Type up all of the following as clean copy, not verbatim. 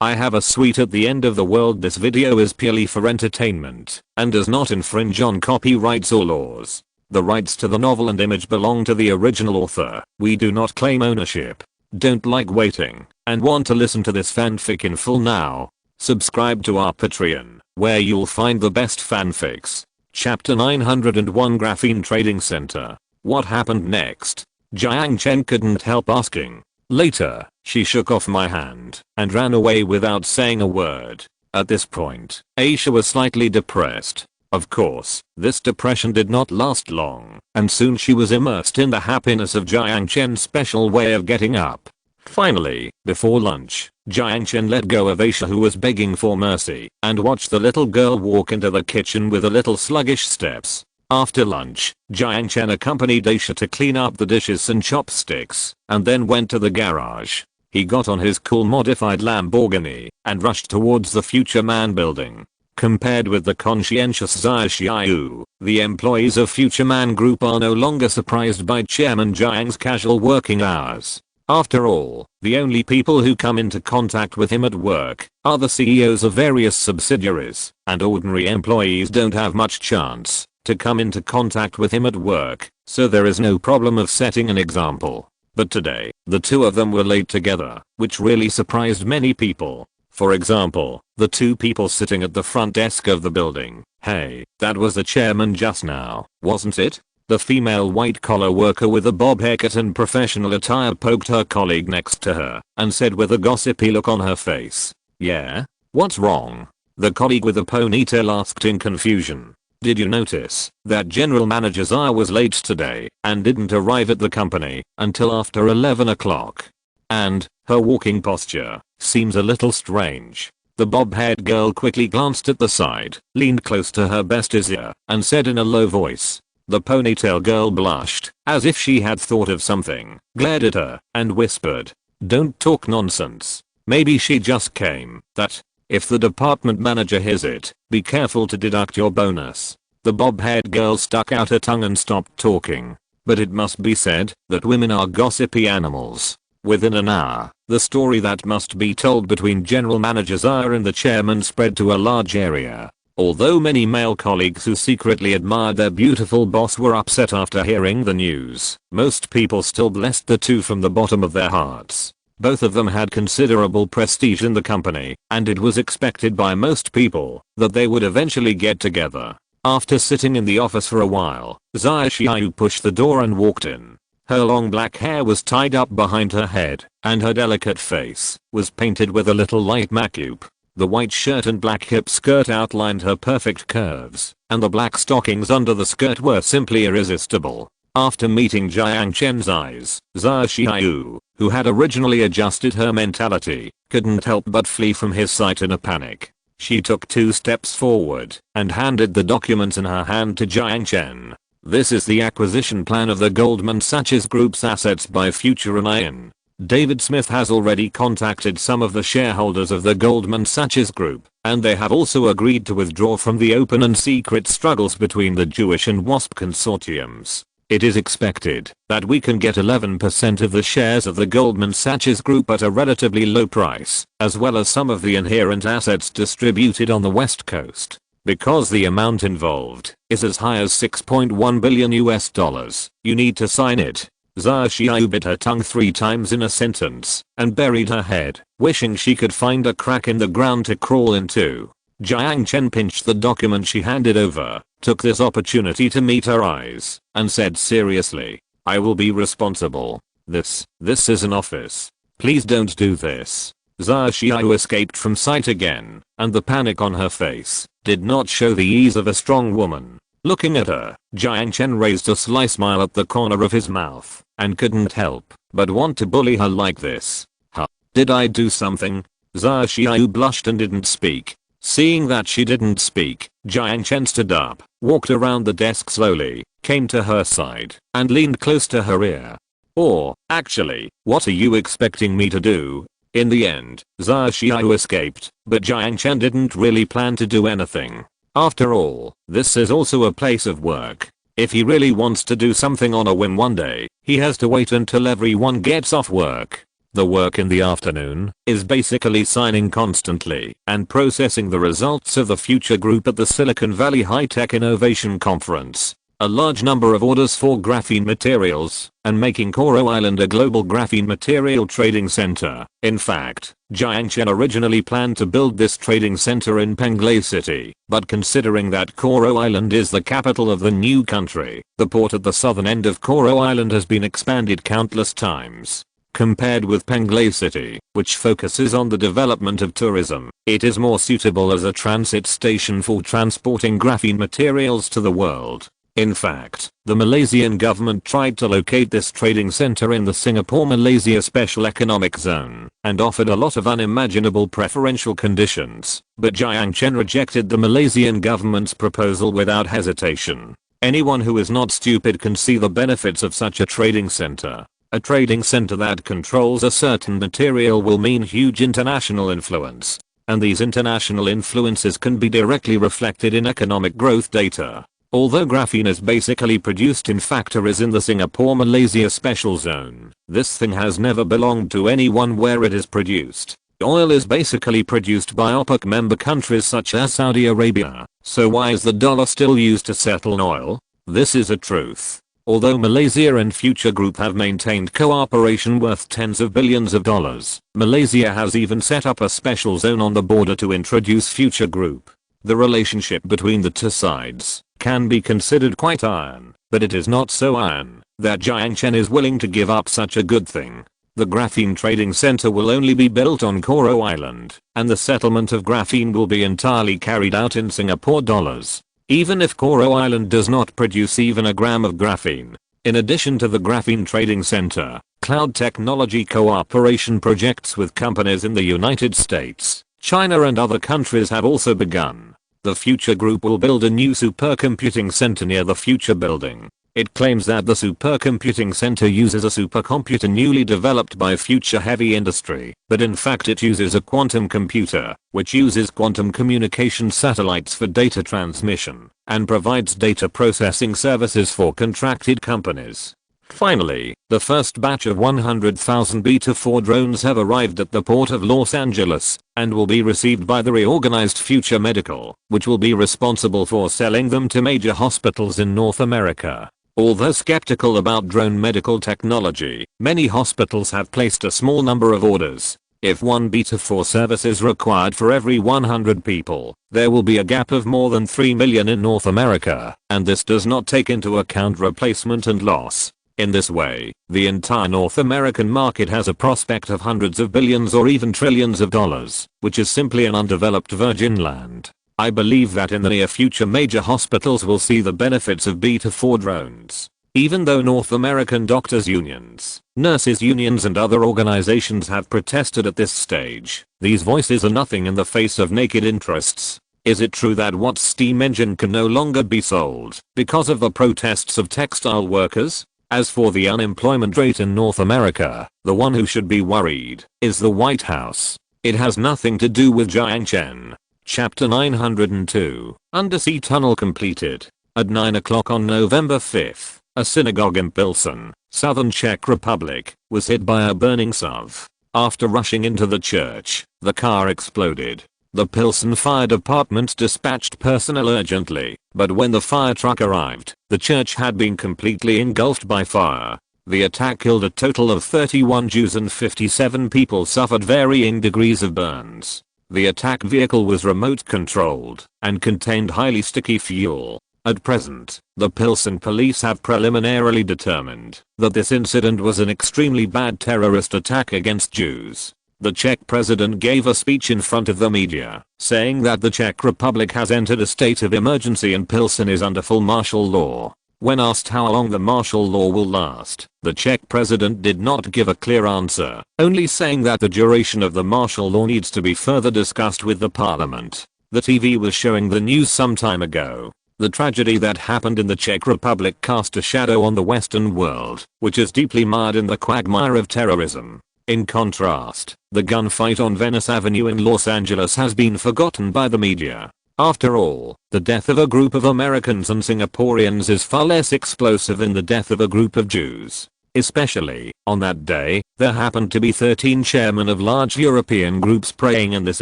I have a sweet at the end of the world. This video is purely for entertainment and does not infringe on copyrights or laws. The rights to the novel and image belong to the original author. We do not claim ownership. Don't like waiting and want to listen to this fanfic in full now? Subscribe to our Patreon, where you'll find the best fanfics. Chapter 901 Graphene Trading Center. What happened next? Jiang Chen couldn't help asking. Later, she shook off my hand and ran away without saying a word. At this point, Aisha was slightly depressed. Of course, this depression did not last long, and soon she was immersed in the happiness of Jiang Chen's special way of getting up. Finally, before lunch, Jiang Chen let go of Aisha, who was begging for mercy, and watched the little girl walk into the kitchen with a little sluggish steps. After lunch, Jiang Chen accompanied Aisha to clean up the dishes and chopsticks, and then went to the garage. He got on his cool modified Lamborghini and rushed towards the Future Man building. Compared with the conscientious Xiaoyu, the employees of Future Man Group are no longer surprised by Chairman Jiang's casual working hours. After all, the only people who come into contact with him at work are the CEOs of various subsidiaries, and ordinary employees don't have much chance to come into contact with him at work, so there is no problem of setting an example. But today, the two of them were late together, which really surprised many people. For example, the two people sitting at the front desk of the building. Hey, that was the chairman just now, wasn't it? The female white-collar worker with a bob haircut and professional attire poked her colleague next to her and said with a gossipy look on her face. Yeah? What's wrong? The colleague with a ponytail asked in confusion. Did you notice that General Manager Zaya was late today and didn't arrive at the company until after 11 o'clock? And her walking posture seems a little strange. The bob-haired girl quickly glanced at the side, leaned close to her bestie's ear, and said in a low voice. The ponytail girl blushed, as if she had thought of something, glared at her, and whispered, "Don't talk nonsense. Maybe she just came. That. If the department manager hears it, be careful to deduct your bonus." The bob-haired girl stuck out her tongue and stopped talking. But it must be said that women are gossipy animals. Within an hour, the story that must be told between General Manager Zaya and the chairman spread to a large area. Although many male colleagues who secretly admired their beautiful boss were upset after hearing the news, most people still blessed the two from the bottom of their hearts. Both of them had considerable prestige in the company, and it was expected by most people that they would eventually get together. After sitting in the office for a while, Xiaoyu pushed the door and walked in. Her long black hair was tied up behind her head, and her delicate face was painted with a little light makeup. The white shirt and black hip skirt outlined her perfect curves, and the black stockings under the skirt were simply irresistible. After meeting Jiang Chen's eyes, Xiaoyu, who had originally adjusted her mentality, couldn't help but flee from his sight in a panic. She took 2 steps forward and handed the documents in her hand to Jiang Chen. This is the acquisition plan of the Goldman Sachs Group's assets by Future Ion. David Smith has already contacted some of the shareholders of the Goldman Sachs Group, and they have also agreed to withdraw from the open and secret struggles between the Jewish and WASP consortiums. It is expected that we can get 11% of the shares of the Goldman Sachs Group at a relatively low price, as well as some of the inherent assets distributed on the West Coast. Because the amount involved is as high as $6.1 billion, you need to sign it. Xiaoyu bit her tongue 3 times in a sentence and buried her head, wishing she could find a crack in the ground to crawl into. Jiang Chen pinched the document she handed over, took this opportunity to meet her eyes, and said seriously, "I will be responsible. This is an office. Please don't do this." Xiaoyu escaped from sight again, and the panic on her face did not show the ease of a strong woman. Looking at her, Jiang Chen raised a sly smile at the corner of his mouth, and couldn't help but want to bully her like this. Huh? Did I do something? Xiaoyu blushed and didn't speak. Seeing that she didn't speak, Jiang Chen stood up, walked around the desk slowly, came to her side, and leaned close to her ear. Or, actually, what are you expecting me to do? In the end, Xiaoyu escaped, but Jiang Chen didn't really plan to do anything. After all, this is also a place of work. If he really wants to do something on a whim one day, he has to wait until everyone gets off work. The work in the afternoon is basically signing constantly and processing the results of the Future Group at the Silicon Valley High-Tech Innovation Conference. A large number of orders for graphene materials, and making Koro Island a global graphene material trading center. In fact, Jiang Chen originally planned to build this trading center in Penglai City, but considering that Koro Island is the capital of the new country, the port at the southern end of Koro Island has been expanded countless times. Compared with Penglai City, which focuses on the development of tourism, it is more suitable as a transit station for transporting graphene materials to the world. In fact, the Malaysian government tried to locate this trading center in the Singapore-Malaysia Special Economic Zone and offered a lot of unimaginable preferential conditions, but Jiang Chen rejected the Malaysian government's proposal without hesitation. Anyone who is not stupid can see the benefits of such a trading center. A trading center that controls a certain material will mean huge international influence, and these international influences can be directly reflected in economic growth data. Although graphene is basically produced in factories in the Singapore-Malaysia Special Zone, this thing has never belonged to anyone where it is produced. Oil is basically produced by OPEC member countries such as Saudi Arabia, so why is the dollar still used to settle oil? This is a truth. Although Malaysia and Future Group have maintained cooperation worth tens of billions of dollars, Malaysia has even set up a special zone on the border to introduce Future Group. The relationship between the two sides can be considered quite iron, but it is not so iron that Jiang Chen is willing to give up such a good thing. The graphene trading center will only be built on Koro Island, and the settlement of graphene will be entirely carried out in Singapore dollars. Even if Koro Island does not produce even a gram of graphene. In addition to the graphene trading center, cloud technology cooperation projects with companies in the United States, China and other countries have also begun. The Future Group will build a new supercomputing center near the Future Building. It claims that the supercomputing center uses a supercomputer newly developed by Future Heavy Industry, but in fact it uses a quantum computer, which uses quantum communication satellites for data transmission, and provides data processing services for contracted companies. Finally, the first batch of 100,000 Beta-4 drones have arrived at the port of Los Angeles, and will be received by the reorganized Future Medical, which will be responsible for selling them to major hospitals in North America. Although skeptical about drone medical technology, many hospitals have placed a small number of orders. If one Beta-4 service is required for every 100 people, there will be a gap of more than 3 million in North America, and this does not take into account replacement and loss. In this way, the entire North American market has a prospect of hundreds of billions or even trillions of dollars, which is simply an undeveloped virgin land. I believe that in the near future major hospitals will see the benefits of Beta-4 drones. Even though North American doctors unions, nurses unions and other organizations have protested at this stage, these voices are nothing in the face of naked interests. Is it true that Watt's steam engine can no longer be sold because of the protests of textile workers? As for the unemployment rate in North America, the one who should be worried is the White House. It has nothing to do with Jiang Chen. Chapter 902, Undersea Tunnel completed. At 9 o'clock on November 5th, a synagogue in Pilsen, southern Czech Republic, was hit by a burning SUV. After rushing into the church, the car exploded. The Pilsen Fire Department dispatched personnel urgently, but when the fire truck arrived, the church had been completely engulfed by fire. The attack killed a total of 31 Jews and 57 people suffered varying degrees of burns. The attack vehicle was remote controlled and contained highly sticky fuel. At present, the Pilsen police have preliminarily determined that this incident was an extremely bad terrorist attack against Jews. The Czech president gave a speech in front of the media, saying that the Czech Republic has entered a state of emergency and Pilsen is under full martial law. When asked how long the martial law will last, the Czech president did not give a clear answer, only saying that the duration of the martial law needs to be further discussed with the parliament. The TV was showing the news some time ago. The tragedy that happened in the Czech Republic cast a shadow on the Western world, which is deeply mired in the quagmire of terrorism. In contrast, the gunfight on Venice Avenue in Los Angeles has been forgotten by the media. After all, the death of a group of Americans and Singaporeans is far less explosive than the death of a group of Jews. Especially, on that day, there happened to be 13 chairmen of large European groups praying in this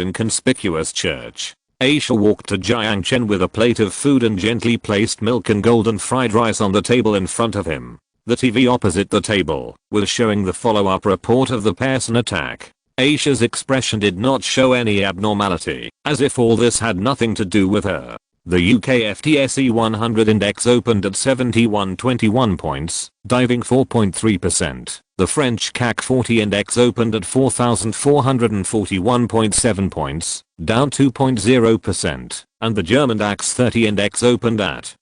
inconspicuous church. Aisha walked to Jiang Chen with a plate of food and gently placed milk and golden fried rice on the table in front of him. The TV opposite the table was showing the follow-up report of the Pearson attack. Aisha's expression did not show any abnormality, as if all this had nothing to do with her. The UK FTSE 100 index opened at 7121 points, diving 4.3%. The French CAC 40 index opened at 4441.7 points, down 2.0%, and the German DAX 30 index opened at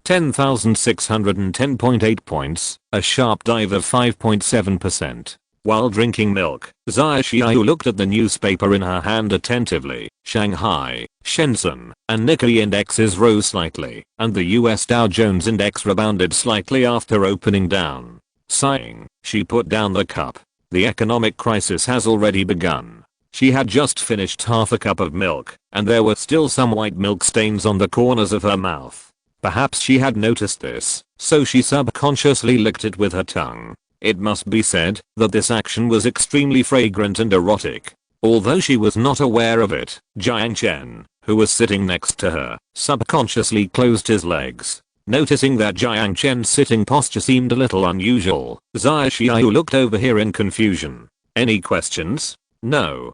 10,610.8 points, a sharp dive of 5.7%. While drinking milk, Xiaoyu looked at the newspaper in her hand attentively. Shanghai, Shenzhen, and Nikkei indexes rose slightly, and the US Dow Jones index rebounded slightly after opening down. Sighing, she put down the cup. The economic crisis has already begun. She had just finished half a cup of milk, and there were still some white milk stains on the corners of her mouth. Perhaps she had noticed this, so she subconsciously licked it with her tongue. It must be said that this action was extremely fragrant and erotic. Although she was not aware of it, Jiang Chen, who was sitting next to her, subconsciously closed his legs. Noticing that Jiang Chen's sitting posture seemed a little unusual, Xiaoyu looked over here in confusion. Any questions? No.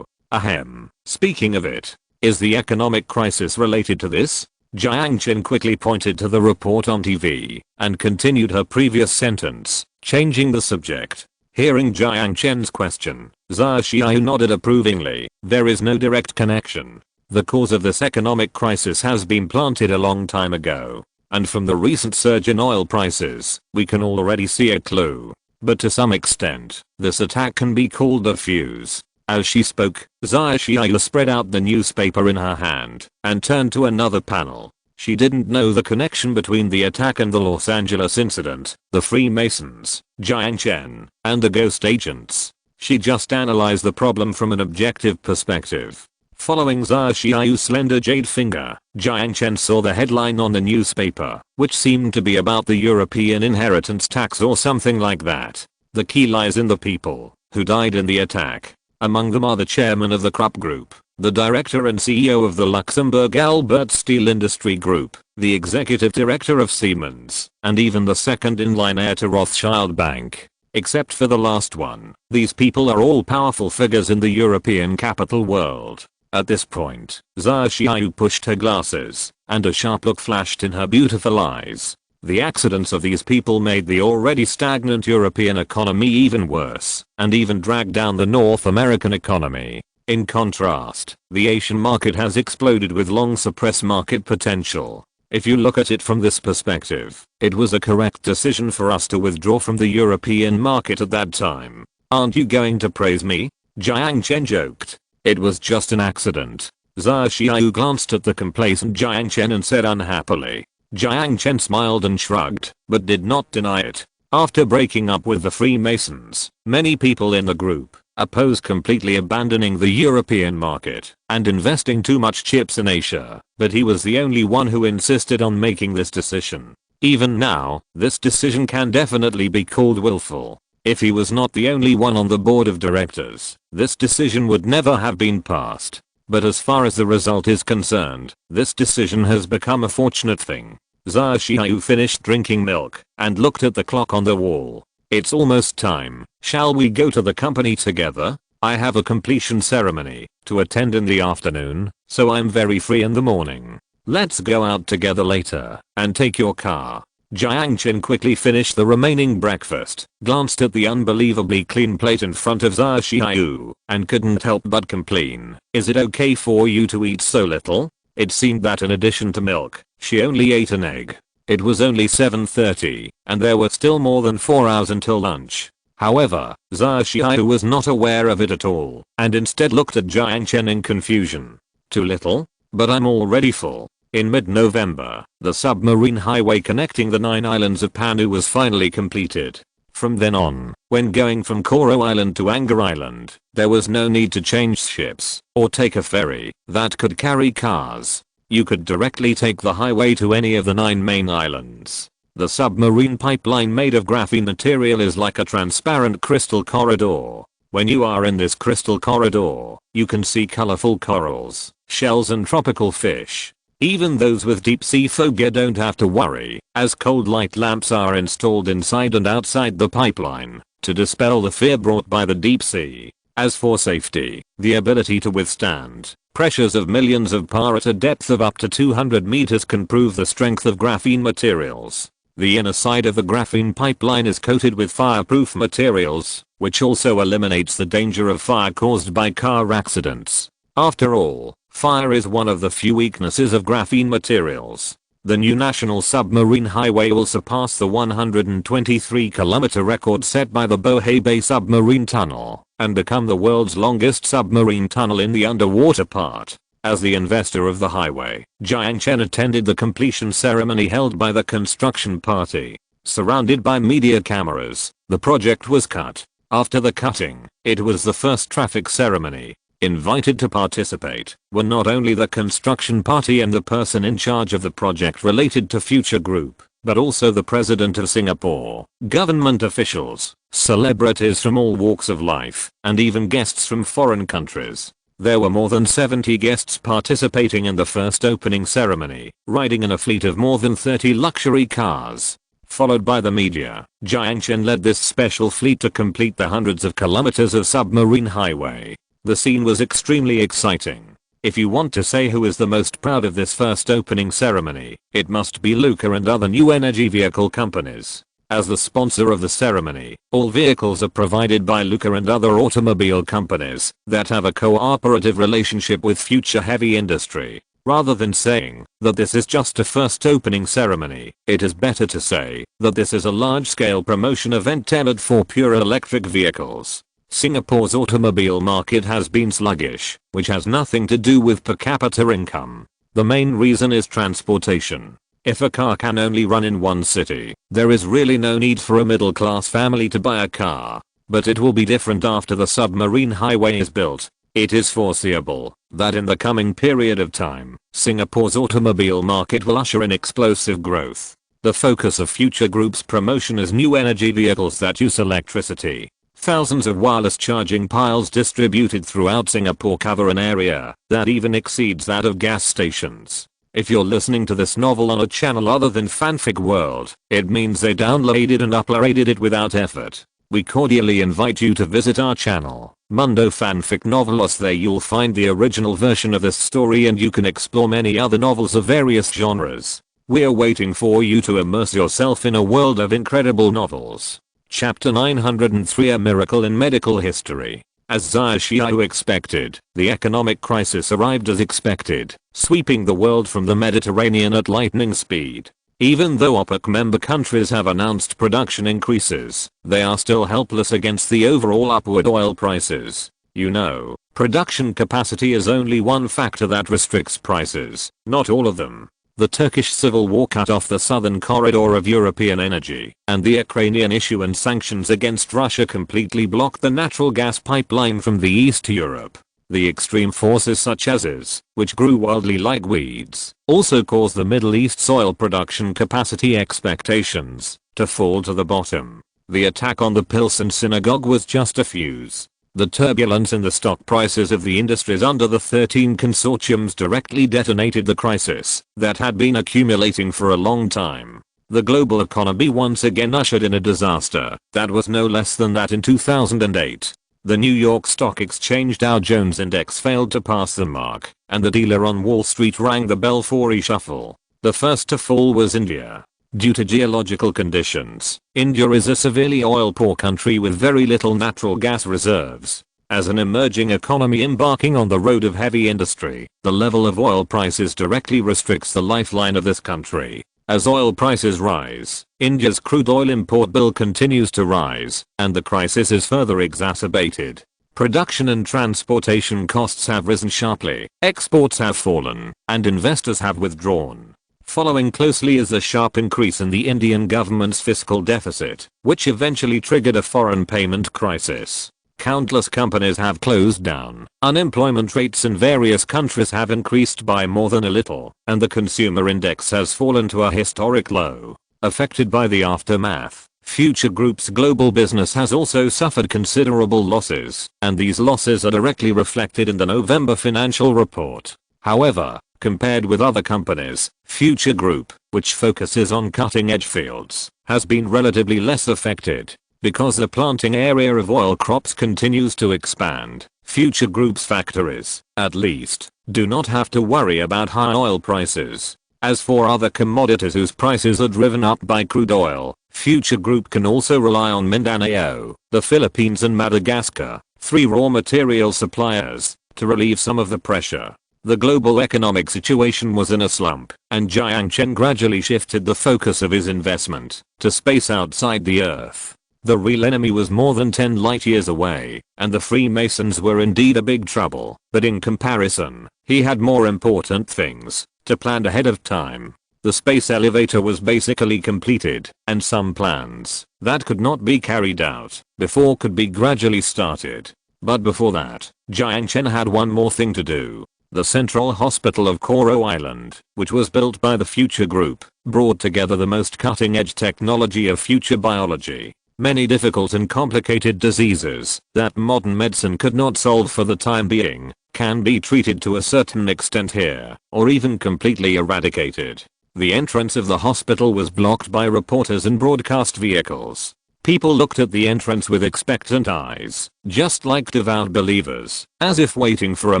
Ahem. Speaking of it, is the economic crisis related to this? Jiang Chen quickly pointed to the report on TV and continued her previous sentence, changing the subject. Hearing Jiang Chen's question, Xiaoyu nodded approvingly. There is no direct connection. The cause of this economic crisis has been planted a long time ago. And from the recent surge in oil prices, we can already see a clue. But to some extent, this attack can be called a fuse. As she spoke, Xiaoyu spread out the newspaper in her hand and turned to another panel. She didn't know the connection between the attack and the Los Angeles incident, the Freemasons, Jiang Chen, and the ghost agents. She just analyzed the problem from an objective perspective. Following Xiaoyu's slender jade finger, Jiang Chen saw the headline on the newspaper, which seemed to be about the European inheritance tax or something like that. The key lies in the people who died in the attack. Among them are the chairman of the Krupp Group, the director and CEO of the Luxembourg Albert Steel Industry Group, the executive director of Siemens, and even the second-in-line heir to Rothschild Bank. Except for the last one, these people are all powerful figures in the European capital world. At this point, Xiaoyu pushed her glasses, and a sharp look flashed in her beautiful eyes. The accidents of these people made the already stagnant European economy even worse, and even dragged down the North American economy. In contrast, the Asian market has exploded with long suppressed market potential. If you look at it from this perspective, it was a correct decision for us to withdraw from the European market at that time. Aren't you going to praise me? Jiang Chen joked. It was just an accident. Xiaoyu glanced at the complacent Jiang Chen and said unhappily. Jiang Chen smiled and shrugged, but did not deny it. After breaking up with the Freemasons, many people in the group opposed completely abandoning the European market and investing too much chips in Asia, but he was the only one who insisted on making this decision. Even now, this decision can definitely be called willful. If he was not the only one on the board of directors, this decision would never have been passed. But as far as the result is concerned, this decision has become a fortunate thing. Xiaoyu finished drinking milk and looked at the clock on the wall. It's almost time. Shall we go to the company together? I have a completion ceremony to attend in the afternoon, so I'm very free in the morning. Let's go out together later and take your car. Jiang Chen quickly finished the remaining breakfast, glanced at the unbelievably clean plate in front of Xiaoyu, and couldn't help but complain. Is it okay for you to eat so little? It seemed that in addition to milk, she only ate an egg. It was only 7:30, and there were still more than 4 hours until lunch. However, Xiaoyu was not aware of it at all, and instead looked at Jiang Chen in confusion. Too little? But I'm already full. In mid-November, the submarine highway connecting the 9 islands of Panu was finally completed. From then on, when going from Koro Island to Anger Island, there was no need to change ships or take a ferry that could carry cars. You could directly take the highway to any of the 9 main islands. The submarine pipeline made of graphene material is like a transparent crystal corridor. When you are in this crystal corridor, you can see colorful corals, shells and tropical fish. Even those with deep sea phobia don't have to worry, as cold light lamps are installed inside and outside the pipeline to dispel the fear brought by the deep sea. As for safety, the ability to withstand pressures of millions of bar at a depth of up to 200 meters can prove the strength of graphene materials. The inner side of the graphene pipeline is coated with fireproof materials, which also eliminates the danger of fire caused by car accidents. After all, fire is one of the few weaknesses of graphene materials. The new National Submarine Highway will surpass the 123-kilometer record set by the Bohai Bay Submarine Tunnel and become the world's longest submarine tunnel in the underwater part. As the investor of the highway, Jiang Chen attended the completion ceremony held by the construction party. Surrounded by media cameras, the project was cut. After the cutting, it was the first traffic ceremony. Invited to participate were not only the construction party and the person in charge of the project related to Future Group, but also the president of Singapore, government officials, celebrities from all walks of life, and even guests from foreign countries. There were more than 70 guests participating in the first opening ceremony, riding in a fleet of more than 30 luxury cars. Followed by the media, Jiang Chen led this special fleet to complete the hundreds of kilometers of submarine highway. The scene was extremely exciting. If you want to say who is the most proud of this first opening ceremony, it must be Lucas and other new energy vehicle companies. As the sponsor of the ceremony, all vehicles are provided by Lucas and other automobile companies that have a cooperative relationship with future heavy industry. Rather than saying that this is just a first opening ceremony, it is better to say that this is a large-scale promotion event tailored for pure electric vehicles. Singapore's automobile market has been sluggish, which has nothing to do with per capita income. The main reason is transportation. If a car can only run in one city, there is really no need for a middle-class family to buy a car. But it will be different after the submarine highway is built. It is foreseeable that in the coming period of time, Singapore's automobile market will usher in explosive growth. The focus of Future Group's promotion is new energy vehicles that use electricity. Thousands of wireless charging piles distributed throughout Singapore cover an area that even exceeds that of gas stations. If you're listening to this novel on a channel other than Fanfic World, it means they downloaded and uploaded it without effort. We cordially invite you to visit our channel, Mundo Fanfic Novelos. There you'll find the original version of this story and you can explore many other novels of various genres. We're waiting for you to immerse yourself in a world of incredible novels. Chapter 903: A Miracle in Medical History. As Xiao expected, the economic crisis arrived as expected, sweeping the world from the Mediterranean at lightning speed. Even though OPEC member countries have announced production increases, they are still helpless against the overall upward oil prices. You know, production capacity is only one factor that restricts prices, not all of them. The Turkish civil war cut off the southern corridor of European energy, and the Ukrainian issue and sanctions against Russia completely blocked the natural gas pipeline from the east to Europe. The extreme forces such as IS, which grew wildly like weeds, also caused the Middle East's oil production capacity expectations to fall to the bottom. The attack on the Pilsen synagogue was just a fuse. The turbulence in the stock prices of the industries under the 13 consortiums directly detonated the crisis that had been accumulating for a long time. The global economy once again ushered in a disaster that was no less than that in 2008. The New York Stock Exchange Dow Jones Index failed to pass the mark, and the dealer on Wall Street rang the bell for reshuffle. The first to fall was India. Due to geological conditions, India is a severely oil-poor country with very little natural gas reserves. As an emerging economy embarking on the road of heavy industry, the level of oil prices directly restricts the lifeline of this country. As oil prices rise, India's crude oil import bill continues to rise, and the crisis is further exacerbated. Production and transportation costs have risen sharply, exports have fallen, and investors have withdrawn. Following closely is the sharp increase in the Indian government's fiscal deficit, which eventually triggered a foreign payment crisis. Countless companies have closed down, unemployment rates in various countries have increased by more than a little, and the consumer index has fallen to a historic low. Affected by the aftermath, Future Group's global business has also suffered considerable losses, and these losses are directly reflected in the November financial report. However, compared with other companies, Future Group, which focuses on cutting-edge fields, has been relatively less affected. Because the planting area of oil crops continues to expand, Future Group's factories, at least, do not have to worry about high oil prices. As for other commodities whose prices are driven up by crude oil, Future Group can also rely on Mindanao, the Philippines and Madagascar, 3 raw material suppliers, to relieve some of the pressure. The global economic situation was in a slump, and Jiang Chen gradually shifted the focus of his investment to space outside the Earth. The real enemy was more than 10 light years away, and the Freemasons were indeed a big trouble, but in comparison, he had more important things to plan ahead of time. The space elevator was basically completed, and some plans that could not be carried out before could be gradually started. But before that, Jiang Chen had one more thing to do. The Central Hospital of Koro Island, which was built by the Future Group, brought together the most cutting-edge technology of future biology. Many difficult and complicated diseases that modern medicine could not solve for the time being can be treated to a certain extent here, or even completely eradicated. The entrance of the hospital was blocked by reporters and broadcast vehicles. People looked at the entrance with expectant eyes, just like devout believers, as if waiting for a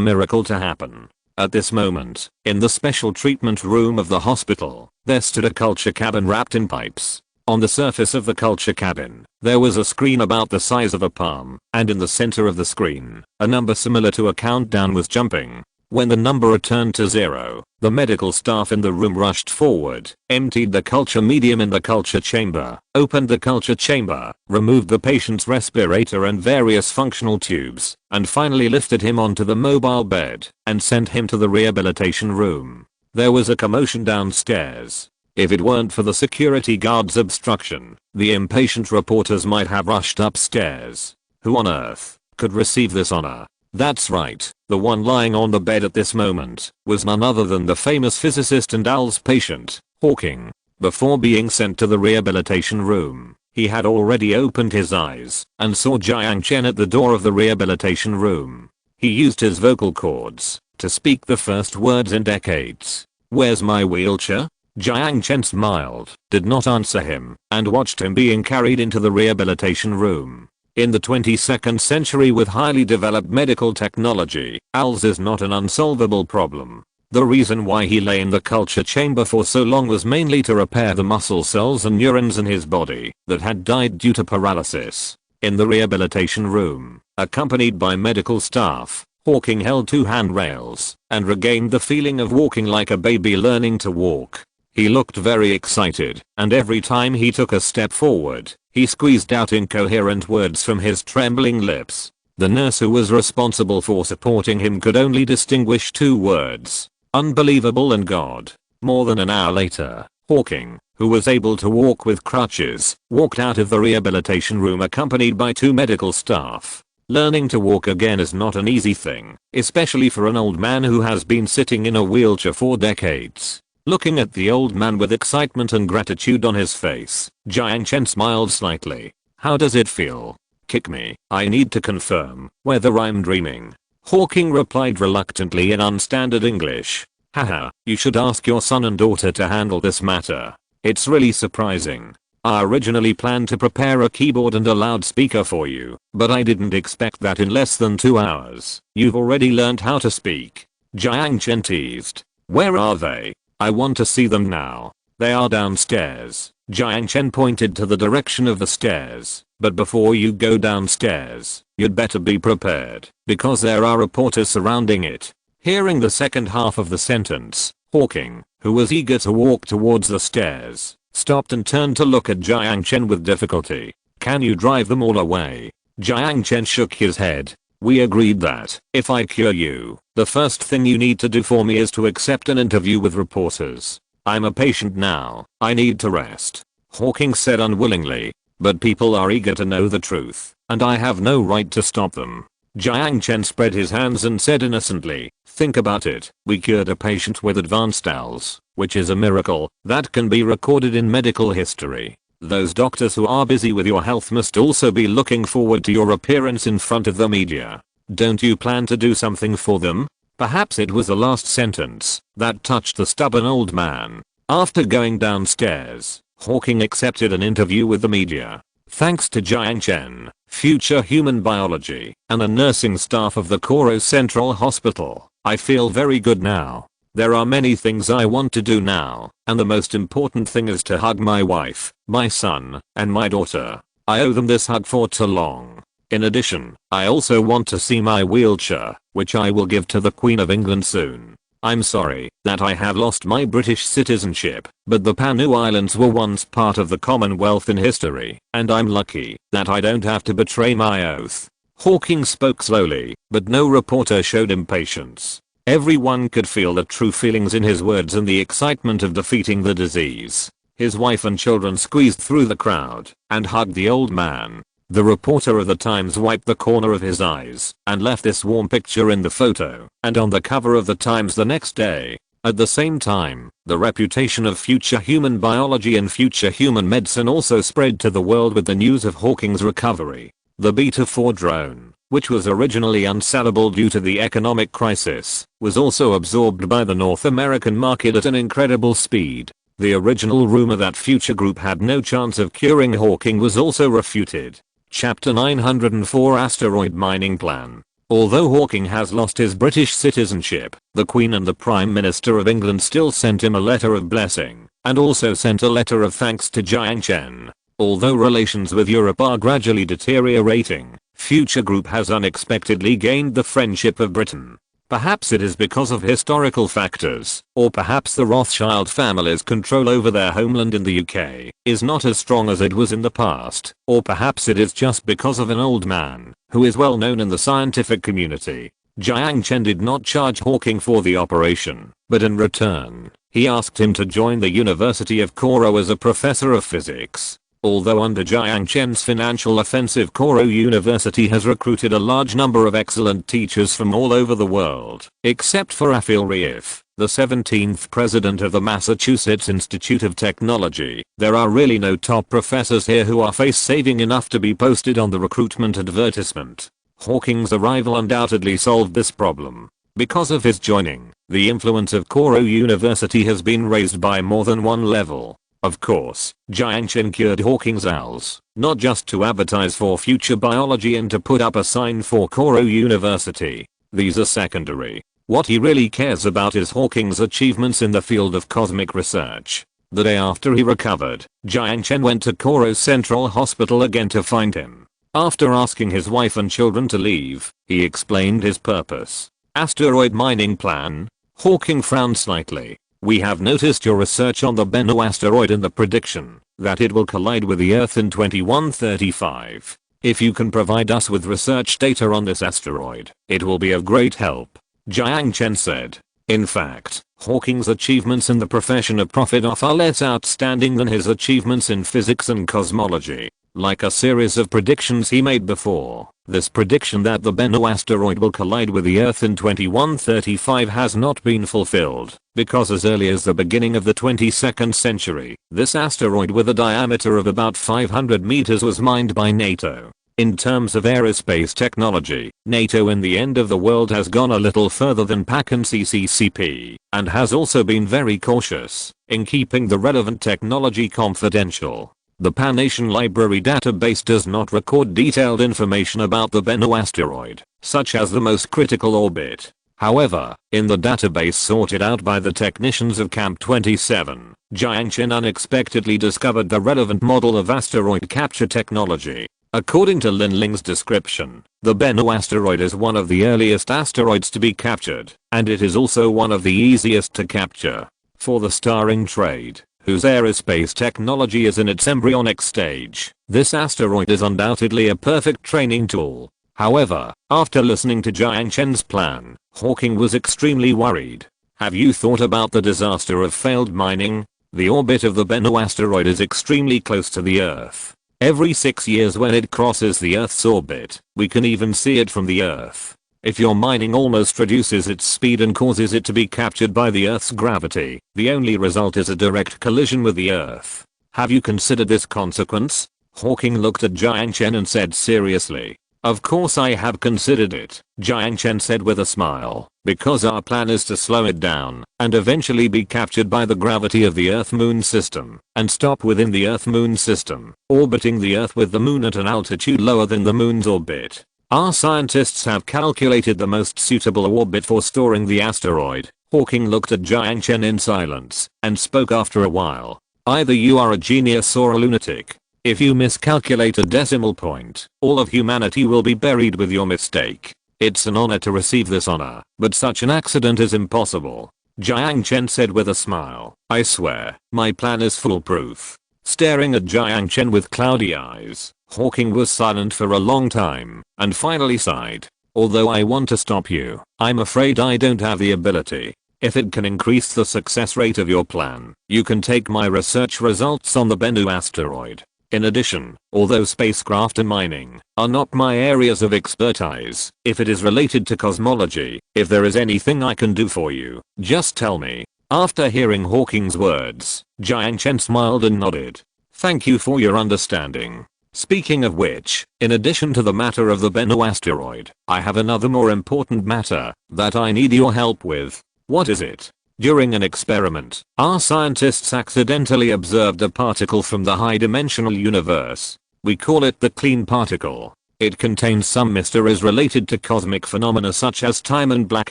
miracle to happen. At this moment, in the special treatment room of the hospital, there stood a culture cabin wrapped in pipes. On the surface of the culture cabin, there was a screen about the size of a palm, and in the center of the screen, a number similar to a countdown was jumping. When the number returned to 0, the medical staff in the room rushed forward, emptied the culture medium in the culture chamber, opened the culture chamber, removed the patient's respirator and various functional tubes, and finally lifted him onto the mobile bed and sent him to the rehabilitation room. There was a commotion downstairs. If it weren't for the security guard's obstruction, the impatient reporters might have rushed upstairs. Who on earth could receive this honor? That's right, the one lying on the bed at this moment was none other than the famous physicist and Al's patient, Hawking. Before being sent to the rehabilitation room, he had already opened his eyes and saw Jiang Chen at the door of the rehabilitation room. He used his vocal cords to speak the first words in decades. "Where's my wheelchair?" Jiang Chen smiled, did not answer him, and watched him being carried into the rehabilitation room. In the 22nd century with highly developed medical technology, ALS is not an unsolvable problem. The reason why he lay in the culture chamber for so long was mainly to repair the muscle cells and neurons in his body that had died due to paralysis. In the rehabilitation room, accompanied by medical staff, Hawking held 2 handrails and regained the feeling of walking like a baby learning to walk. He looked very excited, and every time he took a step forward, he squeezed out incoherent words from his trembling lips. The nurse who was responsible for supporting him could only distinguish 2 words: unbelievable and God. More than an hour later, Hawking, who was able to walk with crutches, walked out of the rehabilitation room accompanied by 2 medical staff. Learning to walk again is not an easy thing, especially for an old man who has been sitting in a wheelchair for decades. Looking at the old man with excitement and gratitude on his face, Jiang Chen smiled slightly. "How does it feel?" "Kick me, I need to confirm whether I'm dreaming," Hawking replied reluctantly in unstandard English. "Haha, you should ask your son and daughter to handle this matter. It's really surprising. I originally planned to prepare a keyboard and a loudspeaker for you, but I didn't expect that in less than 2 hours you've already learned how to speak," Jiang Chen teased. "Where are they? I want to see them now." "They are downstairs." Jiang Chen pointed to the direction of the stairs. "But before you go downstairs, you'd better be prepared, because there are reporters surrounding it." Hearing the second half of the sentence, Hawking, who was eager to walk towards the stairs, stopped and turned to look at Jiang Chen with difficulty. "Can you drive them all away?" Jiang Chen shook his head. "We agreed that, if I cure you, the first thing you need to do for me is to accept an interview with reporters. I'm a patient now, I need to rest," Hawking said unwillingly. "But people are eager to know the truth, and I have no right to stop them." Jiang Chen spread his hands and said innocently, Think about it, we cured a patient with advanced ALS, which is a miracle that can be recorded in medical history. Those doctors who are busy with your health must also be looking forward to your appearance in front of the media. Don't you plan to do something for them? Perhaps it was the last sentence that touched the stubborn old man. After going downstairs, Hawking accepted an interview with the media. Thanks to Jiang Chen, future human biology, and the nursing staff of the Koro Central Hospital, I feel very good now. There are many things I want to do now, and the most important thing is to hug my wife, my son, and my daughter. I owe them this hug for too long. In addition, I also want to see my wheelchair, which I will give to the Queen of England soon. I'm sorry that I have lost my British citizenship, but the Panu Islands were once part of the Commonwealth in history, and I'm lucky that I don't have to betray my oath. Hawking spoke slowly, but no reporter showed impatience. Everyone could feel the true feelings in his words and the excitement of defeating the disease. His wife and children squeezed through the crowd and hugged the old man. The reporter of the Times wiped the corner of his eyes and left this warm picture in the photo and on the cover of the Times the next day. At the same time, the reputation of future human biology and future human medicine also spread to the world with the news of Hawking's recovery. The Beta 4 drone, which was originally unsellable due to the economic crisis, was also absorbed by the North American market at an incredible speed. The original rumor that Future Group had no chance of curing Hawking was also refuted. Chapter 904 Asteroid Mining Plan. Although Hawking has lost his British citizenship, the Queen and the Prime Minister of England still sent him a letter of blessing, and also sent a letter of thanks to Jiang Chen. Although relations with Europe are gradually deteriorating, Future Group has unexpectedly gained the friendship of Britain. Perhaps it is because of historical factors, or perhaps the Rothschild family's control over their homeland in the UK is not as strong as it was in the past, or perhaps it is just because of an old man who is well known in the scientific community. Jiang Chen did not charge Hawking for the operation, but in return, he asked him to join the University of Koro as a professor of physics. Although under Jiang Chen's financial offensive, Koro University has recruited a large number of excellent teachers from all over the world, except for Afil Reif, the 17th president of the Massachusetts Institute of Technology. There are really no top professors here who are face-saving enough to be posted on the recruitment advertisement. Hawking's arrival undoubtedly solved this problem. Because of his joining, the influence of Koro University has been raised by more than one level. Of course, Jiang Chen cured Hawking's ALS, not just to advertise for future biology and to put up a sign for Koro University. These are secondary. What he really cares about is Hawking's achievements in the field of cosmic research. The day after he recovered, Jiang Chen went to Koro Central Hospital again to find him. After asking his wife and children to leave, he explained his purpose. Asteroid mining plan? Hawking frowned slightly. We have noticed your research on the Bennu asteroid and the prediction that it will collide with the Earth in 2135. If you can provide us with research data on this asteroid, it will be of great help, Jiang Chen said. In fact, Hawking's achievements in the profession of prophet are far less outstanding than his achievements in physics and cosmology. Like a series of predictions he made before, this prediction that the Bennu asteroid will collide with the Earth in 2135 has not been fulfilled, because as early as the beginning of the 22nd century, this asteroid with a diameter of about 500 meters was mined by NATO. In terms of aerospace technology, NATO in the end of the world has gone a little further than PAC and CCCP, and has also been very cautious in keeping the relevant technology confidential. The Pan-Asian Library database does not record detailed information about the Bennu asteroid, such as the most critical orbit. However, in the database sorted out by the technicians of Camp 27, Jiang Chen unexpectedly discovered the relevant model of asteroid capture technology. According to Lin Ling's description, the Bennu asteroid is one of the earliest asteroids to be captured, and it is also one of the easiest to capture. For the starring trade, whose aerospace technology is in its embryonic stage, this asteroid is undoubtedly a perfect training tool. However, after listening to Jiang Chen's plan, Hawking was extremely worried. Have you thought about the disaster of failed mining? The orbit of the Bennu asteroid is extremely close to the Earth. Every 6 years when it crosses the Earth's orbit, we can even see it from the Earth. If your mining almost reduces its speed and causes it to be captured by the Earth's gravity, the only result is a direct collision with the Earth. Have you considered this consequence? Hawking looked at Jiang Chen and said seriously. Of course I have considered it, Jiang Chen said with a smile, because our plan is to slow it down and eventually be captured by the gravity of the Earth-Moon system and stop within the Earth-Moon system, orbiting the Earth with the Moon at an altitude lower than the Moon's orbit. Our scientists have calculated the most suitable orbit for storing the asteroid. Hawking looked at Jiang Chen in silence and spoke after a while. Either you are a genius or a lunatic. If you miscalculate a decimal point, all of humanity will be buried with your mistake. It's an honor to receive this honor, but such an accident is impossible. Jiang Chen said with a smile. I swear, my plan is foolproof. Staring at Jiang Chen with cloudy eyes, Hawking was silent for a long time, and finally sighed. Although I want to stop you, I'm afraid I don't have the ability. If it can increase the success rate of your plan, you can take my research results on the Bennu asteroid. In addition, although spacecraft and mining are not my areas of expertise, if it is related to cosmology, if there is anything I can do for you, just tell me. After hearing Hawking's words, Jiang Chen smiled and nodded. Thank you for your understanding. Speaking of which, in addition to the matter of the Bennu asteroid, I have another more important matter that I need your help with. What is it? During an experiment, our scientists accidentally observed a particle from the high-dimensional universe. We call it the clean particle. It contains some mysteries related to cosmic phenomena such as time and black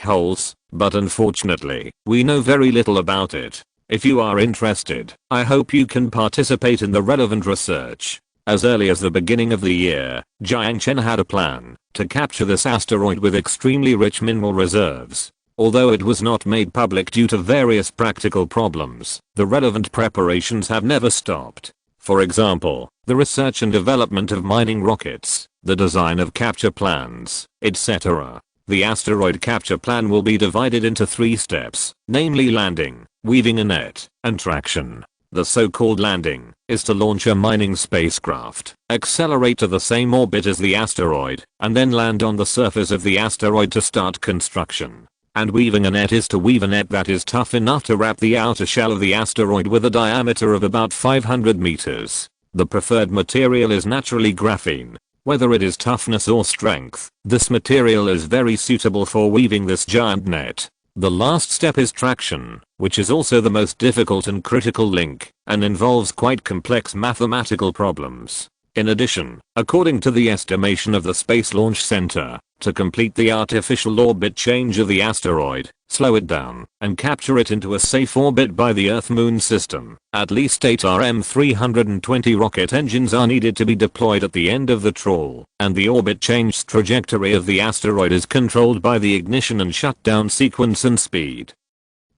holes, but unfortunately, we know very little about it. If you are interested, I hope you can participate in the relevant research. As early as the beginning of the year, Jiang Chen had a plan to capture this asteroid with extremely rich mineral reserves. Although it was not made public due to various practical problems, the relevant preparations have never stopped. For example, the research and development of mining rockets, the design of capture plans, etc. The asteroid capture plan will be divided into 3 steps, namely landing, weaving a net, and traction. The so-called landing is to launch a mining spacecraft, accelerate to the same orbit as the asteroid, and then land on the surface of the asteroid to start construction. And weaving a net is to weave a net that is tough enough to wrap the outer shell of the asteroid with a diameter of about 500 meters. The preferred material is naturally graphene. Whether it is toughness or strength, this material is very suitable for weaving this giant net. The last step is traction, which is also the most difficult and critical link, and involves quite complex mathematical problems. In addition, according to the estimation of the Space Launch Center, to complete the artificial orbit change of the asteroid, slow it down, and capture it into a safe orbit by the Earth-Moon system, at least 8 RM-320 rocket engines are needed to be deployed at the end of the trawl, and the orbit change trajectory of the asteroid is controlled by the ignition and shutdown sequence and speed.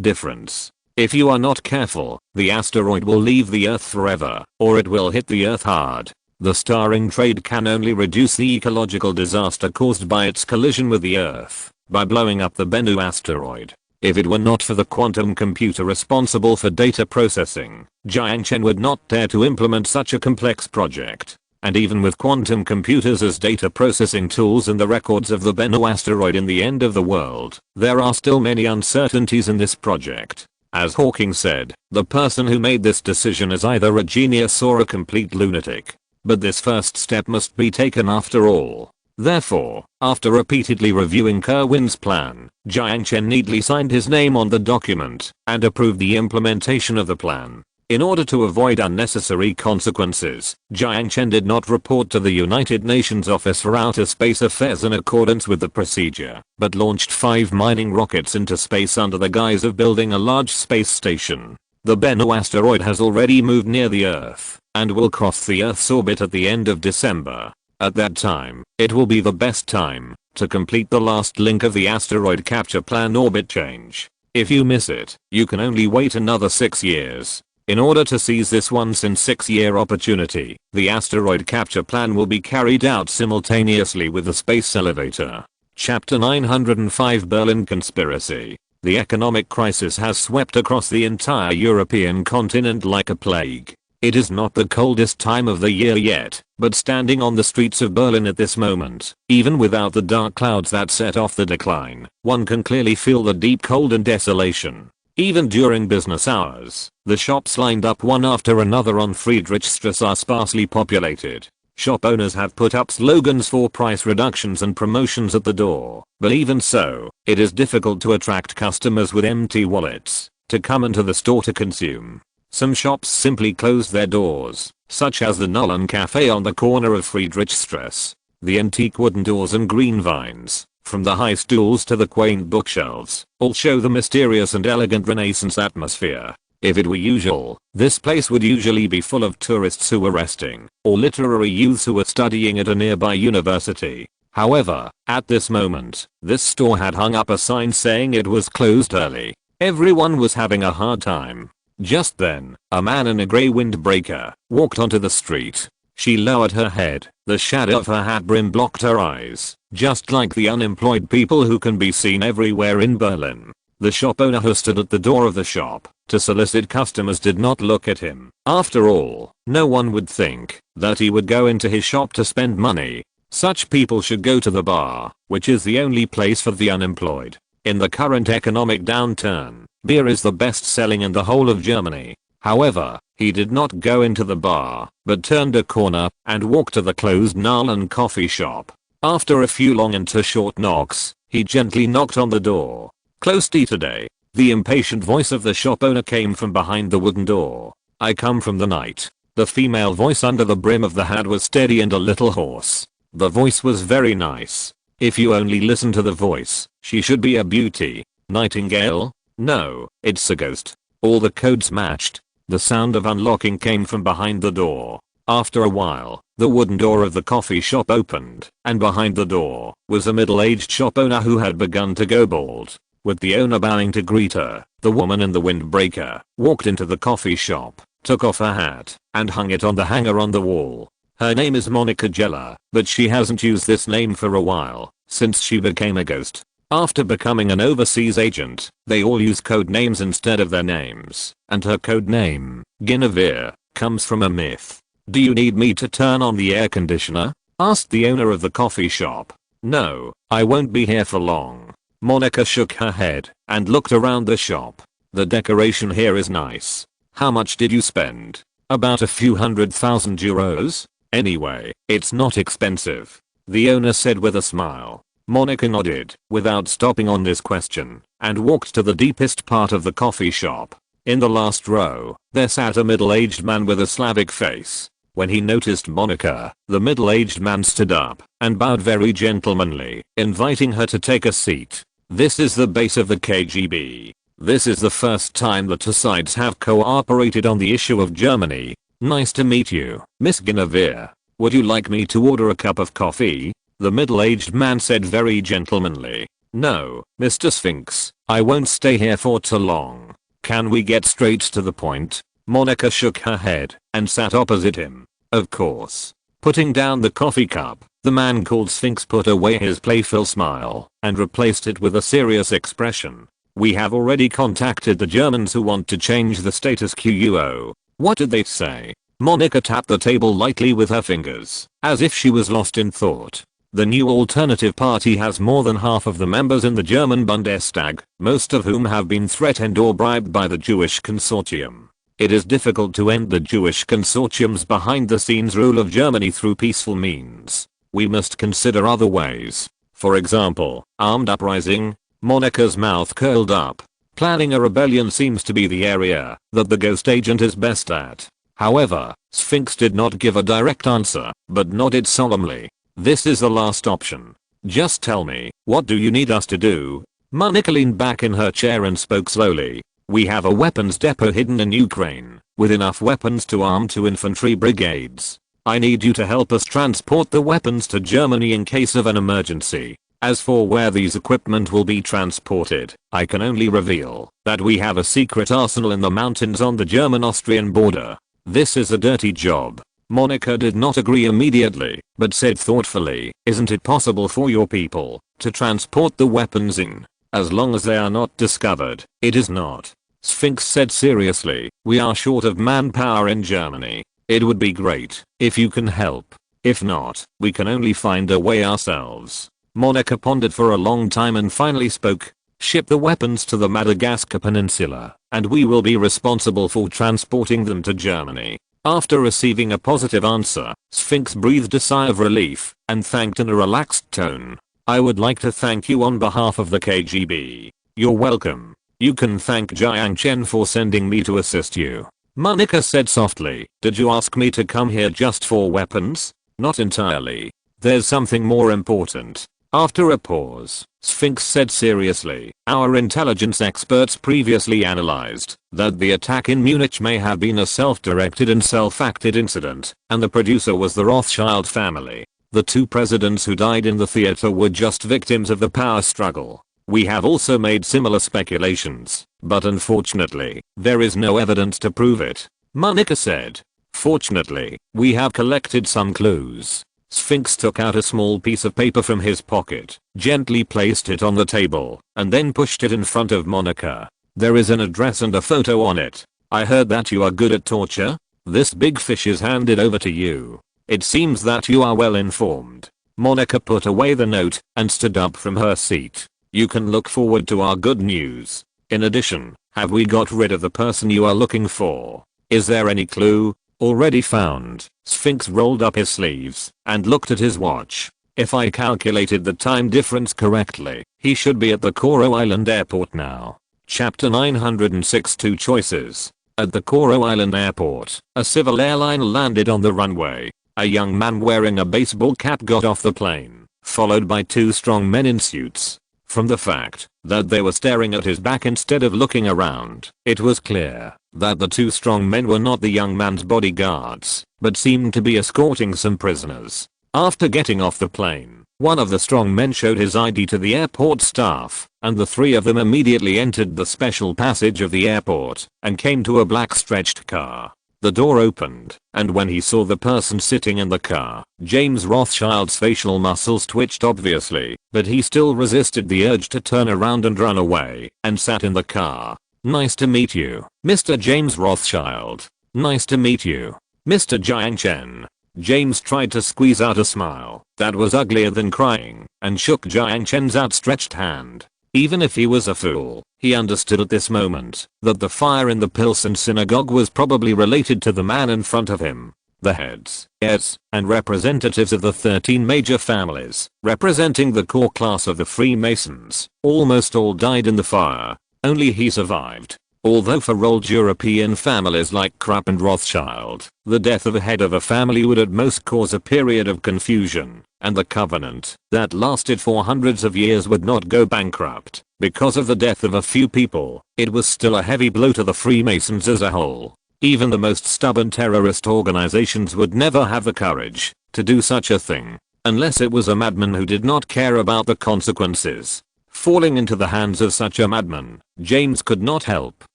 Difference. If you are not careful, the asteroid will leave the Earth forever, or it will hit the Earth hard. The starring trade can only reduce the ecological disaster caused by its collision with the Earth by blowing up the Bennu asteroid. If it were not for the quantum computer responsible for data processing, Jiang Chen would not dare to implement such a complex project. And even with quantum computers as data processing tools and the records of the Bennu asteroid in the end of the world, there are still many uncertainties in this project. As Hawking said, the person who made this decision is either a genius or a complete lunatic. But this first step must be taken after all. Therefore, after repeatedly reviewing Kerwin's plan, Jiang Chen neatly signed his name on the document and approved the implementation of the plan. In order to avoid unnecessary consequences, Jiang Chen did not report to the United Nations Office for Outer Space Affairs in accordance with the procedure, but launched 5 mining rockets into space under the guise of building a large space station. The Bennu asteroid has already moved near the Earth and will cross the Earth's orbit at the end of December. At that time, it will be the best time to complete the last link of the asteroid capture plan orbit change. If you miss it, you can only wait another 6 years. In order to seize this once in 6-year opportunity, the asteroid capture plan will be carried out simultaneously with the space elevator. Chapter 905 Berlin Conspiracy. The economic crisis has swept across the entire European continent like a plague. It is not the coldest time of the year yet, but standing on the streets of Berlin at this moment, even without the dark clouds that set off the decline, one can clearly feel the deep cold and desolation. Even during business hours, the shops lined up one after another on Friedrichstrasse are sparsely populated. Shop owners have put up slogans for price reductions and promotions at the door, but even so, it is difficult to attract customers with empty wallets to come into the store to consume. Some shops simply closed their doors, such as the Nullen Cafe on the corner of Friedrichstrasse. The antique wooden doors and green vines, from the high stools to the quaint bookshelves, all show the mysterious and elegant Renaissance atmosphere. If it were usual, this place would usually be full of tourists who were resting, or literary youths who were studying at a nearby university. However, at this moment, this store had hung up a sign saying it was closed early. Everyone was having a hard time. Just then, a man in a grey windbreaker walked onto the street. She lowered her head, the shadow of her hat brim blocked her eyes, just like the unemployed people who can be seen everywhere in Berlin. The shop owner who stood at the door of the shop to solicit customers did not look at him. After all, no one would think that he would go into his shop to spend money. Such people should go to the bar, which is the only place for the unemployed. In the current economic downturn, beer is the best selling in the whole of Germany. However, he did not go into the bar, but turned a corner and walked to the closed Nullen coffee shop. After a few long and too short knocks, he gently knocked on the door. "Closed today." The impatient voice of the shop owner came from behind the wooden door. "I come from the night." The female voice under the brim of the hat was steady and a little hoarse. The voice was very nice. If you only listen to the voice, she should be a beauty. Nightingale? No, it's a ghost. All the codes matched. The sound of unlocking came from behind the door. After a while, the wooden door of the coffee shop opened, and behind the door was a middle-aged shop owner who had begun to go bald. With the owner bowing to greet her, the woman in the windbreaker walked into the coffee shop, took off her hat, and hung it on the hanger on the wall. Her name is Monica Geller, but she hasn't used this name for a while, since she became a ghost. After becoming an overseas agent, they all use code names instead of their names, and her code name, Guinevere, comes from a myth. "Do you need me to turn on the air conditioner?" asked the owner of the coffee shop. "No, I won't be here for long." Monica shook her head and looked around the shop. "The decoration here is nice. How much did you spend?" "About a few €100,000. Anyway, it's not expensive," the owner said with a smile. Monica nodded, without stopping on this question, and walked to the deepest part of the coffee shop. In the last row, there sat a middle-aged man with a Slavic face. When he noticed Monica, the middle-aged man stood up and bowed very gentlemanly, inviting her to take a seat. "This is the base of the KGB. This is the first time the two sides have cooperated on the issue of Germany. Nice to meet you, Miss Guinevere. Would you like me to order a cup of coffee?" The middle-aged man said very gentlemanly. "No, Mr. Sphinx, I won't stay here for too long. Can we get straight to the point?" Monica shook her head and sat opposite him. "Of course." Putting down the coffee cup, the man called Sphinx put away his playful smile and replaced it with a serious expression. "We have already contacted the Germans who want to change the status quo. What did they say?" Monica tapped the table lightly with her fingers, as if she was lost in thought. "The new Alternative Party has more than half of the members in the German Bundestag, most of whom have been threatened or bribed by the Jewish Consortium. It is difficult to end the Jewish Consortium's behind-the-scenes rule of Germany through peaceful means. We must consider other ways. For example, armed uprising." Monica's mouth curled up. Planning a rebellion seems to be the area that the ghost agent is best at. However, Sphinx did not give a direct answer, but nodded solemnly. "This is the last option. Just tell me, what do you need us to do?" Monica leaned back in her chair and spoke slowly. "We have a weapons depot hidden in Ukraine, with enough weapons to arm 2 infantry brigades. I need you to help us transport the weapons to Germany in case of an emergency. As for where these equipment will be transported, I can only reveal that we have a secret arsenal in the mountains on the German-Austrian border. This is a dirty job." Monica did not agree immediately, but said thoughtfully, "Isn't it possible for your people to transport the weapons in? As long as they are not discovered." "It is not. Sphinx said seriously. We are short of manpower in Germany. It would be great if you can help. If not, we can only find a way ourselves. Monica pondered for a long time and finally spoke. Ship the weapons to the Madagascar Peninsula, and we will be responsible for transporting them to Germany. After receiving a positive answer, Sphinx breathed a sigh of relief and thanked in a relaxed tone. I would like to thank you on behalf of the KGB. You're welcome. You can thank Jiang Chen for sending me to assist you. Monica said softly. Did you ask me to come here just for weapons? Not entirely. There's something more important. After a pause, Sphinx said seriously, our intelligence experts previously analyzed that the attack in Munich may have been a self-directed and self-acted incident, and the producer was the Rothschild family. The two presidents who died in the theater were just victims of the power struggle. We have also made similar speculations, but unfortunately, there is no evidence to prove it. Monica said. Fortunately, we have collected some clues. Sphinx took out a small piece of paper from his pocket, gently placed it on the table, and then pushed it in front of Monica. There is an address and a photo on it. I heard that you are good at torture. This big fish is handed over to you. It seems that you are well informed. Monica put away the note and stood up from her seat. You can look forward to our good news. In addition, have we got rid of the person you are looking for? Is there any clue? Already found. Sphinx rolled up his sleeves and looked at his watch. If I calculated the time difference correctly, he should be at the Koro Island airport now. Chapter 906 Two Choices. At the Koro Island airport, a civil airline landed on the runway. A young man wearing a baseball cap got off the plane, followed by two strong men in suits. From the fact that they were staring at his back instead of looking around, it was clear that the two strong men were not the young man's bodyguards, but seemed to be escorting some prisoners. After getting off the plane, one of the strong men showed his ID to the airport staff, and the three of them immediately entered the special passage of the airport and came to a black stretched car. The door opened, and when he saw the person sitting in the car, James Rothschild's facial muscles twitched obviously, but he still resisted the urge to turn around and run away, and sat in the car. Nice to meet you, Mr. James Rothschild. Nice to meet you, Mr. Jiang Chen. James tried to squeeze out a smile that was uglier than crying, and shook Jiang Chen's outstretched hand. Even if he was a fool, he understood at this moment that the fire in the Pilsen synagogue was probably related to the man in front of him. The heads, heirs, and representatives of the 13 major families, representing the core class of the Freemasons, almost all died in the fire. Only he survived. Although for old European families like Krupp and Rothschild, the death of a head of a family would at most cause a period of confusion, and the covenant that lasted for hundreds of years would not go bankrupt because of the death of a few people, it was still a heavy blow to the Freemasons as a whole. Even the most stubborn terrorist organizations would never have the courage to do such a thing, unless it was a madman who did not care about the consequences. Falling into the hands of such a madman, James could not help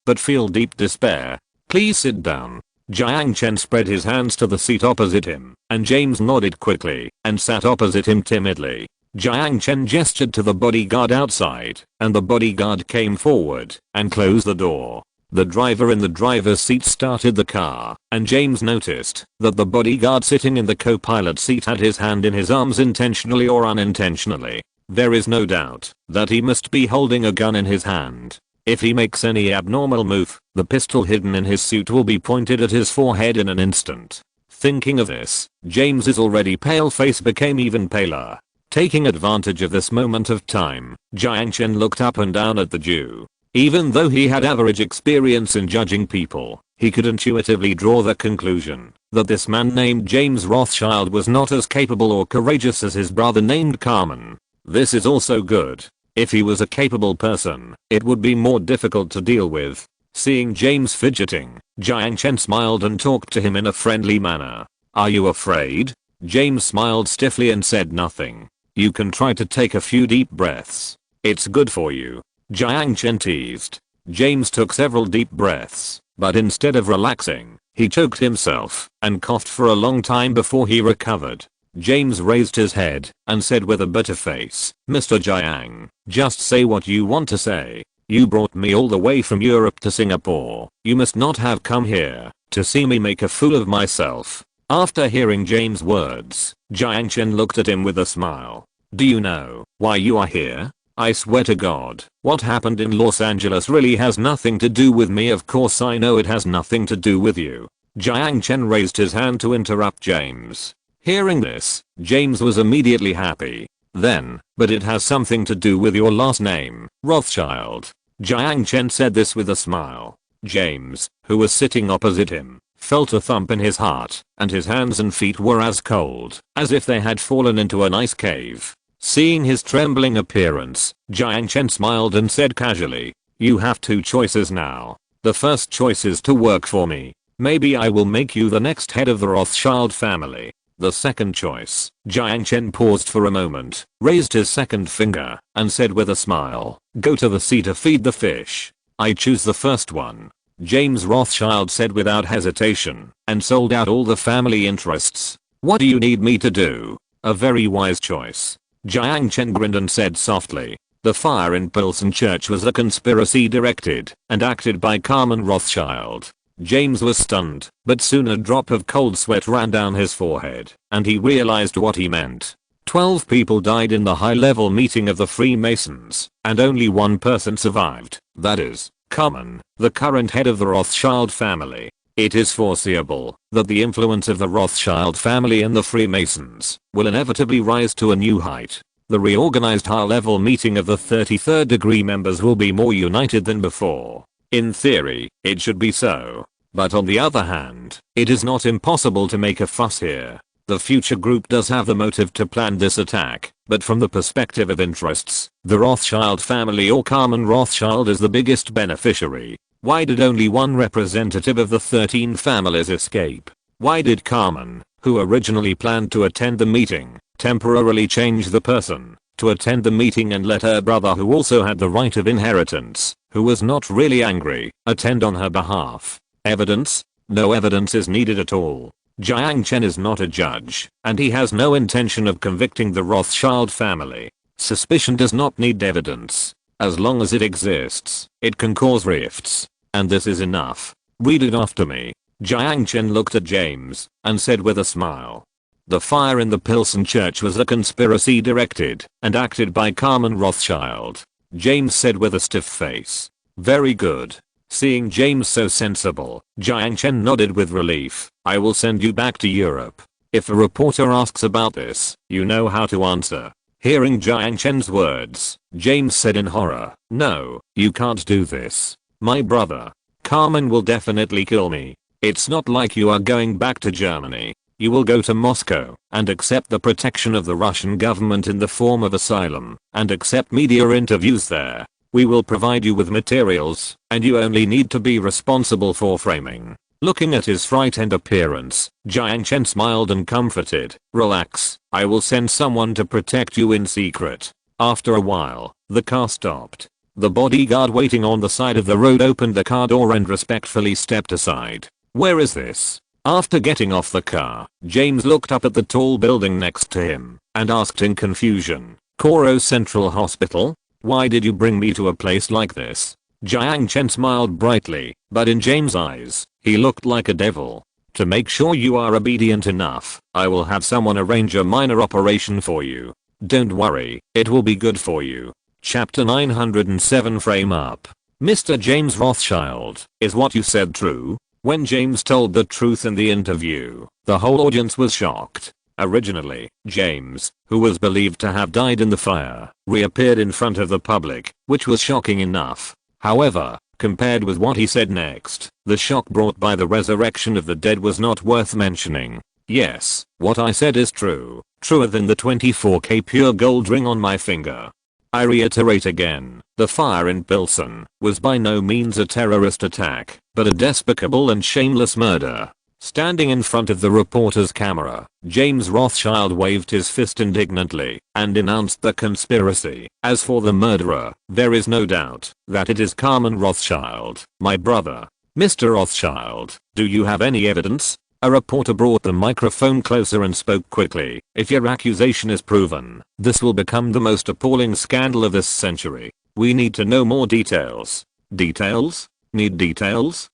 but feel deep despair. Please sit down. Jiang Chen spread his hands to the seat opposite him, and James nodded quickly and sat opposite him timidly. Jiang Chen gestured to the bodyguard outside, and the bodyguard came forward and closed the door. The driver in the driver's seat started the car, and James noticed that the bodyguard sitting in the co-pilot seat had his hand in his arms intentionally or unintentionally. There is no doubt that he must be holding a gun in his hand. If he makes any abnormal move, the pistol hidden in his suit will be pointed at his forehead in an instant. Thinking of this, James's already pale face became even paler. Taking advantage of this moment of time, Jiang Chen looked up and down at the Jew. Even though he had average experience in judging people, he could intuitively draw the conclusion that this man named James Rothschild was not as capable or courageous as his brother named Carmen. This is also good. If he was a capable person, it would be more difficult to deal with. Seeing James fidgeting, Jiang Chen smiled and talked to him in a friendly manner. Are you afraid? James smiled stiffly and said nothing. You can try to take a few deep breaths. It's good for you. Jiang Chen teased. James took several deep breaths, but instead of relaxing, he choked himself and coughed for a long time before he recovered. James raised his head and said with a bitter face, Mr. Jiang, just say what you want to say. You brought me all the way from Europe to Singapore. You must not have come here to see me make a fool of myself." After hearing James' words, Jiang Chen looked at him with a smile. "Do you know why you are here? I swear to God, what happened in Los Angeles really has nothing to do with me. Of course I know it has nothing to do with you." Jiang Chen raised his hand to interrupt James. Hearing this, James was immediately happy. "Then, but it has something to do with your last name, Rothschild." Jiang Chen said this with a smile. James, who was sitting opposite him, felt a thump in his heart, and his hands and feet were as cold as if they had fallen into an ice cave. Seeing his trembling appearance, Jiang Chen smiled and said casually, "You have two choices now. The first choice is to work for me. Maybe I will make you the next head of the Rothschild family. The second choice." Jiang Chen paused for a moment, raised his second finger, and said with a smile, "Go to the sea to feed the fish." "I choose the first one," James Rothschild said without hesitation, and sold out all the family interests. "What do you need me to do?" "A very wise choice." Jiang Chen grinned and said softly, "The fire in Pilsen Church was a conspiracy directed and acted by Carmen Rothschild." James was stunned, but soon a drop of cold sweat ran down his forehead, and he realized what he meant. 12 people died in the high-level meeting of the Freemasons, and only one person survived, that is, Carmen, the current head of the Rothschild family. It is foreseeable that the influence of the Rothschild family and the Freemasons will inevitably rise to a new height. The reorganized high-level meeting of the 33rd degree members will be more united than before. In theory, it should be so. But on the other hand, it is not impossible to make a fuss here. The future group does have the motive to plan this attack, but from the perspective of interests, the Rothschild family or Carmen Rothschild is the biggest beneficiary. Why did only one representative of the 13 families escape? Why did Carmen, who originally planned to attend the meeting, temporarily change the person to attend the meeting and let her brother, who also had the right of inheritance, who was not really angry, attend on her behalf? Evidence? No evidence is needed at all. Jiang Chen is not a judge, and he has no intention of convicting the Rothschild family. Suspicion does not need evidence. As long as it exists, it can cause rifts. And this is enough. Read it after me. Jiang Chen looked at James and said with a smile. The fire in the Pilsen Church was a conspiracy directed and acted by Carmen Rothschild. James said with a stiff face. Very good. Seeing James so sensible, Jiang Chen nodded with relief. I will send you back to Europe. If a reporter asks about this, you know how to answer. Hearing Jiang Chen's words, James said in horror, "No, you can't do this. My brother, Carmen, will definitely kill me. It's not like you are going back to Germany. You will go to Moscow and accept the protection of the Russian government in the form of asylum and accept media interviews there. We will provide you with materials, and you only need to be responsible for framing." Looking at his frightened appearance, Jiang Chen smiled and comforted. "Relax, I will send someone to protect you in secret." After a while, the car stopped. The bodyguard waiting on the side of the road opened the car door and respectfully stepped aside. "Where is this?" After getting off the car, James looked up at the tall building next to him and asked in confusion, "Koro Central Hospital? Why did you bring me to a place like this?" Jiang Chen smiled brightly, but in James' eyes, he looked like a devil. "To make sure you are obedient enough, I will have someone arrange a minor operation for you. Don't worry, it will be good for you." Chapter 907 Frame Up. Mr. James Rothschild, is what you said true? When James told the truth in the interview, the whole audience was shocked. Originally, James, who was believed to have died in the fire, reappeared in front of the public, which was shocking enough. However, compared with what he said next, the shock brought by the resurrection of the dead was not worth mentioning. Yes, what I said is true, truer than the 24K pure gold ring on my finger. I reiterate again, the fire in Pilsen was by no means a terrorist attack, but a despicable and shameless murder. Standing in front of the reporter's camera, James Rothschild waved his fist indignantly and denounced the conspiracy. As for the murderer, there is no doubt that it is Carmen Rothschild, my brother. Mr. Rothschild, do you have any evidence? A reporter brought the microphone closer and spoke quickly. If your accusation is proven, this will become the most appalling scandal of this century. We need to know more details. Details? Need details?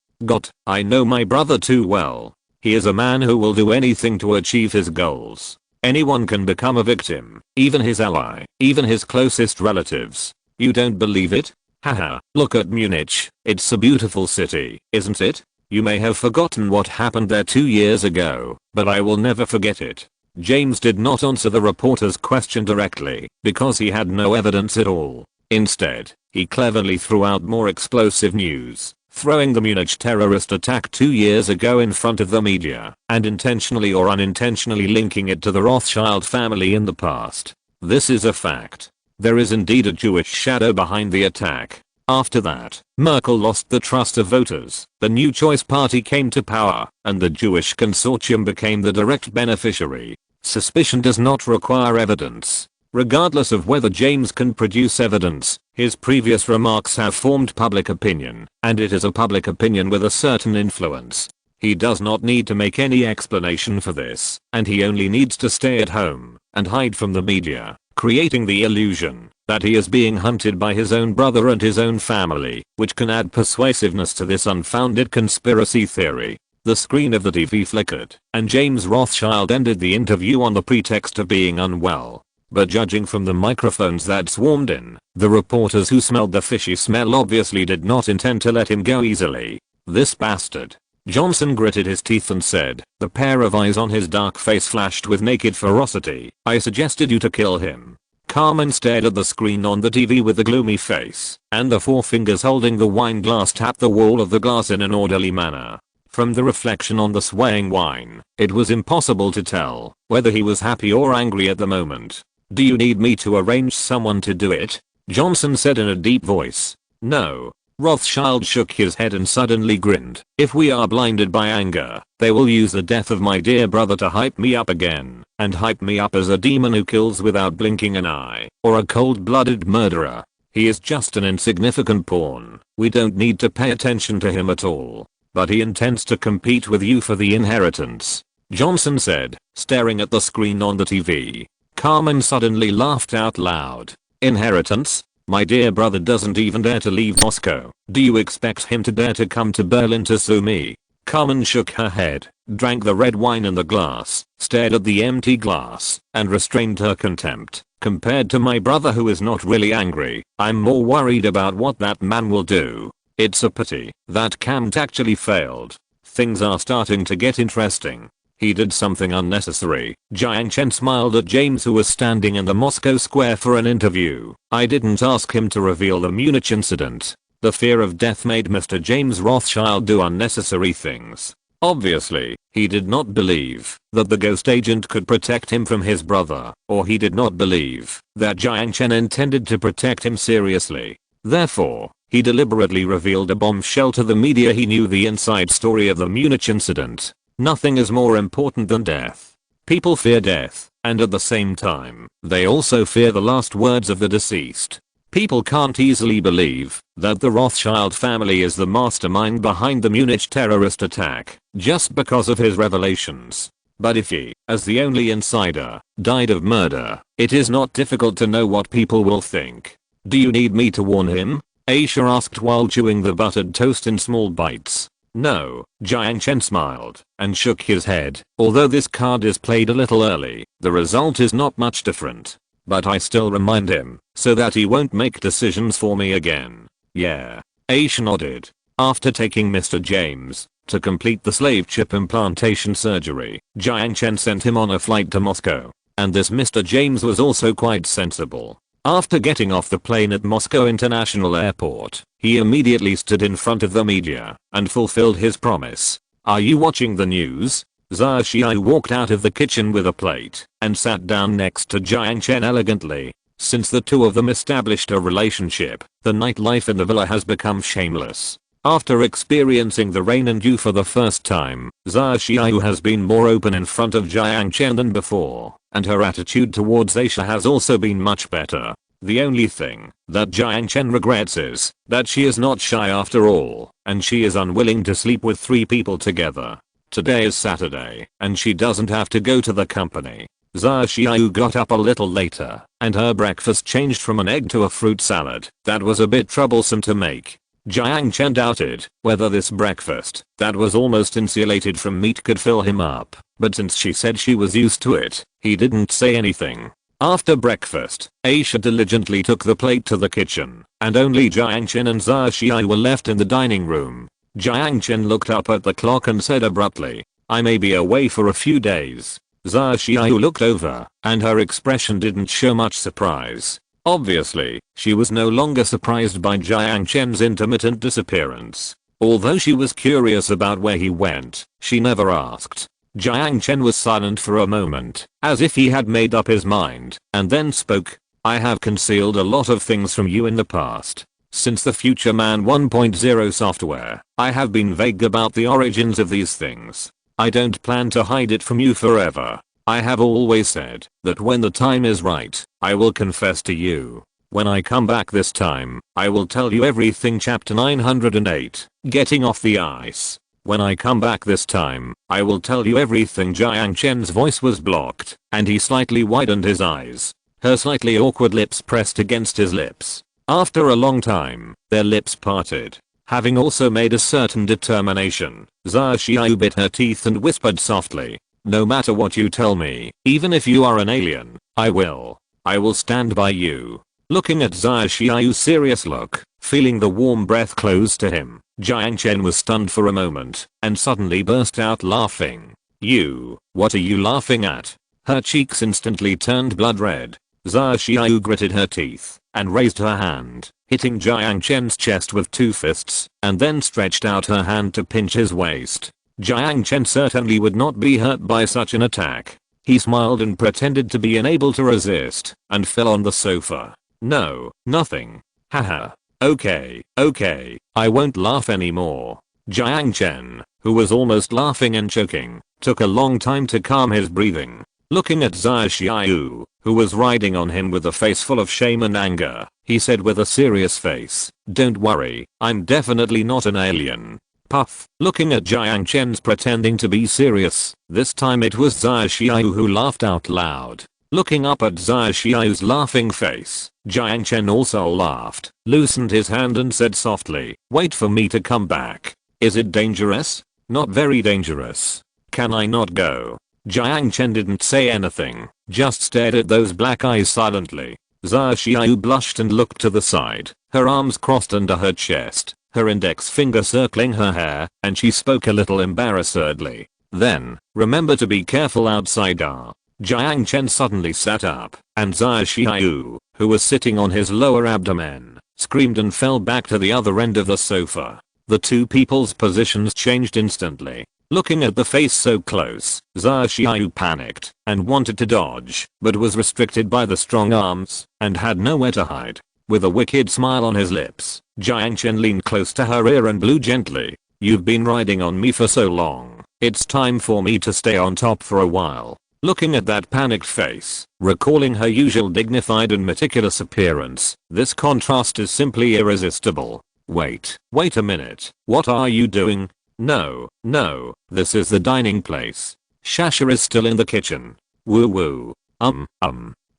I know my brother too well. He is a man who will do anything to achieve his goals. Anyone can become a victim, even his ally, even his closest relatives. You don't believe it? Haha, look at Munich. It's a beautiful city, isn't it? You may have forgotten what happened there 2 years ago, but I will never forget it. James did not answer the reporter's question directly, because he had no evidence at all. Instead, he cleverly threw out more explosive news, throwing the Munich terrorist attack 2 years ago in front of the media, and intentionally or unintentionally linking it to the Rothschild family in the past. This is a fact. There is indeed a Jewish shadow behind the attack. After that, Merkel lost the trust of voters, the New Choice Party came to power, and the Jewish consortium became the direct beneficiary. Suspicion does not require evidence. Regardless of whether James can produce evidence, his previous remarks have formed public opinion, and it is a public opinion with a certain influence. He does not need to make any explanation for this, and he only needs to stay at home and hide from the media, creating the illusion that he is being hunted by his own brother and his own family, which can add persuasiveness to this unfounded conspiracy theory. The screen of the TV flickered, and James Rothschild ended the interview on the pretext of being unwell. But judging from the microphones that swarmed in, the reporters who smelled the fishy smell obviously did not intend to let him go easily. This bastard. Johnson gritted his teeth and said, the pair of eyes on his dark face flashed with naked ferocity. I suggested you to kill him. Carmen stared at the screen on the TV with a gloomy face, and the four fingers holding the wine glass tapped the wall of the glass in an orderly manner. From the reflection on the swaying wine, it was impossible to tell whether he was happy or angry at the moment. Do you need me to arrange someone to do it? Johnson said in a deep voice. No. Rothschild shook his head and suddenly grinned. If we are blinded by anger, they will use the death of my dear brother to hype me up again, and hype me up as a demon who kills without blinking an eye, or a cold-blooded murderer. He is just an insignificant pawn. We don't need to pay attention to him at all. But he intends to compete with you for the inheritance, Johnson said, staring at the screen on the TV. Carmen suddenly laughed out loud. Inheritance? My dear brother doesn't even dare to leave Moscow. Do you expect him to dare to come to Berlin to sue me? Carmen shook her head, drank the red wine in the glass, stared at the empty glass, and restrained her contempt. Compared to my brother who is not really angry, I'm more worried about what that man will do. It's a pity that Kant actually failed. Things are starting to get interesting. He did something unnecessary. Jiang Chen smiled at James who was standing in the Moscow square for an interview. I didn't ask him to reveal the Munich incident. The fear of death made Mr. James Rothschild do unnecessary things. Obviously, he did not believe that the ghost agent could protect him from his brother, or he did not believe that Jiang Chen intended to protect him seriously. Therefore, he deliberately revealed a bombshell to the media. He knew the inside story of the Munich incident. Nothing is more important than death. People fear death, and at the same time, they also fear the last words of the deceased. People can't easily believe that the Rothschild family is the mastermind behind the Munich terrorist attack, just because of his revelations. But if he, as the only insider, died of murder, it is not difficult to know what people will think. Do you need me to warn him? Aisha asked while chewing the buttered toast in small bites. No, Jiang Chen smiled and shook his head. Although this card is played a little early, the result is not much different. But I still remind him, so that he won't make decisions for me again. Yeah. Aisha nodded. After taking Mr. James to complete the slave chip implantation surgery, Jiang Chen sent him on a flight to Moscow. And this Mr. James was also quite sensible. After getting off the plane at Moscow International Airport, he immediately stood in front of the media and fulfilled his promise. Are you watching the news? Zha Xiao walked out of the kitchen with a plate and sat down next to Jiang Chen elegantly. Since the two of them established a relationship, the nightlife in the villa has become shameless. After experiencing the rain and dew for the first time, Zha Xiao has been more open in front of Jiang Chen than before, and her attitude towards Aisha has also been much better. The only thing that Jiang Chen regrets is that she is not shy after all, and she is unwilling to sleep with 3 people together. Today is Saturday, and she doesn't have to go to the company. Zha Xiao got up a little later, and her breakfast changed from an egg to a fruit salad. That was a bit troublesome to make. Jiang Chen doubted whether this breakfast that was almost insulated from meat could fill him up, but since she said she was used to it, he didn't say anything. After breakfast, Aisha diligently took the plate to the kitchen, and only Jiang Chen and Zha Xiao were left in the dining room. Jiang Chen looked up at the clock and said abruptly, "I may be away for a few days." Zha Xiao looked over, and her expression didn't show much surprise. Obviously, she was no longer surprised by Jiang Chen's intermittent disappearance. Although she was curious about where he went, she never asked. Jiang Chen was silent for a moment, as if he had made up his mind, and then spoke. "I have concealed a lot of things from you in the past. Since the Future Man 1.0 software, I have been vague about the origins of these things. I don't plan to hide it from you forever. I have always said that when the time is right, I will confess to you. When I come back this time, I will tell you everything." Chapter 908, Getting Off the Ice. "When I come back this time, I will tell you everything." Jiang Chen's voice was blocked, and he slightly widened his eyes. Her slightly awkward lips pressed against his lips. After a long time, their lips parted. Having also made a certain determination, Zha Xiao bit her teeth and whispered softly, "No matter what you tell me, even if you are an alien, I will stand by you." Looking at Zha Xiao's serious look, feeling the warm breath close to him, Jiang Chen was stunned for a moment, and suddenly burst out laughing. What are you laughing at?" Her cheeks instantly turned blood red. Zha Xiao gritted her teeth, and raised her hand, hitting Jiang Chen's chest with two fists, and then stretched out her hand to pinch his waist. Jiang Chen certainly would not be hurt by such an attack. He smiled and pretended to be unable to resist, and fell on the sofa. "No, nothing. Haha. Okay, I won't laugh anymore." Jiang Chen, who was almost laughing and choking, took a long time to calm his breathing. Looking at Zha Xiao, who was riding on him with a face full of shame and anger, he said with a serious face, "Don't worry, I'm definitely not an alien." Puff. Looking at Jiang Chen's pretending to be serious, this time it was Zha Xiao who laughed out loud. Looking up at Zha Xiao's laughing face, Jiang Chen also laughed, loosened his hand and said softly, "Wait for me to come back. Is it dangerous?" "Not very dangerous. Can I not go?" Jiang Chen didn't say anything, just stared at those black eyes silently. Zha Xiao blushed and looked to the side, her arms crossed under her chest, her index finger circling her hair, and she spoke a little embarrassedly. "Then, remember to be careful outside." Jiang Chen suddenly sat up, and Zha Xiao, who was sitting on his lower abdomen, screamed and fell back to the other end of the sofa. The two people's positions changed instantly. Looking at the face so close, Zha Xiao panicked and wanted to dodge, but was restricted by the strong arms and had nowhere to hide. With a wicked smile on his lips, Jiang Chen leaned close to her ear and blew gently. "You've been riding on me for so long, it's time for me to stay on top for a while." Looking at that panicked face, recalling her usual dignified and meticulous appearance, this contrast is simply irresistible. Wait a minute, what are you doing?" No, this is the dining place. Shasha is still in the kitchen. Woo woo.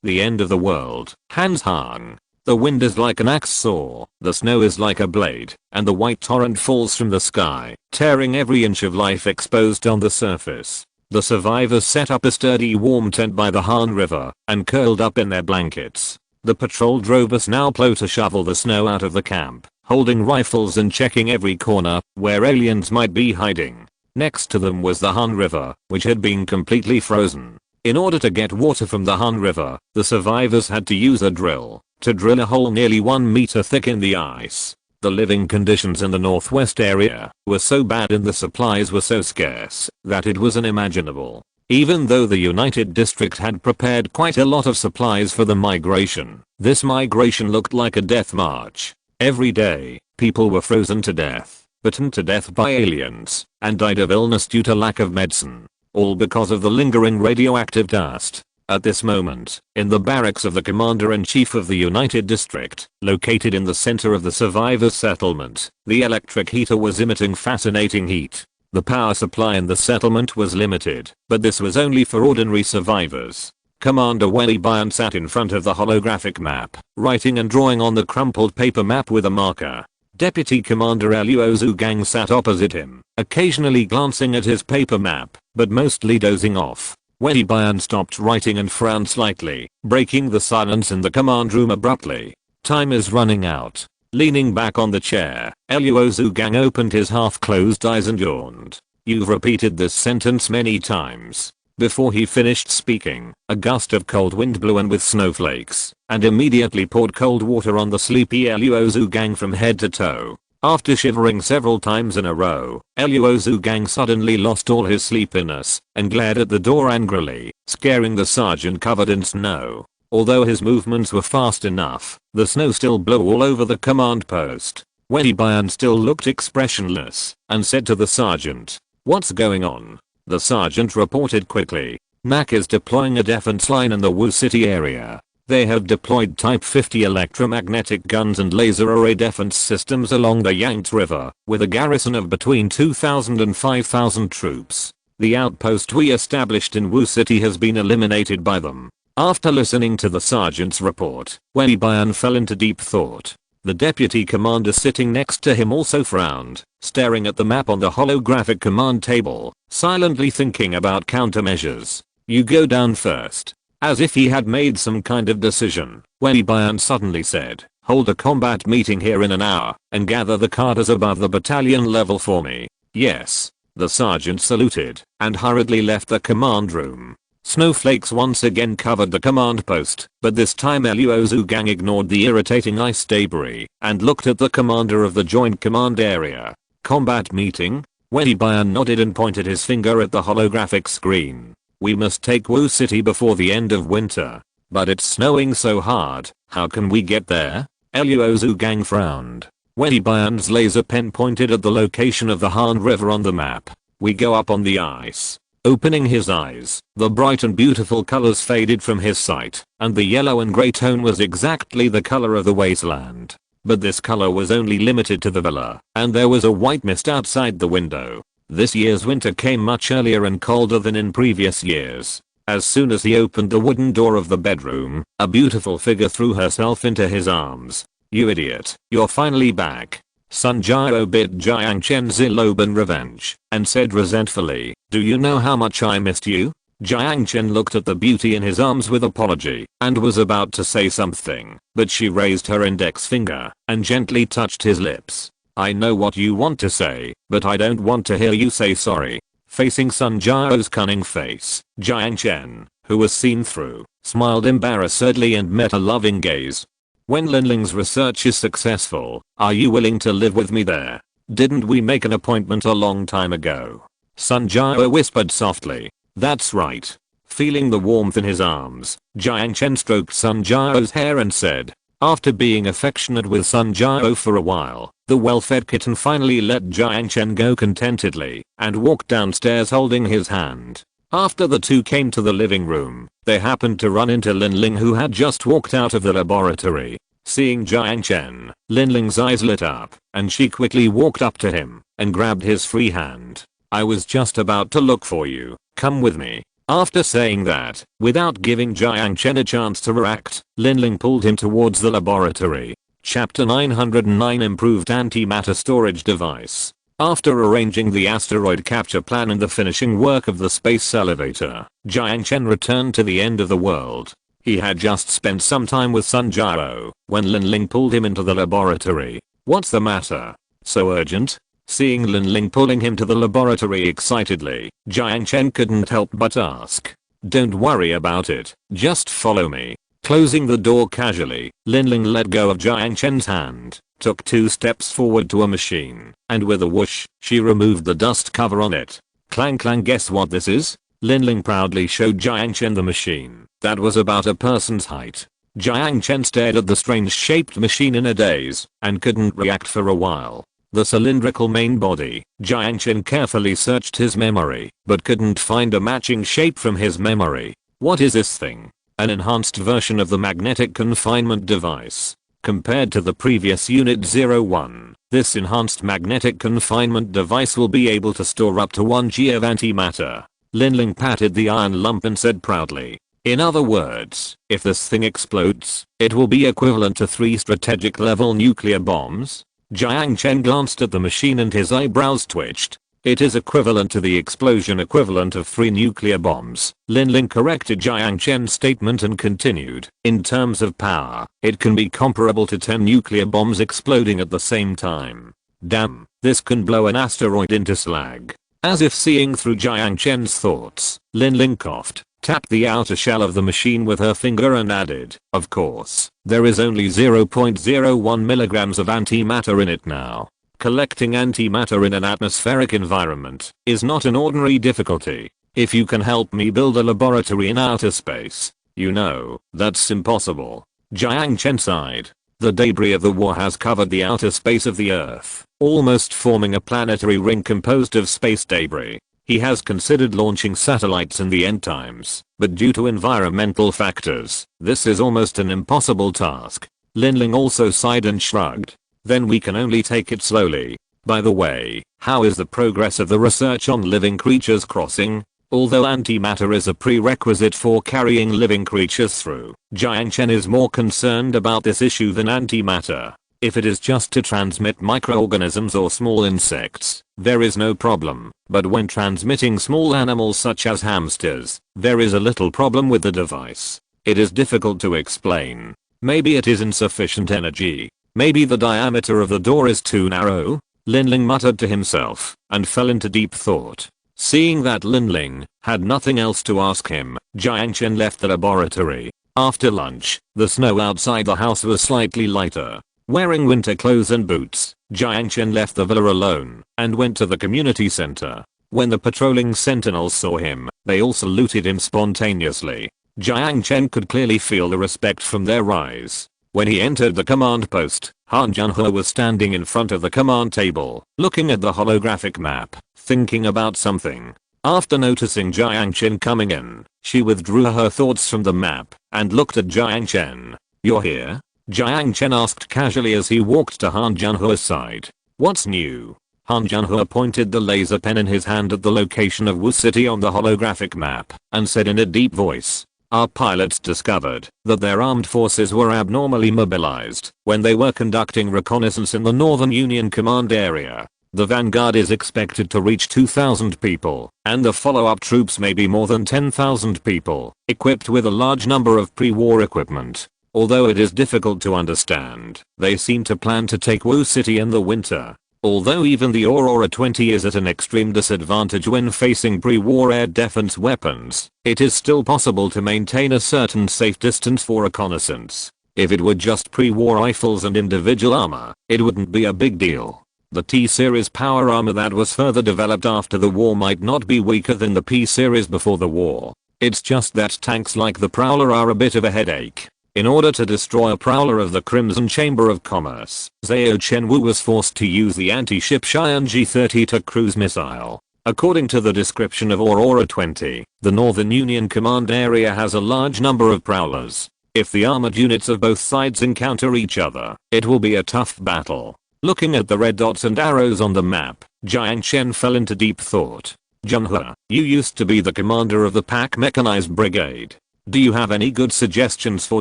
The end of the world. Hands hung. The wind is like an axe saw, the snow is like a blade, and the white torrent falls from the sky, tearing every inch of life exposed on the surface. The survivors set up a sturdy warm tent by the Han River, and curled up in their blankets. The patrol drovers now plow to shovel the snow out of the camp, holding rifles and checking every corner where aliens might be hiding. Next to them was the Han River, which had been completely frozen. In order to get water from the Han River, the survivors had to use a drill to drill a hole nearly 1 meter thick in the ice. The living conditions in the northwest area were so bad and the supplies were so scarce that it was unimaginable. Even though the United District had prepared quite a lot of supplies for the migration, this migration looked like a death march. Every day, people were frozen to death, bitten to death by aliens, and died of illness due to lack of medicine. All because of the lingering radioactive dust. At this moment, in the barracks of the Commander-in-Chief of the United District, located in the center of the survivors' settlement, the electric heater was emitting fascinating heat. The power supply in the settlement was limited, but this was only for ordinary survivors. Commander Wei Bian sat in front of the holographic map, writing and drawing on the crumpled paper map with a marker. Deputy Commander Luo Zhugang sat opposite him, occasionally glancing at his paper map, but mostly dozing off. Wei Bian stopped writing and frowned slightly, breaking the silence in the command room abruptly. Time is running out. Leaning back on the chair, Luo Zhugang opened his half-closed eyes and yawned. You've repeated this sentence many times. Before he finished speaking, a gust of cold wind blew in with snowflakes, and immediately poured cold water on the sleepy Luo Zhugang from head to toe. After shivering several times in a row, Luo Zhugang suddenly lost all his sleepiness, and glared at the door angrily, scaring the sergeant covered in snow. Although his movements were fast enough, the snow still blew all over the command post. Wei Bian still looked expressionless, and said to the sergeant, "What's going on?" The sergeant reported quickly. MAC is deploying a defense line in the Wu City area. They have deployed Type 50 electromagnetic guns and laser array defense systems along the Yangtze River, with a garrison of between 2,000 and 5,000 troops. The outpost we established in Wu City has been eliminated by them. After listening to the sergeant's report, Wei Bian fell into deep thought. The deputy commander sitting next to him also frowned, staring at the map on the holographic command table, silently thinking about countermeasures. "You go down first." As if he had made some kind of decision, Wei Bian suddenly said, "Hold a combat meeting here in an hour, and gather the cadres above the battalion level for me." "Yes." The sergeant saluted, and hurriedly left the command room. Snowflakes once again covered the command post, but this time Luo Zhugang ignored the irritating ice debris, and looked at the commander of the joint command area. "Combat meeting?" Wei Bian nodded and pointed his finger at the holographic screen. "We must take Wu City before the end of winter. But it's snowing so hard, how can we get there?" Luo Zhugang frowned. Wei Bian's laser pen pointed at the location of the Han River on the map. "We go up on the ice." Opening his eyes, the bright and beautiful colors faded from his sight, and the yellow and gray tone was exactly the color of the wasteland. But this color was only limited to the villa, and there was a white mist outside the window. This year's winter came much earlier and colder than in previous years. As soon as he opened the wooden door of the bedroom, a beautiful figure threw herself into his arms. "You idiot, you're finally back." Sun Jiao bit Jiang Chen's elobe in revenge, and said resentfully, "Do you know how much I missed you?" Jiang Chen looked at the beauty in his arms with apology, and was about to say something, but she raised her index finger, and gently touched his lips. "I know what you want to say, but I don't want to hear you say sorry." Facing Sun Jiao's cunning face, Jiang Chen, who was seen through, smiled embarrassedly and met a loving gaze. "When Linling's research is successful, are you willing to live with me there? Didn't we make an appointment a long time ago?" Sun Jiao whispered softly. "That's right." Feeling the warmth in his arms, Jiang Chen stroked Sun Jiao's hair and said, after being affectionate with Sun Jiao for a while, the well-fed kitten finally let Jiang Chen go contentedly, and walked downstairs holding his hand. After the two came to the living room, they happened to run into Linling, who had just walked out of the laboratory. Seeing Jiang Chen, Linling's eyes lit up, and she quickly walked up to him, and grabbed his free hand. "I was just about to look for you, come with me." After saying that, without giving Jiang Chen a chance to react, Linling pulled him towards the laboratory. Chapter 909 Improved Antimatter Storage Device. After arranging the asteroid capture plan and the finishing work of the space elevator, Jiang Chen returned to the end of the world. He had just spent some time with Sun Jiao when Linling pulled him into the laboratory. "What's the matter? So urgent?" Seeing Linling pulling him to the laboratory excitedly, Jiang Chen couldn't help but ask. "Don't worry about it, just follow me." Closing the door casually, Linling let go of Jiang Chen's hand, took 2 steps forward to a machine, and with a whoosh, she removed the dust cover on it. "Clang clang, guess what this is?" Linling proudly showed Jiang Chen the machine that was about a person's height. Jiang Chen stared at the strange shaped machine in a daze, and couldn't react for a while. The cylindrical main body, Jiang Chen carefully searched his memory, but couldn't find a matching shape from his memory. "What is this thing?" "An enhanced version of the magnetic confinement device. Compared to the previous Unit 01, this enhanced magnetic confinement device will be able to store up to 1 G of antimatter." Linling patted the iron lump and said proudly. In other words, if this thing explodes, it will be equivalent to 3 strategic level nuclear bombs? Jiang Chen glanced at the machine and his eyebrows twitched. It is equivalent to the explosion equivalent of 3 nuclear bombs. Lin Ling corrected Jiang Chen's statement and continued. In terms of power, it can be comparable to 10 nuclear bombs exploding at the same time. Damn, this can blow an asteroid into slag. As if seeing through Jiang Chen's thoughts, Lin Ling coughed, tapped the outer shell of the machine with her finger and added, of course, there is only 0.01 milligrams of antimatter in it now. Collecting antimatter in an atmospheric environment is not an ordinary difficulty. If you can help me build a laboratory in outer space, you know, that's impossible. Jiang Chen sighed. The debris of the war has covered the outer space of the Earth, almost forming a planetary ring composed of space debris. He has considered launching satellites in the end times, but due to environmental factors, this is almost an impossible task. Lin Ling also sighed and shrugged. Then we can only take it slowly. By the way, how is the progress of the research on living creatures crossing? Although antimatter is a prerequisite for carrying living creatures through, Jiang Chen is more concerned about this issue than antimatter. If it is just to transmit microorganisms or small insects, there is no problem, but when transmitting small animals such as hamsters, there is a little problem with the device. It is difficult to explain. Maybe it is insufficient energy. Maybe the diameter of the door is too narrow? Lin Ling muttered to himself and fell into deep thought. Seeing that Lin Ling had nothing else to ask him, Jiang Chen left the laboratory. After lunch, the snow outside the house was slightly lighter. Wearing winter clothes and boots, Jiang Chen left the villa alone and went to the community center. When the patrolling sentinels saw him, they all saluted him spontaneously. Jiang Chen could clearly feel the respect from their eyes. When he entered the command post, Han Junhe was standing in front of the command table, looking at the holographic map, thinking about something. After noticing Jiang Chen coming in, she withdrew her thoughts from the map and looked at Jiang Chen. "You're here?" Jiang Chen asked casually as he walked to Han Junhe's side. "What's new?" Han Junhe pointed the laser pen in his hand at the location of Wu City on the holographic map and said in a deep voice, "Our pilots discovered that their armed forces were abnormally mobilized when they were conducting reconnaissance in the Northern Union Command area. The vanguard is expected to reach 2,000 people, and the follow-up troops may be more than 10,000 people, equipped with a large number of pre-war equipment. Although it is difficult to understand, they seem to plan to take Wu City in the winter. Although even the Aurora 20 is at an extreme disadvantage when facing pre-war air defense weapons, it is still possible to maintain a certain safe distance for reconnaissance. If it were just pre-war rifles and individual armor, it wouldn't be a big deal. The T-series power armor that was further developed after the war might not be weaker than the P-series before the war. It's just that tanks like the Prowler are a bit of a headache. In order to destroy a Prowler of the Crimson Chamber of Commerce, Zhao Chenwu was forced to use the anti-ship Xian G-30 cruise missile. According to the description of Aurora 20, the Northern Union Command area has a large number of Prowlers. If the armored units of both sides encounter each other, it will be a tough battle. Looking at the red dots and arrows on the map, Jiang Chen fell into deep thought. "Junhe, you used to be the commander of the Pack Mechanized Brigade. Do you have any good suggestions for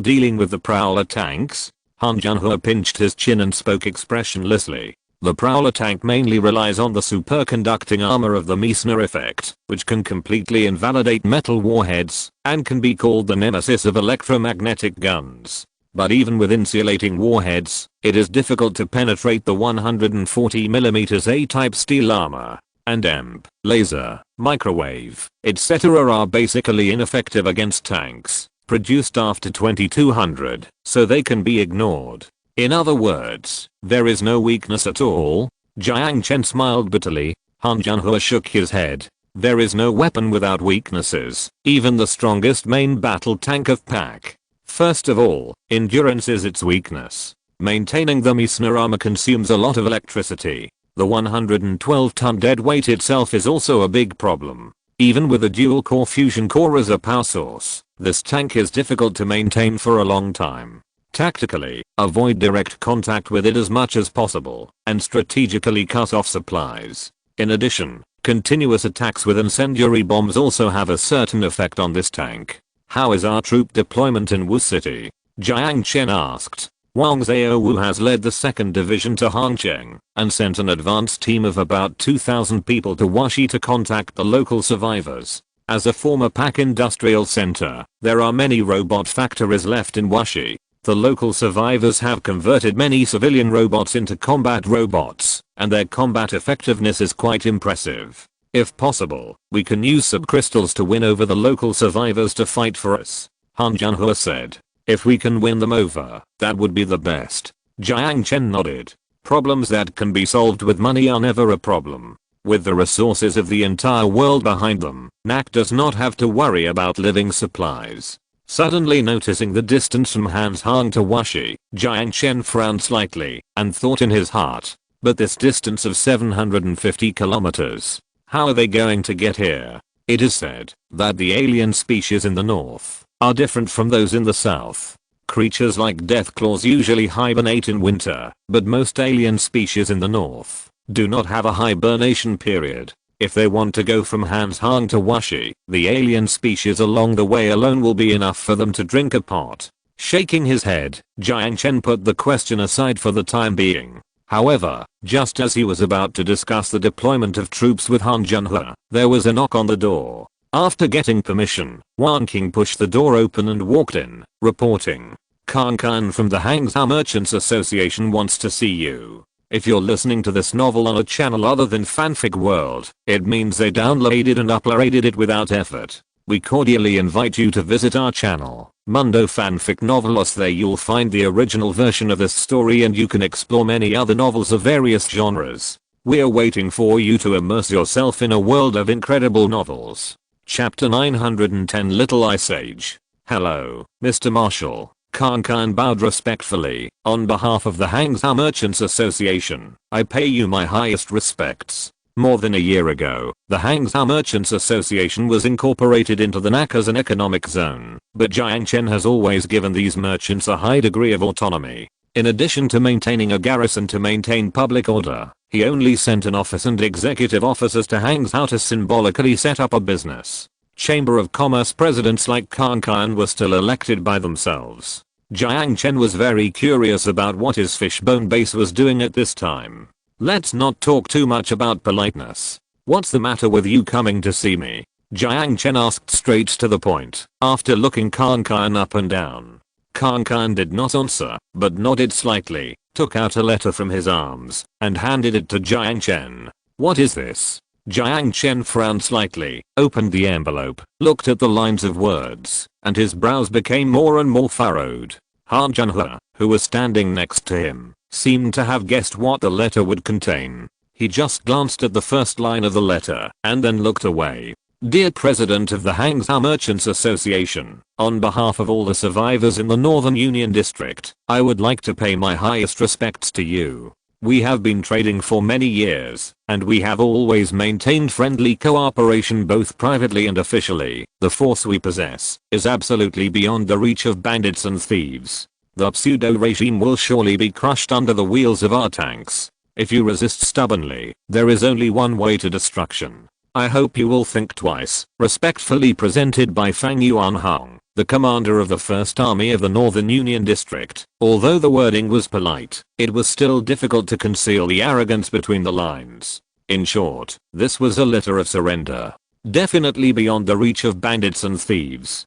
dealing with the Prowler tanks?" Han Junhe pinched his chin and spoke expressionlessly. The Prowler tank mainly relies on the superconducting armor of the Meissner effect, which can completely invalidate metal warheads, and can be called the nemesis of electromagnetic guns. But even with insulating warheads, it is difficult to penetrate the 140mm A-type steel armor. And EMP, laser, microwave, etc. are basically ineffective against tanks produced after 2200, so they can be ignored. In other words, there is no weakness at all? Jiang Chen smiled bitterly. Han Junhe shook his head. There is no weapon without weaknesses, even the strongest main battle tank of Pack. First of all, endurance is its weakness. Maintaining the Meissner armor consumes a lot of electricity. The 112-ton dead weight itself is also a big problem. Even with a dual-core fusion core as a power source, this tank is difficult to maintain for a long time. Tactically, avoid direct contact with it as much as possible, and strategically cut off supplies. In addition, continuous attacks with incendiary bombs also have a certain effect on this tank. How is our troop deployment in Wu City? Jiang Chen asked. Wang Xiaowu has led the 2nd Division to Hangzhou and sent an advance team of about 2,000 people to Wuxi to contact the local survivors. As a former PAC industrial center, there are many robot factories left in Wuxi. The local survivors have converted many civilian robots into combat robots, and their combat effectiveness is quite impressive. If possible, we can use subcrystals to win over the local survivors to fight for us, Han Junhua said. If we can win them over, that would be the best. Jiang Chen nodded. Problems that can be solved with money are never a problem. With the resources of the entire world behind them, NAC does not have to worry about living supplies. Suddenly noticing the distance from Hanzhong to Wuxi, Jiang Chen frowned slightly and thought in his heart, but this distance of 750 kilometers. How are they going to get here? It is said that the alien species in the north are different from those in the south. Creatures like deathclaws usually hibernate in winter, but most alien species in the north do not have a hibernation period. If they want to go from Hanzhong to Wuxi, the alien species along the way alone will be enough for them to drink a pot. Shaking his head, Jiang Chen put the question aside for the time being. However, just as he was about to discuss the deployment of troops with Han Junhua, there was a knock on the door. After getting permission, Wang Qing pushed the door open and walked in, reporting. Kan from the Hangzhou Merchants Association wants to see you. If you're listening to this novel on a channel other than Fanfic World, it means they downloaded and uploaded it without effort. We cordially invite you to visit our channel, Mundo Fanfic Novelos. There you'll find the original version of this story and you can explore many other novels of various genres. We're waiting for you to immerse yourself in a world of incredible novels. Chapter 910 Little Ice Age. Hello, Mr. Marshall. Kan bowed respectfully. On behalf of the Hangzhou Merchants Association, I pay you my highest respects. More than a year ago, the Hangzhou Merchants Association was incorporated into the NAC as an economic zone, but Jiang Chen has always given these merchants a high degree of autonomy. In addition to maintaining a garrison to maintain public order, he only sent an office and executive officers to Hangzhou to symbolically set up a business. Chamber of Commerce presidents like Kan were still elected by themselves. Jiang Chen was very curious about what his fishbone base was doing at this time. Let's not talk too much about politeness. What's the matter with you coming to see me? Jiang Chen asked straight to the point, after looking Kan up and down. Kan did not answer, but nodded slightly, took out a letter from his arms, and handed it to Jiang Chen. What is this? Jiang Chen frowned slightly, opened the envelope, looked at the lines of words, and his brows became more and more furrowed. Han Junhua, who was standing next to him, seemed to have guessed what the letter would contain. He just glanced at the first line of the letter, and then looked away. Dear President of the Hangzhou Merchants Association, on behalf of all the survivors in the Northern Union District, I would like to pay my highest respects to you. We have been trading for many years, and we have always maintained friendly cooperation both privately and officially. The force we possess is absolutely beyond the reach of bandits and thieves. The pseudo regime will surely be crushed under the wheels of our tanks. If you resist stubbornly, there is only one way to destruction. I hope you will think twice. Respectfully presented by Fang Yuanhong, the commander of the 1st Army of the Northern Union District. Although the wording was polite, it was still difficult to conceal the arrogance between the lines. In short, this was a letter of surrender. Definitely beyond the reach of bandits and thieves.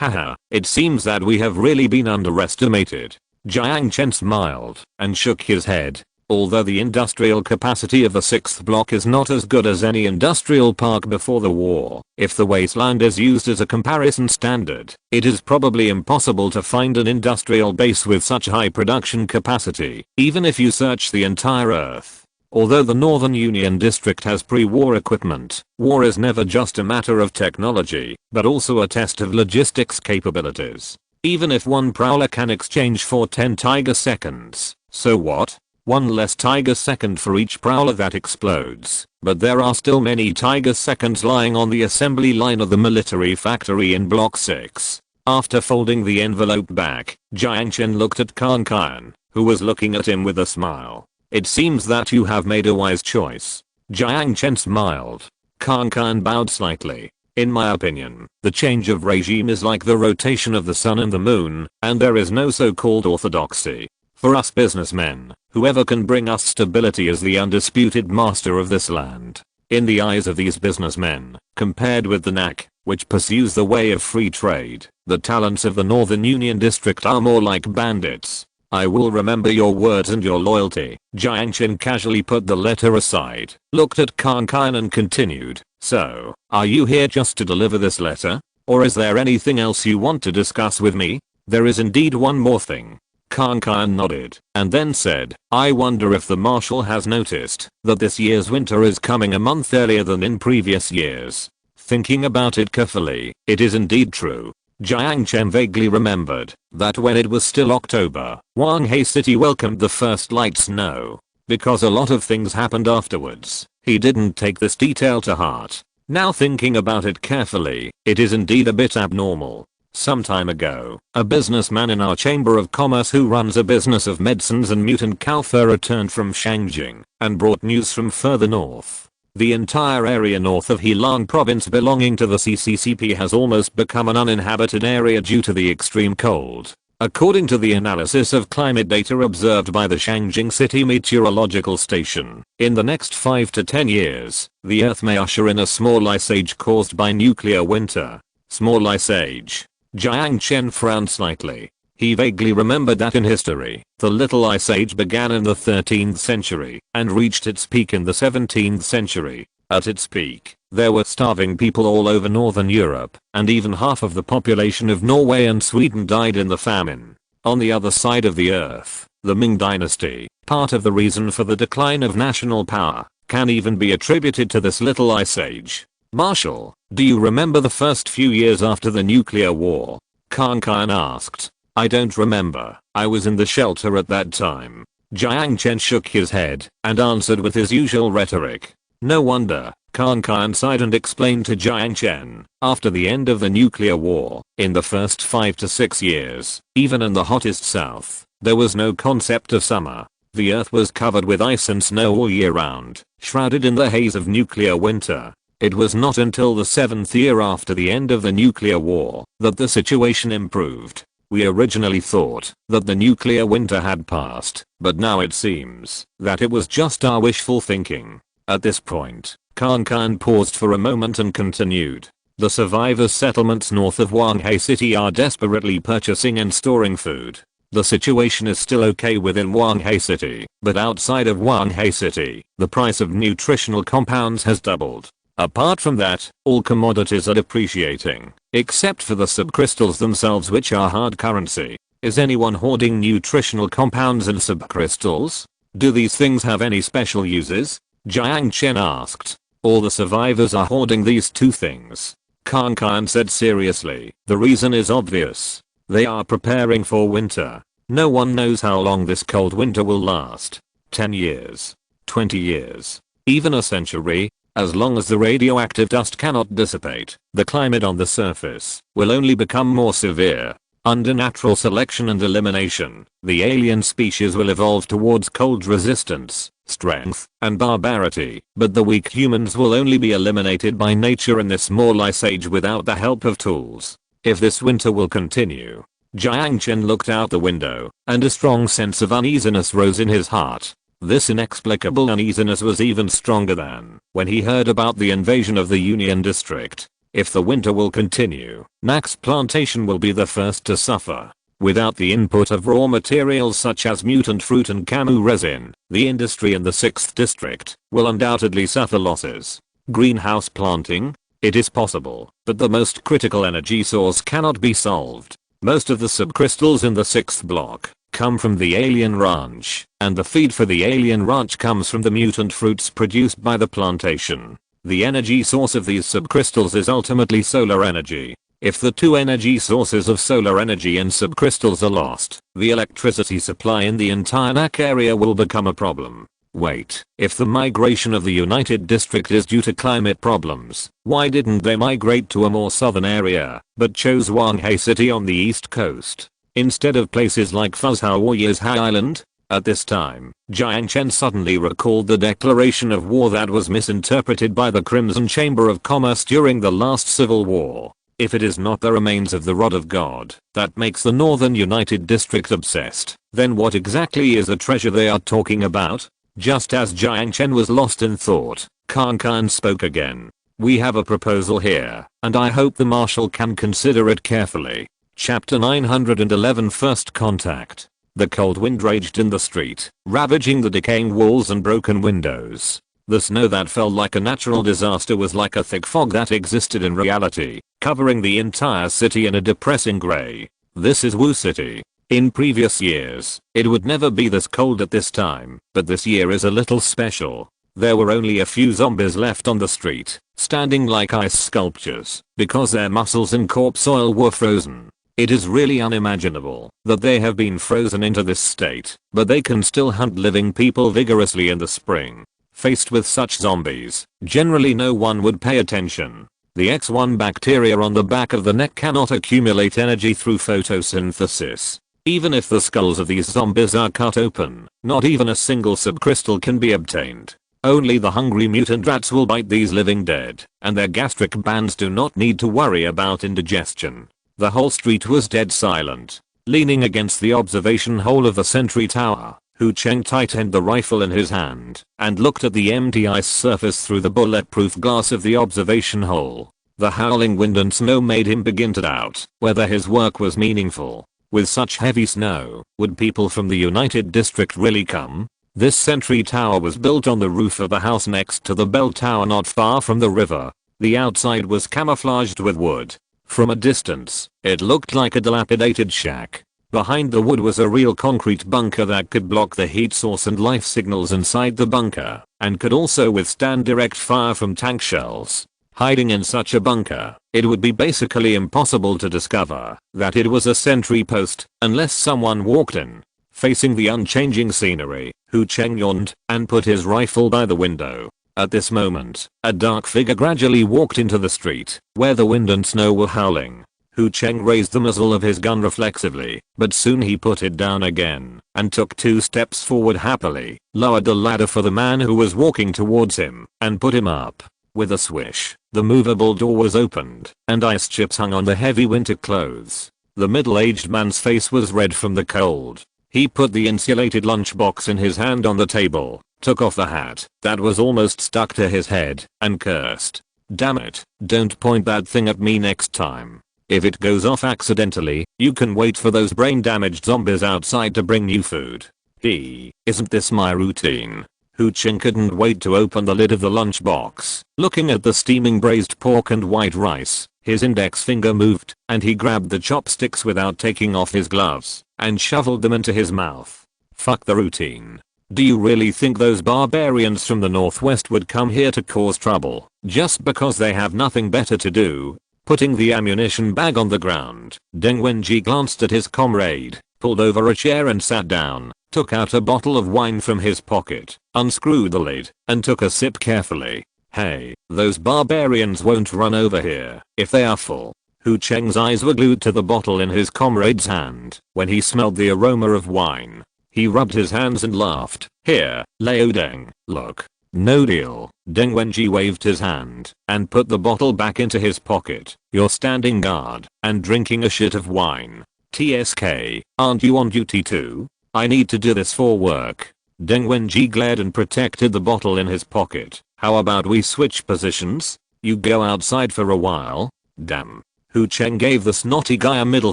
Haha, it seems that we have really been underestimated. Jiang Chen smiled and shook his head. Although the industrial capacity of the 6th block is not as good as any industrial park before the war, if the wasteland is used as a comparison standard, it is probably impossible to find an industrial base with such high production capacity, even if you search the entire Earth. Although the Northern Union District has pre-war equipment, war is never just a matter of technology, but also a test of logistics capabilities. Even if one prowler can exchange for 10 Tiger seconds, so what? One less Tiger second for each prowler that explodes, but there are still many Tiger seconds lying on the assembly line of the military factory in Block 6. After folding the envelope back, Jiang Chen looked at Kan, who was looking at him with a smile. It seems that you have made a wise choice. Jiang Chen smiled. Kan bowed slightly. In my opinion, the change of regime is like the rotation of the sun and the moon, and there is no so-called orthodoxy. For us businessmen, whoever can bring us stability is the undisputed master of this land. In the eyes of these businessmen, compared with the NAC, which pursues the way of free trade, the talents of the Northern Union District are more like bandits. I will remember your words and your loyalty. Jiang Chen casually put the letter aside, looked at Kan and continued. So, are you here just to deliver this letter? Or is there anything else you want to discuss with me? There is indeed one more thing. Kan nodded, and then said, I wonder if the marshal has noticed that this year's winter is coming a month earlier than in previous years. Thinking about it carefully, it is indeed true. Jiang Chen vaguely remembered that when it was still October, Wanghai City welcomed the first light snow. Because a lot of things happened afterwards, he didn't take this detail to heart. Now thinking about it carefully, it is indeed a bit abnormal. Some time ago, a businessman in our Chamber of Commerce who runs a business of medicines and mutant cow fur returned from Shangjing and brought news from further north. The entire area north of Heilong province belonging to the CCCP has almost become an uninhabited area due to the extreme cold. According to the analysis of climate data observed by the Shangjing City Meteorological Station, in the next 5 to 10 years, the Earth may usher in a small ice age caused by nuclear winter. Small ice age. Jiang Chen frowned slightly. He vaguely remembered that in history, the Little Ice Age began in the 13th century and reached its peak in the 17th century. At its peak, there were starving people all over Northern Europe, and even half of the population of Norway and Sweden died in the famine. On the other side of the earth, the Ming Dynasty, part of the reason for the decline of national power, can even be attributed to this Little Ice Age. Marshal, do you remember the first few years after the nuclear war? Kan asked. I don't remember. I was in the shelter at that time. Jiang Chen shook his head and answered with his usual rhetoric. No wonder. Kan sighed and explained to Jiang Chen. After the end of the nuclear war, in the first 5 to 6 years, even in the hottest south, there was no concept of summer. The earth was covered with ice and snow all year round, shrouded in the haze of nuclear winter. It was not until the 7th year after the end of the nuclear war that the situation improved. We originally thought that the nuclear winter had passed, but now it seems that it was just our wishful thinking. At this point, Kan paused for a moment and continued. The survivors' settlements north of Wanghai City are desperately purchasing and storing food. The situation is still okay within Wanghai City, but outside of Wanghai City, the price of nutritional compounds has doubled. Apart from that, all commodities are depreciating, except for the subcrystals themselves, which are hard currency. Is anyone hoarding nutritional compounds and subcrystals? Do these things have any special uses? Jiang Chen asked. All the survivors are hoarding these two things. Kan said seriously. The reason is obvious. They are preparing for winter. No one knows how long this cold winter will last. 10 years. 20 years. Even a century. As long as the radioactive dust cannot dissipate, the climate on the surface will only become more severe. Under natural selection and elimination, the alien species will evolve towards cold resistance, strength, and barbarity, but the weak humans will only be eliminated by nature in this small ice age without the help of tools. If this winter will continue. Jiang Chen looked out the window, and a strong sense of uneasiness rose in his heart. This inexplicable uneasiness was even stronger than when he heard about the invasion of the Union District. If the winter will continue, Nax's plantation will be the first to suffer. Without the input of raw materials such as mutant fruit and camu resin, the industry in the 6th district will undoubtedly suffer losses. Greenhouse planting? It is possible, but the most critical energy source cannot be solved. Most of the subcrystals in the 6th block come from the alien ranch, and the feed for the alien ranch comes from the mutant fruits produced by the plantation. The energy source of these subcrystals is ultimately solar energy. If the two energy sources of solar energy and subcrystals are lost, the electricity supply in the entire NAC area will become a problem. Wait, if the migration of the United District is due to climate problems, why didn't they migrate to a more southern area, but chose Wanghai City on the east coast? Instead of places like Fuzhou or Yizhai Island? At this time, Jiang Chen suddenly recalled the declaration of war that was misinterpreted by the Crimson Chamber of Commerce during the last civil war. If it is not the remains of the rod of God that makes the Northern United District obsessed, then what exactly is the treasure they are talking about? Just as Jiang Chen was lost in thought, Kan spoke again. We have a proposal here, and I hope the Marshal can consider it carefully. Chapter 911 First Contact. The cold wind raged in the street, ravaging the decaying walls and broken windows. The snow that fell like a natural disaster was like a thick fog that existed in reality, covering the entire city in a depressing gray. This is Wu City. In previous years, it would never be this cold at this time, but this year is a little special. There were only a few zombies left on the street, standing like ice sculptures, because their muscles and corpse oil were frozen. It is really unimaginable that they have been frozen into this state, but they can still hunt living people vigorously in the spring. Faced with such zombies, generally no one would pay attention. The X1 bacteria on the back of the neck cannot accumulate energy through photosynthesis. Even if the skulls of these zombies are cut open, not even a single subcrystal can be obtained. Only the hungry mutant rats will bite these living dead, and their gastric bands do not need to worry about indigestion. The whole street was dead silent. Leaning against the observation hole of the sentry tower, Hu Cheng tightened the rifle in his hand and looked at the empty ice surface through the bulletproof glass of the observation hole. The howling wind and snow made him begin to doubt whether his work was meaningful. With such heavy snow, would people from the United District really come? This sentry tower was built on the roof of a house next to the bell tower not far from the river. The outside was camouflaged with wood. From a distance, it looked like a dilapidated shack. Behind the wood was a real concrete bunker that could block the heat source and life signals inside the bunker, and could also withstand direct fire from tank shells. Hiding in such a bunker, it would be basically impossible to discover that it was a sentry post unless someone walked in. Facing the unchanging scenery, Hu Cheng yawned and put his rifle by the window. At this moment, a dark figure gradually walked into the street, where the wind and snow were howling. Hu Cheng raised the muzzle of his gun reflexively, but soon he put it down again, and took 2 steps forward happily, lowered a ladder for the man who was walking towards him, and put him up. With a swish, the movable door was opened, and ice chips hung on the heavy winter clothes. The middle-aged man's face was red from the cold. He put the insulated lunchbox in his hand on the table, took off the hat that was almost stuck to his head, and cursed. Damn it, don't point that thing at me next time. If it goes off accidentally, you can wait for those brain-damaged zombies outside to bring you food. Isn't this my routine? Hu Cheng couldn't wait to open the lid of the lunchbox. Looking at the steaming braised pork and white rice, his index finger moved, and he grabbed the chopsticks without taking off his gloves, and shoveled them into his mouth. Fuck the routine. Do you really think those barbarians from the northwest would come here to cause trouble, just because they have nothing better to do? Putting the ammunition bag on the ground, Deng Wenji glanced at his comrade, pulled over a chair and sat down, took out a bottle of wine from his pocket, unscrewed the lid, and took a sip carefully. Hey, those barbarians won't run over here if they are full. Hu Cheng's eyes were glued to the bottle in his comrade's hand when he smelled the aroma of wine. He rubbed his hands and laughed. Here, Lao Deng, look. No deal. Deng Wenji waved his hand and put the bottle back into his pocket. You're standing guard and drinking a shit of wine. TSK, aren't you on duty too? I need to do this for work. Deng Wenji glared and protected the bottle in his pocket. How about we switch positions? You go outside for a while? Damn. Hu Cheng gave the snotty guy a middle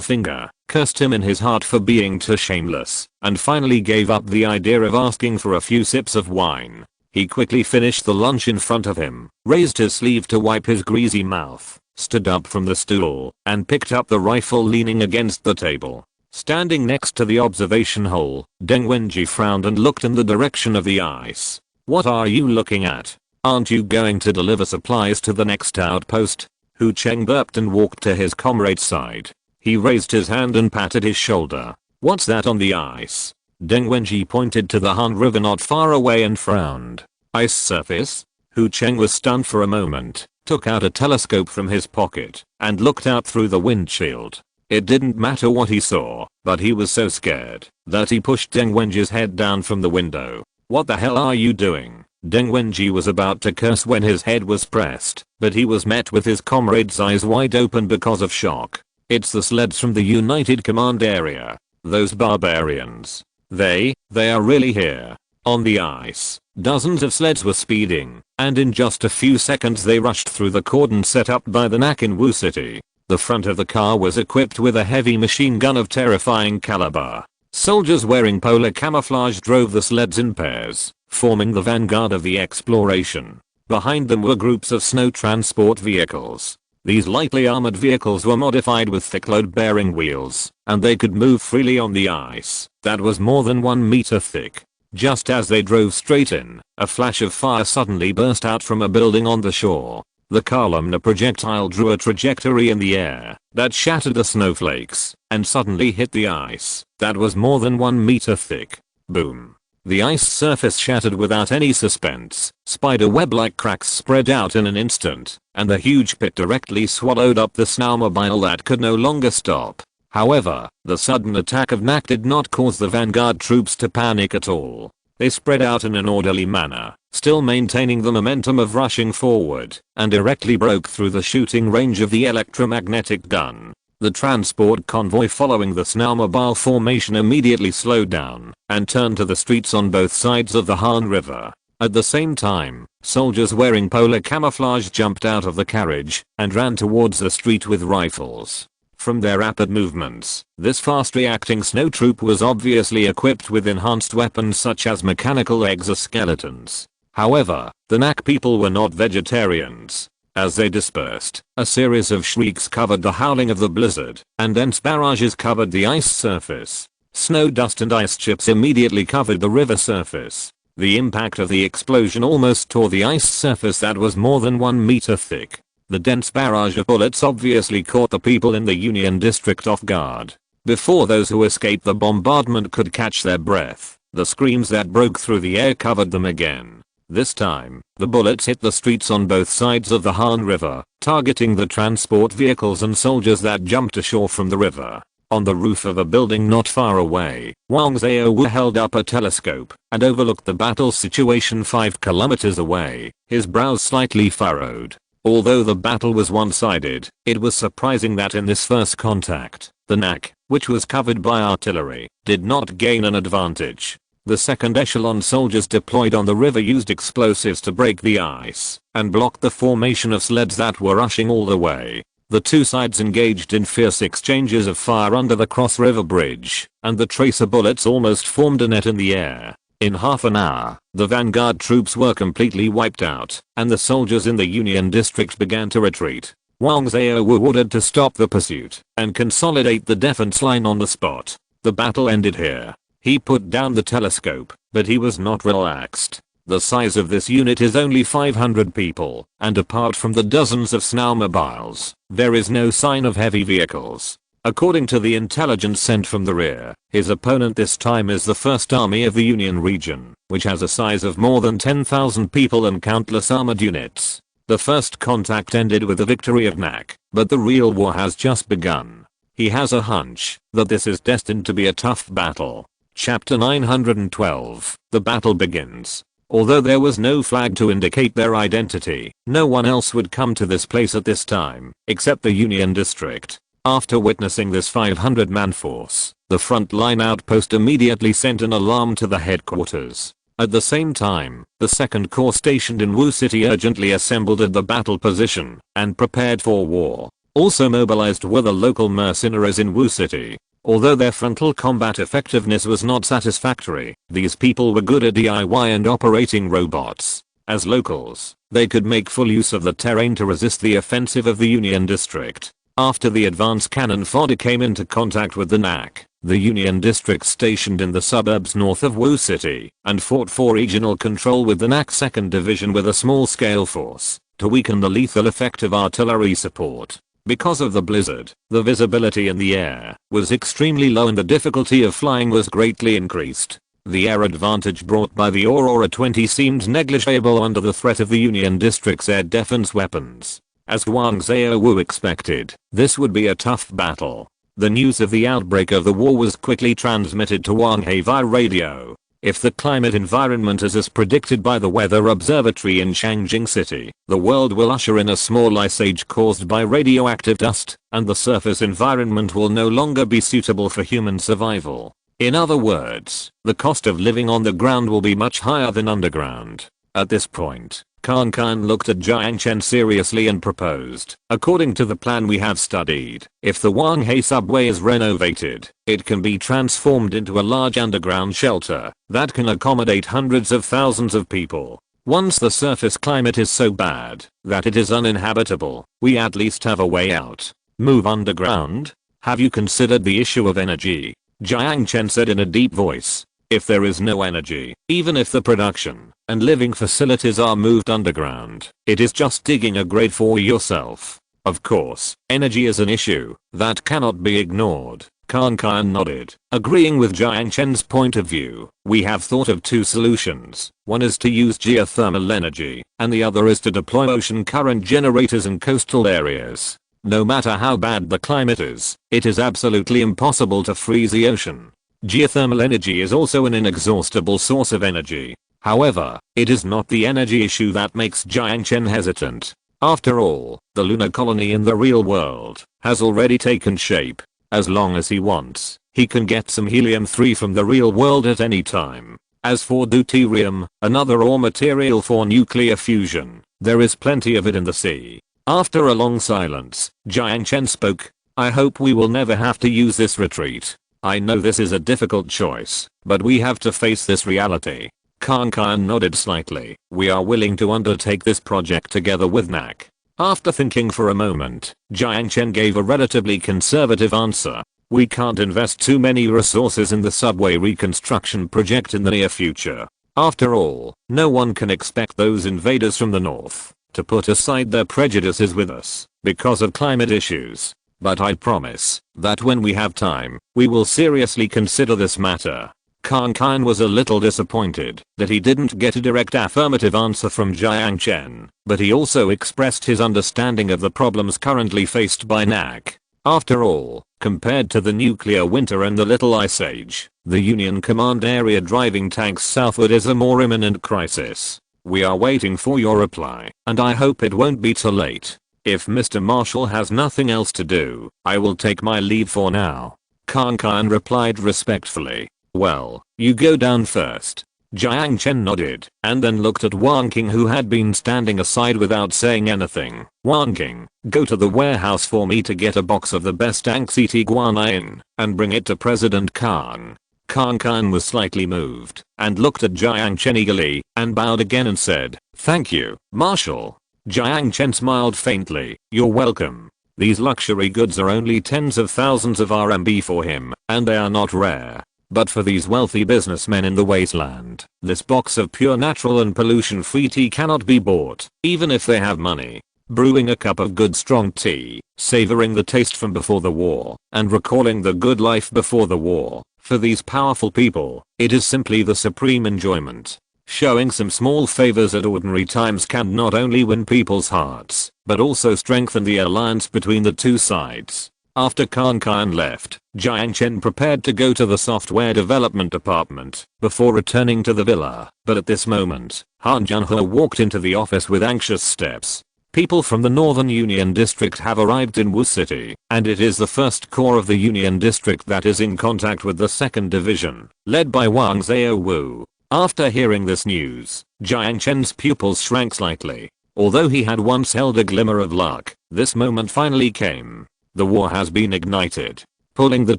finger, cursed him in his heart for being too shameless, and finally gave up the idea of asking for a few sips of wine. He quickly finished the lunch in front of him, raised his sleeve to wipe his greasy mouth, stood up from the stool, and picked up the rifle leaning against the table. Standing next to the observation hole, Deng Wenji frowned and looked in the direction of the ice. What are you looking at? Aren't you going to deliver supplies to the next outpost? Hu Cheng burped and walked to his comrade's side. He raised his hand and patted his shoulder. What's that on the ice? Deng Wenji pointed to the Han River not far away and frowned. Ice surface? Hu Cheng was stunned for a moment, took out a telescope from his pocket, and looked out through the windshield. It didn't matter what he saw, but he was so scared that he pushed Deng Wenji's head down from the window. "What the hell are you doing?" Deng Wenji was about to curse when his head was pressed, but he was met with his comrade's eyes wide open because of shock. "It's the sleds from the United Command area. Those barbarians. They are really here." On the ice, dozens of sleds were speeding, and in just a few seconds they rushed through the cordon set up by the NAC in Wu City. The front of the car was equipped with a heavy machine gun of terrifying caliber. Soldiers wearing polar camouflage drove the sleds in pairs, forming the vanguard of the exploration. Behind them were groups of snow transport vehicles. These lightly armored vehicles were modified with thick load-bearing wheels, and they could move freely on the ice that was more than 1 meter thick. Just as they drove straight in, a flash of fire suddenly burst out from a building on the shore. The columnar projectile drew a trajectory in the air that shattered the snowflakes and suddenly hit the ice that was more than 1 meter thick. Boom. The ice surface shattered without any suspense. Spider-web-like cracks spread out in an instant, and the huge pit directly swallowed up the snowmobile that could no longer stop. However, the sudden attack of NAC did not cause the vanguard troops to panic at all. They spread out in an orderly manner, still maintaining the momentum of rushing forward, and directly broke through the shooting range of the electromagnetic gun. The transport convoy following the snowmobile formation immediately slowed down and turned to the streets on both sides of the Han River. At the same time, soldiers wearing polar camouflage jumped out of the carriage and ran towards the street with rifles. From their rapid movements, this fast-reacting snow troop was obviously equipped with enhanced weapons such as mechanical exoskeletons. However, the NAC people were not vegetarians. As they dispersed, a series of shrieks covered the howling of the blizzard, and dense barrages covered the ice surface. Snow dust and ice chips immediately covered the river surface. The impact of the explosion almost tore the ice surface that was more than 1 meter thick. The dense barrage of bullets obviously caught the people in the Union District off guard. Before those who escaped the bombardment could catch their breath, the screams that broke through the air covered them again. This time, the bullets hit the streets on both sides of the Han River, targeting the transport vehicles and soldiers that jumped ashore from the river. On the roof of a building not far away, Wang Xiao held up a telescope and overlooked the battle situation 5 kilometers away, his brows slightly furrowed. Although the battle was one-sided, it was surprising that in this first contact, the NAC, which was covered by artillery, did not gain an advantage. The second echelon soldiers deployed on the river used explosives to break the ice and block the formation of sleds that were rushing all the way. The two sides engaged in fierce exchanges of fire under the Cross River Bridge, and the tracer bullets almost formed a net in the air. In half an hour, the vanguard troops were completely wiped out, and the soldiers in the Union District began to retreat. Wang Xiao were ordered to stop the pursuit and consolidate the defense line on the spot. The battle ended here. He put down the telescope, but he was not relaxed. The size of this unit is only 500 people, and apart from the dozens of snowmobiles, there is no sign of heavy vehicles. According to the intelligence sent from the rear, his opponent this time is the 1st Army of the Union region, which has a size of more than 10,000 people and countless armored units. The first contact ended with the victory of NAC, but the real war has just begun. He has a hunch that this is destined to be a tough battle. Chapter 912, the battle begins. Although there was no flag to indicate their identity, no one else would come to this place at this time, except the Union District. After witnessing this 500-man force, the front-line outpost immediately sent an alarm to the headquarters. At the same time, the 2nd Corps stationed in Wu City urgently assembled at the battle position and prepared for war. Also mobilized were the local mercenaries in Wu City. Although their frontal combat effectiveness was not satisfactory, these people were good at DIY and operating robots. As locals, they could make full use of the terrain to resist the offensive of the Union District. After the advance cannon fodder came into contact with the NAC, the Union District stationed in the suburbs north of Wu City and fought for regional control with the NAC 2nd Division with a small-scale force to weaken the lethal effect of artillery support. Because of the blizzard, the visibility in the air was extremely low and the difficulty of flying was greatly increased. The air advantage brought by the Aurora 20 seemed negligible under the threat of the Union District's air defense weapons. As Wang Xiao expected, this would be a tough battle. The news of the outbreak of the war was quickly transmitted to Wang He via radio. If the climate environment is as predicted by the weather observatory in Shangjing City, the world will usher in a small ice age caused by radioactive dust, and the surface environment will no longer be suitable for human survival. In other words, the cost of living on the ground will be much higher than underground. At this point, Kan looked at Jiang Chen seriously and proposed, according to the plan we have studied, if the Wang He subway is renovated, it can be transformed into a large underground shelter that can accommodate hundreds of thousands of people. Once the surface climate is so bad that it is uninhabitable, we at least have a way out. Move underground? Have you considered the issue of energy? Jiang Chen said in a deep voice. If there is no energy, even if the production and living facilities are moved underground, it is just digging a grave for yourself. Of course, energy is an issue that cannot be ignored. Kan nodded, agreeing with Jiang Chen's point of view. We have thought of two solutions. One is to use geothermal energy, and the other is to deploy ocean current generators in coastal areas. No matter how bad the climate is, it is absolutely impossible to freeze the ocean. Geothermal energy is also an inexhaustible source of energy. However, it is not the energy issue that makes Jiang Chen hesitant. After all, the lunar colony in the real world has already taken shape. As long as he wants, he can get some helium-3 from the real world at any time. As for deuterium, another raw material for nuclear fusion, there is plenty of it in the sea. After a long silence, Jiang Chen spoke. I hope we will never have to use this retreat. I know this is a difficult choice, but we have to face this reality. Kan nodded slightly. We are willing to undertake this project together with NAC. After thinking for a moment, Jiang Chen gave a relatively conservative answer. We can't invest too many resources in the subway reconstruction project in the near future. After all, no one can expect those invaders from the north to put aside their prejudices with us because of climate issues. But I promise that when we have time, we will seriously consider this matter. Kan was a little disappointed that he didn't get a direct affirmative answer from Jiang Chen, but he also expressed his understanding of the problems currently faced by NAC. After all, compared to the nuclear winter and the Little Ice Age, the Union Command area driving tanks southward is a more imminent crisis. We are waiting for your reply, and I hope it won't be too late. If Mr. Marshall has nothing else to do, I will take my leave for now. Kan replied respectfully. Well, you go down first. Jiang Chen nodded, and then looked at Wang King, who had been standing aside without saying anything. Wang King, go to the warehouse for me to get a box of the best Anxiety guanine, and bring it to President Kan. Kan was slightly moved, and looked at Jiang Chen eagerly, and bowed again and said, thank you, Marshal. Jiang Chen smiled faintly. You're welcome. These luxury goods are only tens of thousands of RMB for him, and they are not rare. But for these wealthy businessmen in the wasteland, this box of pure natural and pollution-free tea cannot be bought, even if they have money. Brewing a cup of good strong tea, savoring the taste from before the war, and recalling the good life before the war, for these powerful people, it is simply the supreme enjoyment. Showing some small favors at ordinary times can not only win people's hearts, but also strengthen the alliance between the two sides. After Kan left, Jiang Chen prepared to go to the software development department before returning to the villa, but at this moment, Han Junhe walked into the office with anxious steps. People from the Northern Union District have arrived in Wu City, and it is the first corps of the Union District that is in contact with the 2nd Division, led by Wang Zhao Wu. After hearing this news, Jiang Chen's pupils shrank slightly. Although he had once held a glimmer of luck, this moment finally came. The war has been ignited. Pulling the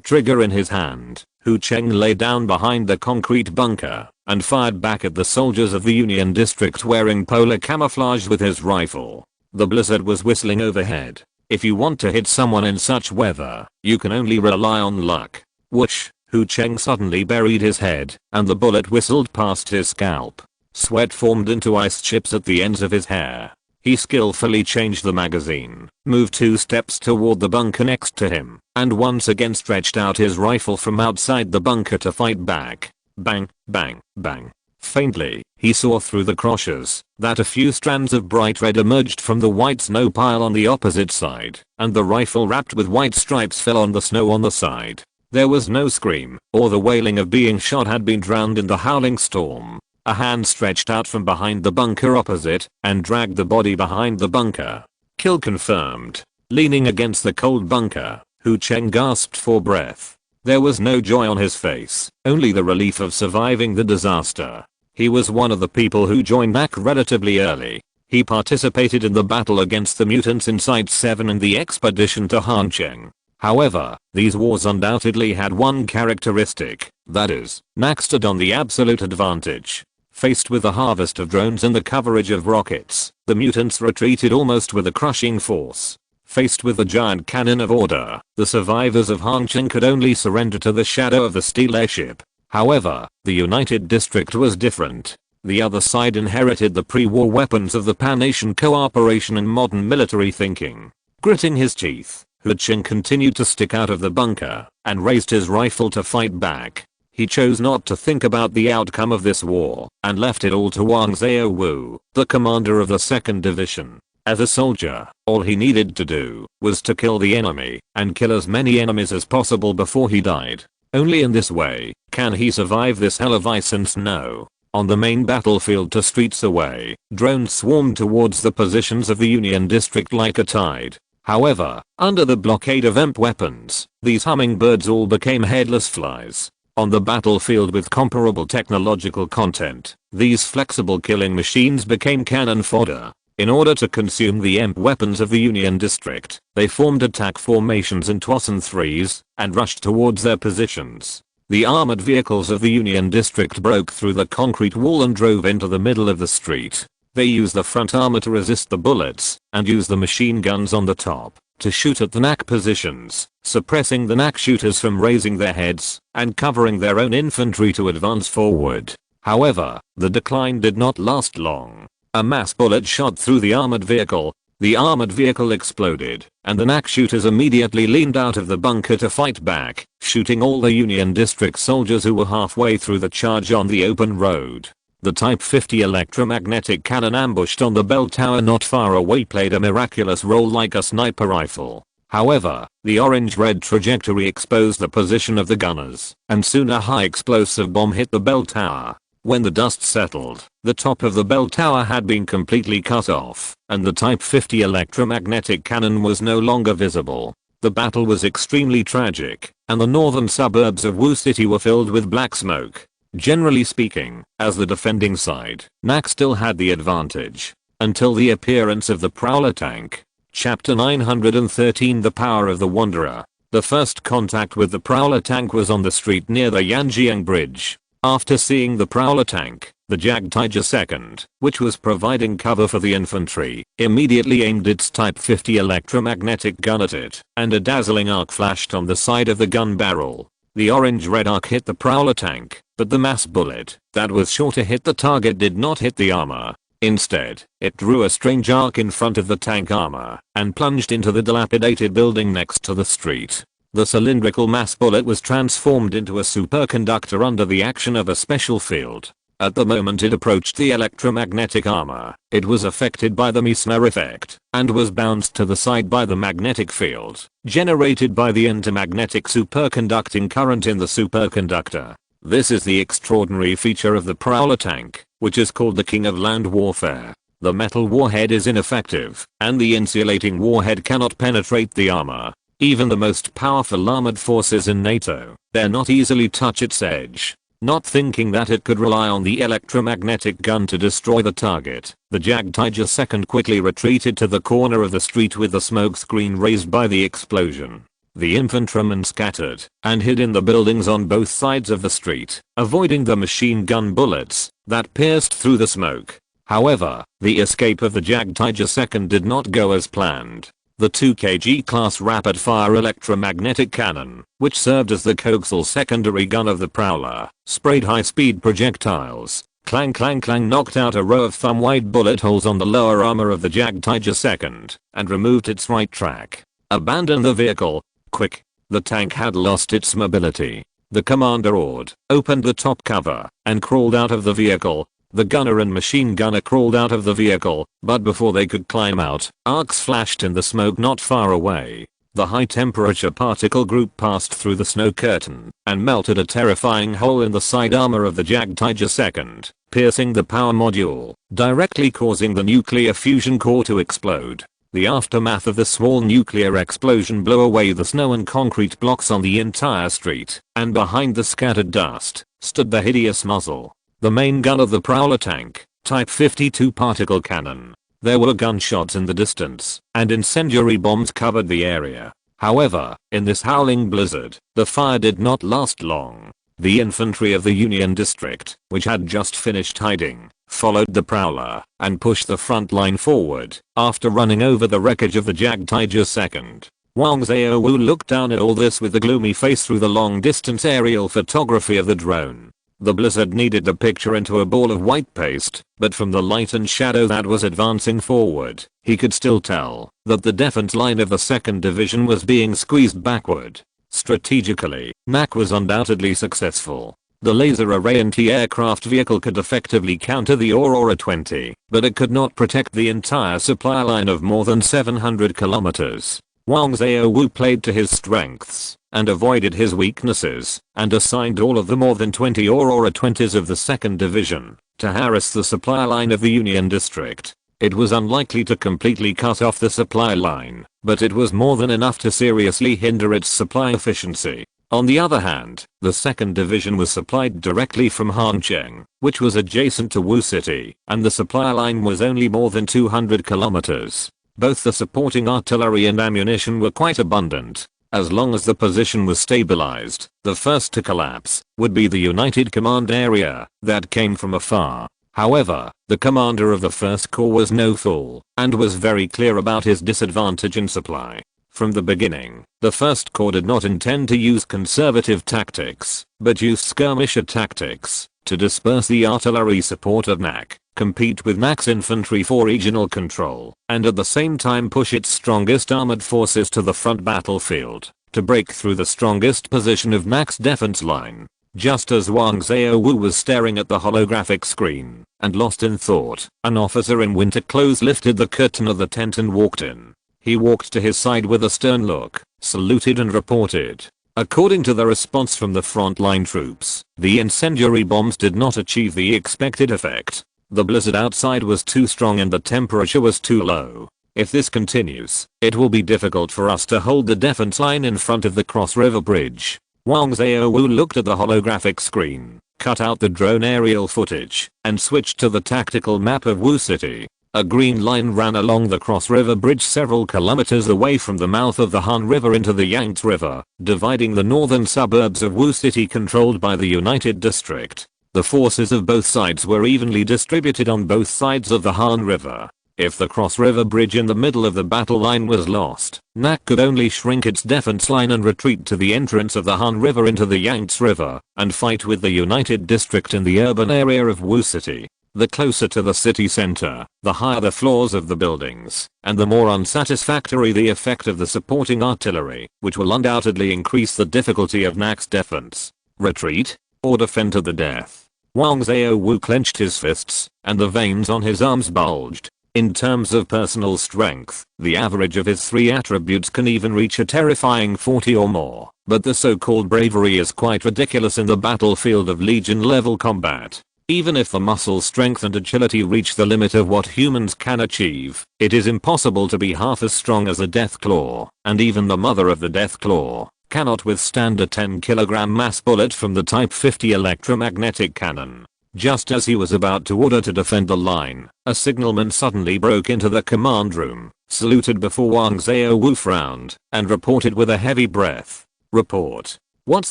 trigger in his hand, Hu Cheng lay down behind the concrete bunker and fired back at the soldiers of the Union District wearing polar camouflage with his rifle. The blizzard was whistling overhead. If you want to hit someone in such weather, you can only rely on luck. Whoosh! Hu Cheng suddenly buried his head, and the bullet whistled past his scalp. Sweat formed into ice chips at the ends of his hair. He skillfully changed the magazine, moved 2 steps toward the bunker next to him, and once again stretched out his rifle from outside the bunker to fight back. Bang, bang, bang. Faintly, he saw through the crosses that a few strands of bright red emerged from the white snow pile on the opposite side, and the rifle wrapped with white stripes fell on the snow on the side. There was no scream, or the wailing of being shot had been drowned in the howling storm. A hand stretched out from behind the bunker opposite and dragged the body behind the bunker. Kill confirmed. Leaning against the cold bunker, Hu Cheng gasped for breath. There was no joy on his face, only the relief of surviving the disaster. He was one of the people who joined back relatively early. He participated in the battle against the mutants in Site 7 and the expedition to Hancheng. However, these wars undoubtedly had one characteristic, that is, Nak stood on the absolute advantage. Faced with a harvest of drones and the coverage of rockets, the mutants retreated almost with a crushing force. Faced with a giant cannon of order, the survivors of Hancheng could only surrender to the shadow of the steel airship. However, the United District was different. The other side inherited the pre-war weapons of the Pan-Asian cooperation and modern military thinking. Gritting his teeth, Hu Cheng continued to stick out of the bunker and raised his rifle to fight back. He chose not to think about the outcome of this war and left it all to Wang Xiaowu, the commander of the 2nd Division. As a soldier, all he needed to do was to kill the enemy and kill as many enemies as possible before he died. Only in this way can he survive this hell of ice and snow. On the main battlefield 2 streets away, drones swarmed towards the positions of the Union District like a tide. However, under the blockade of EMP weapons, these hummingbirds all became headless flies. On the battlefield with comparable technological content, these flexible killing machines became cannon fodder. In order to consume the EMP weapons of the Union District, they formed attack formations in twice and threes and rushed towards their positions. The armored vehicles of the Union District broke through the concrete wall and drove into the middle of the street. They used the front armor to resist the bullets and used the machine guns on the top to shoot at the NAC positions, suppressing the NAC shooters from raising their heads and covering their own infantry to advance forward. However, the decline did not last long. A mass bullet shot through the armored vehicle. The armored vehicle exploded, and the NAC shooters immediately leaned out of the bunker to fight back, shooting all the Union District soldiers who were halfway through the charge on the open road. The Type 50 electromagnetic cannon ambushed on the bell tower not far away played a miraculous role like a sniper rifle. However, the orange-red trajectory exposed the position of the gunners, and soon a high explosive bomb hit the bell tower. When the dust settled, the top of the bell tower had been completely cut off, and the Type 50 electromagnetic cannon was no longer visible. The battle was extremely tragic, and the northern suburbs of Wu City were filled with black smoke. Generally speaking, as the defending side, NAC still had the advantage. Until the appearance of the Prowler tank. Chapter 913 The Power of the Wanderer. The first contact with the Prowler tank was on the street near the Yanjiang Bridge. After seeing the Prowler tank, the Jagdtiger II, which was providing cover for the infantry, immediately aimed its Type 50 electromagnetic gun at it, and a dazzling arc flashed on the side of the gun barrel. The orange-red arc hit the Prowler tank, but the mass bullet that was sure to hit the target did not hit the armor. Instead, it drew a strange arc in front of the tank armor and plunged into the dilapidated building next to the street. The cylindrical mass bullet was transformed into a superconductor under the action of a special field. At the moment it approached the electromagnetic armor, it was affected by the Mesmer effect and was bounced to the side by the magnetic field generated by the antimagnetic superconducting current in the superconductor. This is the extraordinary feature of the Prowler tank, which is called the King of Land Warfare. The metal warhead is ineffective, and the insulating warhead cannot penetrate the armor. Even the most powerful armored forces in NATO dare not easily touch its edge. Not thinking that it could rely on the electromagnetic gun to destroy the target, the Jagdtiger II quickly retreated to the corner of the street with the smoke screen raised by the explosion. The infantrymen scattered and hid in the buildings on both sides of the street, avoiding the machine gun bullets that pierced through the smoke. However, the escape of the Jagdtiger II did not go as planned. The 2 kg class rapid-fire electromagnetic cannon, which served as the coaxial secondary gun of the Prowler, sprayed high-speed projectiles. Clang clang clang knocked out a row of thumb-wide bullet holes on the lower armor of the Jagdtiger II and removed its right track. Abandon the vehicle. Quick. The tank had lost its mobility. The commander roared, opened the top cover, and crawled out of the vehicle. The gunner and machine gunner crawled out of the vehicle, but before they could climb out, arcs flashed in the smoke not far away. The high temperature particle group passed through the snow curtain and melted a terrifying hole in the side armor of the Jag-2, piercing the power module, directly causing the nuclear fusion core to explode. The aftermath of the small nuclear explosion blew away the snow and concrete blocks on the entire street, and behind the scattered dust stood the hideous muzzle. The main gun of the Prowler tank, Type 52 particle cannon. There were gunshots in the distance, and incendiary bombs covered the area. However, in this howling blizzard, the fire did not last long. The infantry of the Union District, which had just finished hiding, followed the Prowler and pushed the front line forward after running over the wreckage of the Jag-2. Wang Xiaowu looked down at all this with a gloomy face through the long-distance aerial photography of the drone. The blizzard kneaded the picture into a ball of white paste, but from the light and shadow that was advancing forward, he could still tell that the defense line of the 2nd Division was being squeezed backward. Strategically, NAC was undoubtedly successful. The laser array anti-aircraft vehicle could effectively counter the Aurora 20, but it could not protect the entire supply line of more than 700 kilometers. Wang Xiaowu played to his strengths and avoided his weaknesses, and assigned all of the more than 20 Aurora 20s of the 2nd Division to harass the supply line of the Union District. It was unlikely to completely cut off the supply line, but it was more than enough to seriously hinder its supply efficiency. On the other hand, the 2nd Division was supplied directly from Hancheng, which was adjacent to Wu City, and the supply line was only more than 200 kilometers. Both the supporting artillery and ammunition were quite abundant. As long as the position was stabilized, the first to collapse would be the United Command area that came from afar. However, the commander of the 1st Corps was no fool and was very clear about his disadvantage in supply. From the beginning, the 1st Corps did not intend to use conservative tactics, but used skirmisher tactics to disperse the artillery support of NAC, compete with NAC's infantry for regional control, and at the same time push its strongest armored forces to the front battlefield to break through the strongest position of NAC's defense line. Just as Wang Xiaowu was staring at the holographic screen and lost in thought, an officer in winter clothes lifted the curtain of the tent and walked in. He walked to his side with a stern look, saluted and reported. According to the response from the frontline troops, the incendiary bombs did not achieve the expected effect. The blizzard outside was too strong and the temperature was too low. If this continues, it will be difficult for us to hold the defense line in front of the Cross River Bridge. Wang Xiaowu looked at the holographic screen, cut out the drone aerial footage, and switched to the tactical map of Wu City. A green line ran along the Cross River Bridge several kilometers away from the mouth of the Han River into the Yangtze River, dividing the northern suburbs of Wu City controlled by the United District. The forces of both sides were evenly distributed on both sides of the Han River. If the Cross River Bridge in the middle of the battle line was lost, NAC could only shrink its defense line and retreat to the entrance of the Han River into the Yangtze River and fight with the United District in the urban area of Wu City. The closer to the city center, the higher the floors of the buildings, and the more unsatisfactory the effect of the supporting artillery, which will undoubtedly increase the difficulty of NAC's defense. Retreat, or defend to the death. Wang Xiaowu clenched his fists, and the veins on his arms bulged. In terms of personal strength, the average of his 3 attributes can even reach a terrifying 40 or more, but the so-called bravery is quite ridiculous in the battlefield of Legion-level combat. Even if the muscle strength and agility reach the limit of what humans can achieve, it is impossible to be half as strong as a Deathclaw, and even the mother of the Deathclaw cannot withstand a 10-kilogram mass bullet from the Type 50 electromagnetic cannon. Just as he was about to order to defend the line, a signalman suddenly broke into the command room, saluted before Wang Xiaowu frowned, and reported with a heavy breath. Report. What's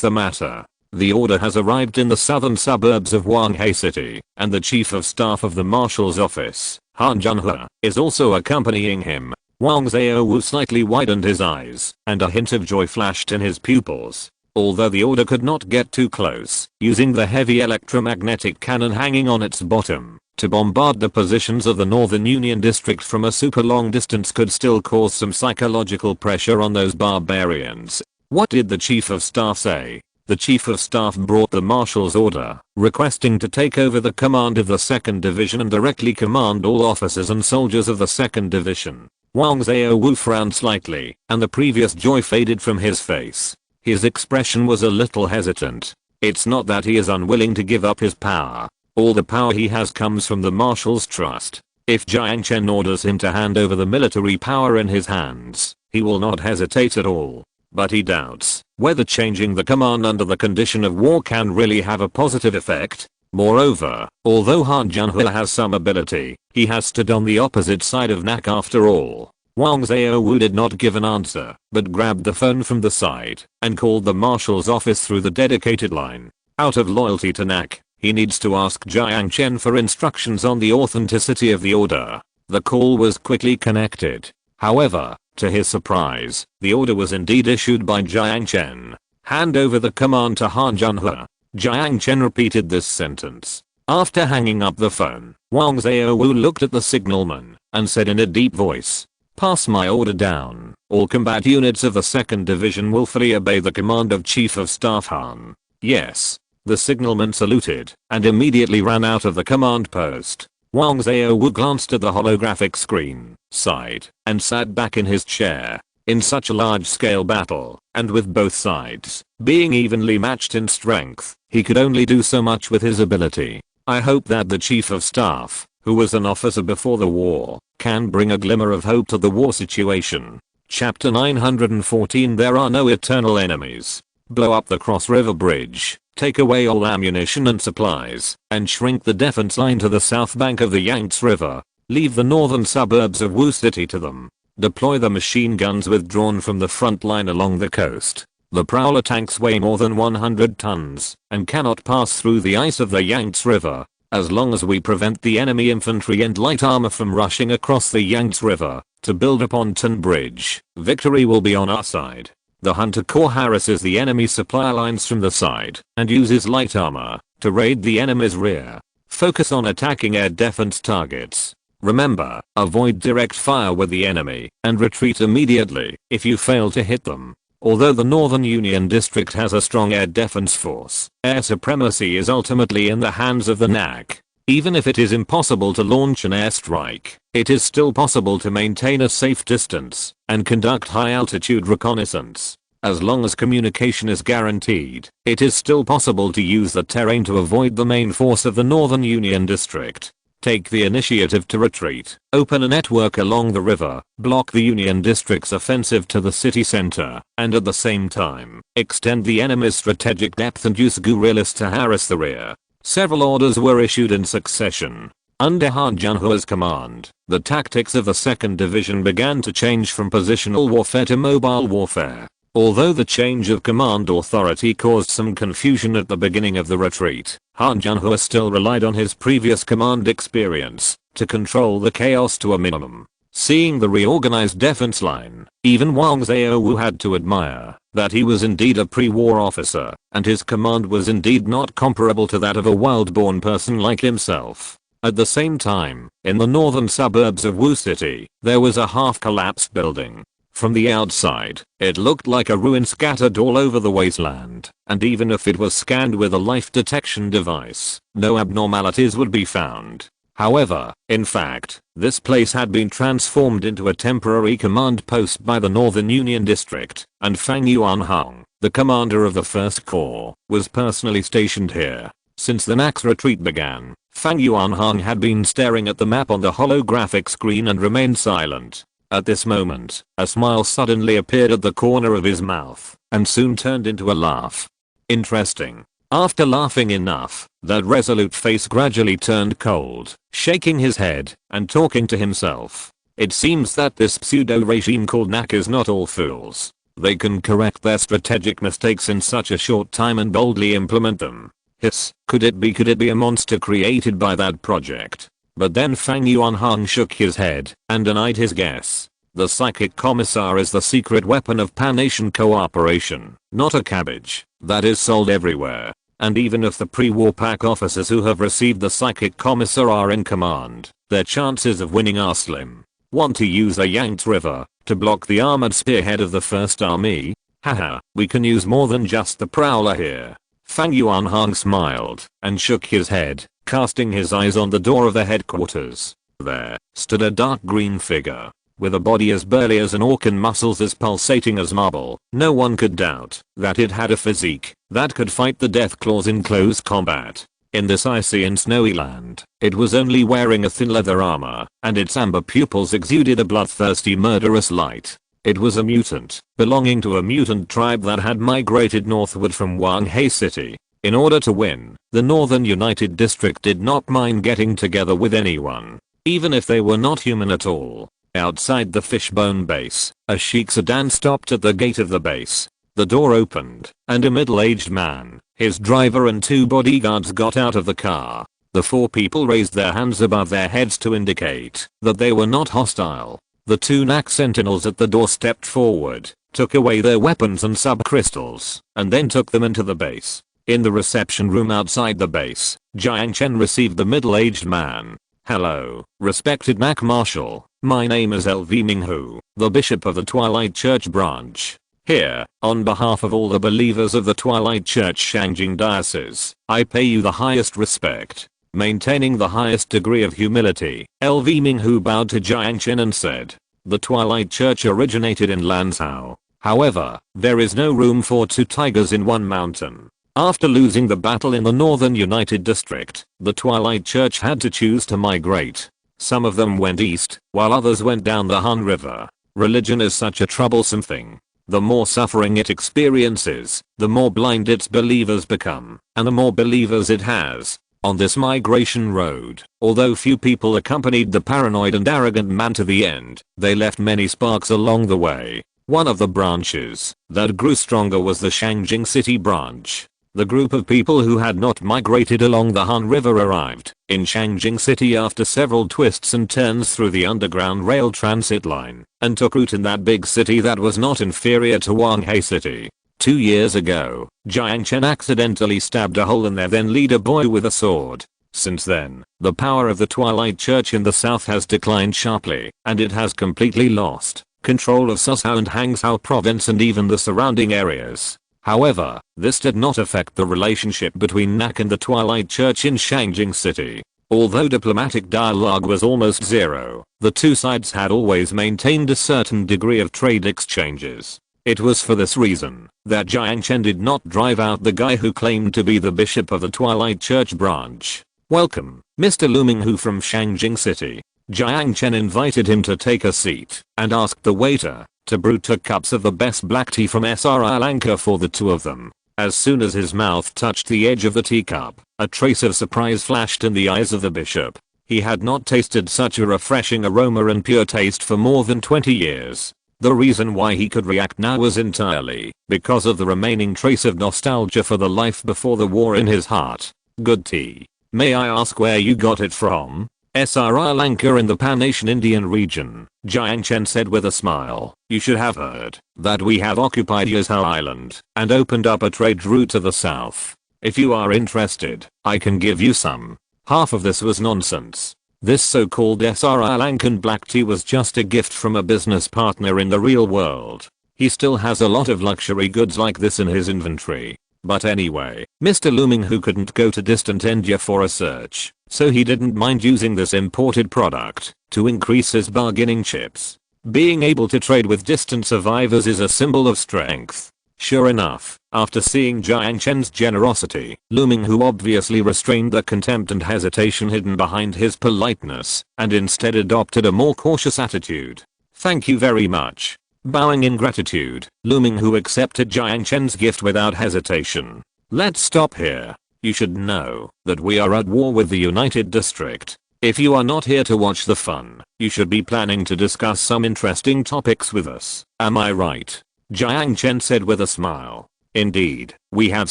the matter? The order has arrived in the southern suburbs of Guanghe City, and the Chief of Staff of the Marshal's office, Han Junhe, is also accompanying him. Wang Xiaowu slightly widened his eyes, and a hint of joy flashed in his pupils. Although the order could not get too close, using the heavy electromagnetic cannon hanging on its bottom to bombard the positions of the Northern Union District from a super long distance could still cause some psychological pressure on those barbarians. What did the Chief of Staff say? the chief of staff brought the marshal's order, requesting to take over the command of the 2nd Division and directly command all officers and soldiers of the 2nd Division. Wang Xiaowu frowned slightly, and the previous joy faded from his face. His expression was a little hesitant. It's not that he is unwilling to give up his power. All the power he has comes from the marshal's trust. If Jiang Chen orders him to hand over the military power in his hands, he will not hesitate at all. But he doubts whether changing the command under the condition of war can really have a positive effect. Moreover, although Han Junhe has some ability, he has stood on the opposite side of Nak after all. Wang Xiaowu did not give an answer, but grabbed the phone from the side and called the marshal's office through the dedicated line. Out of loyalty to Nak, he needs to ask Jiang Chen for instructions on the authenticity of the order. The call was quickly connected. However, to his surprise, the order was indeed issued by Jiang Chen. Hand over the command to Han Junhe. Jiang Chen repeated this sentence. After hanging up the phone, Wang Xiaowu looked at the signalman and said in a deep voice, "Pass my order down. All combat units of the 2nd Division will fully obey the command of Chief of Staff Han." Yes. The signalman saluted and immediately ran out of the command post. Wang Xiaowu glanced at the holographic screen, sighed, and sat back in his chair. In such a large-scale battle, and with both sides being evenly matched in strength, he could only do so much with his ability. I hope that the Chief of Staff, who was an officer before the war, can bring a glimmer of hope to the war situation. Chapter 914 There are no eternal enemies. Blow up the Cross River Bridge. Take away all ammunition and supplies, and shrink the defense line to the south bank of the Yangtze River. Leave the northern suburbs of Wu City to them. Deploy the machine guns withdrawn from the front line along the coast. The Prowler tanks weigh more than 100 tons, and cannot pass through the ice of the Yangtze River. As long as we prevent the enemy infantry and light armor from rushing across the Yangtze River to build a pontoon bridge, victory will be on our side. The Hunter Corps harasses the enemy supply lines from the side and uses light armor to raid the enemy's rear. Focus on attacking air defense targets. Remember, avoid direct fire with the enemy and retreat immediately if you fail to hit them. Although the Northern Union District has a strong air defense force, air supremacy is ultimately in the hands of the NAC. Even if it is impossible to launch an airstrike, it is still possible to maintain a safe distance and conduct high-altitude reconnaissance. As long as communication is guaranteed, it is still possible to use the terrain to avoid the main force of the Northern Union District. Take the initiative to retreat, open a network along the river, block the Union District's offensive to the city center, and at the same time, extend the enemy's strategic depth and use guerrillas to harass the rear. Several orders were issued in succession. Under Han Junhe's command, the tactics of the 2nd Division began to change from positional warfare to mobile warfare. Although the change of command authority caused some confusion at the beginning of the retreat, Han Junhe still relied on his previous command experience to control the chaos to a minimum. Seeing the reorganized defense line, even Wang Xiaowu had to admire that he was indeed a pre-war officer, and his command was indeed not comparable to that of a wild-born person like himself. At the same time, in the northern suburbs of Wu City, there was a half-collapsed building. From the outside, it looked like a ruin scattered all over the wasteland, and even if it was scanned with a life detection device, no abnormalities would be found. However, in fact, this place had been transformed into a temporary command post by the Northern Union District, and Fang Yuanhong, the commander of the 1st Corps, was personally stationed here. Since the NAC's retreat began, Fang Yuanhong had been staring at the map on the holographic screen and remained silent. At this moment, a smile suddenly appeared at the corner of his mouth, and soon turned into a laugh. Interesting. After laughing enough, that resolute face gradually turned cold, shaking his head and talking to himself. It seems that this pseudo-regime called NAC is not all fools. They can correct their strategic mistakes in such a short time and boldly implement them. Hiss, could it be a monster created by that project? But then Fang Yuanhong shook his head and denied his guess. The psychic commissar is the secret weapon of pan-nation cooperation, not a cabbage that is sold everywhere. And even if the pre-war pack officers who have received the psychic commissar are in command, their chances of winning are slim. Want to use the Yangtze River to block the armored spearhead of the 1st Army? Haha, we can use more than just the prowler here. Fang Yuanhang smiled and shook his head, casting his eyes on the door of the headquarters. There stood a dark green figure, with a body as burly as an orc and muscles as pulsating as marble. No one could doubt that it had a physique that could fight the death claws in close combat. In this icy and snowy land, it was only wearing a thin leather armor, and its amber pupils exuded a bloodthirsty murderous light. It was a mutant, belonging to a mutant tribe that had migrated northward from Wanghei City. In order to win, the Northern United District did not mind getting together with anyone, even if they were not human at all. Outside the Fishbone base, a chic sedan stopped at the gate of the base. The door opened, and a middle-aged man, his driver and 2 bodyguards got out of the car. The 4 people raised their hands above their heads to indicate that they were not hostile. The 2 NAC sentinels at the door stepped forward, took away their weapons and sub-crystals, and then took them into the base. In the reception room outside the base, Jiang Chen received the middle-aged man. Hello, respected NAC Marshal. My name is LV Minghu, the Bishop of the Twilight Church branch. Here, on behalf of all the believers of the Twilight Church Shangjing Diocese, I pay you the highest respect. Maintaining the highest degree of humility, LV Minghu bowed to Jiang Chen and said, the Twilight Church originated in Lanzhou. However, there is no room for 2 tigers in one mountain. After losing the battle in the Northern United District, the Twilight Church had to choose to migrate. Some of them went east, while others went down the Han River. Religion is such a troublesome thing. The more suffering it experiences, the more blind its believers become, and the more believers it has. On this migration road, although few people accompanied the paranoid and arrogant man to the end, they left many sparks along the way. One of the branches that grew stronger was the Shangjing City branch. The group of people who had not migrated along the Han River arrived in Shangjing City after several twists and turns through the underground rail transit line and took root in that big city that was not inferior to Wanghei City. 2 years ago, Jiang Chen accidentally stabbed a hole in their then leader boy with a sword. Since then, the power of the Twilight Church in the south has declined sharply, and it has completely lost control of Susao and Hangzhou province and even the surrounding areas. However, this did not affect the relationship between NAC and the Twilight Church in Shangjing City. Although diplomatic dialogue was almost zero, the 2 sides had always maintained a certain degree of trade exchanges. It was for this reason that Jiang Chen did not drive out the guy who claimed to be the bishop of the Twilight Church branch. Welcome, Mr. Lu Minghu from Shangjing City. Jiang Chen invited him to take a seat and asked the waiter to brew 2 cups of the best black tea from Sri Lanka for the 2 of them. As soon as his mouth touched the edge of the teacup, a trace of surprise flashed in the eyes of the bishop. He had not tasted such a refreshing aroma and pure taste for more than 20 years. The reason why he could react now was entirely because of the remaining trace of nostalgia for the life before the war in his heart. Good tea. May I ask where you got it from? Sri Lanka in the Pan-Asian Indian region, Jiang Chen said with a smile. You should have heard that we have occupied Yazhou Island and opened up a trade route to the south. If you are interested, I can give you some. Half of this was nonsense. This so-called Sri Lankan black tea was just a gift from a business partner in the real world. He still has a lot of luxury goods like this in his inventory. But anyway, Mr. Lu Minghu couldn't go to distant India for a search, so he didn't mind using this imported product to increase his bargaining chips. Being able to trade with distant survivors is a symbol of strength. Sure enough, after seeing Jiang Chen's generosity, Lu Minghu obviously restrained the contempt and hesitation hidden behind his politeness and instead adopted a more cautious attitude. Thank you very much. Bowing in gratitude, Lu Minghu accepted Jiang Chen's gift without hesitation. Let's stop here. You should know that we are at war with the United District. If you are not here to watch the fun, you should be planning to discuss some interesting topics with us. Am I right? Jiang Chen said with a smile. Indeed, we have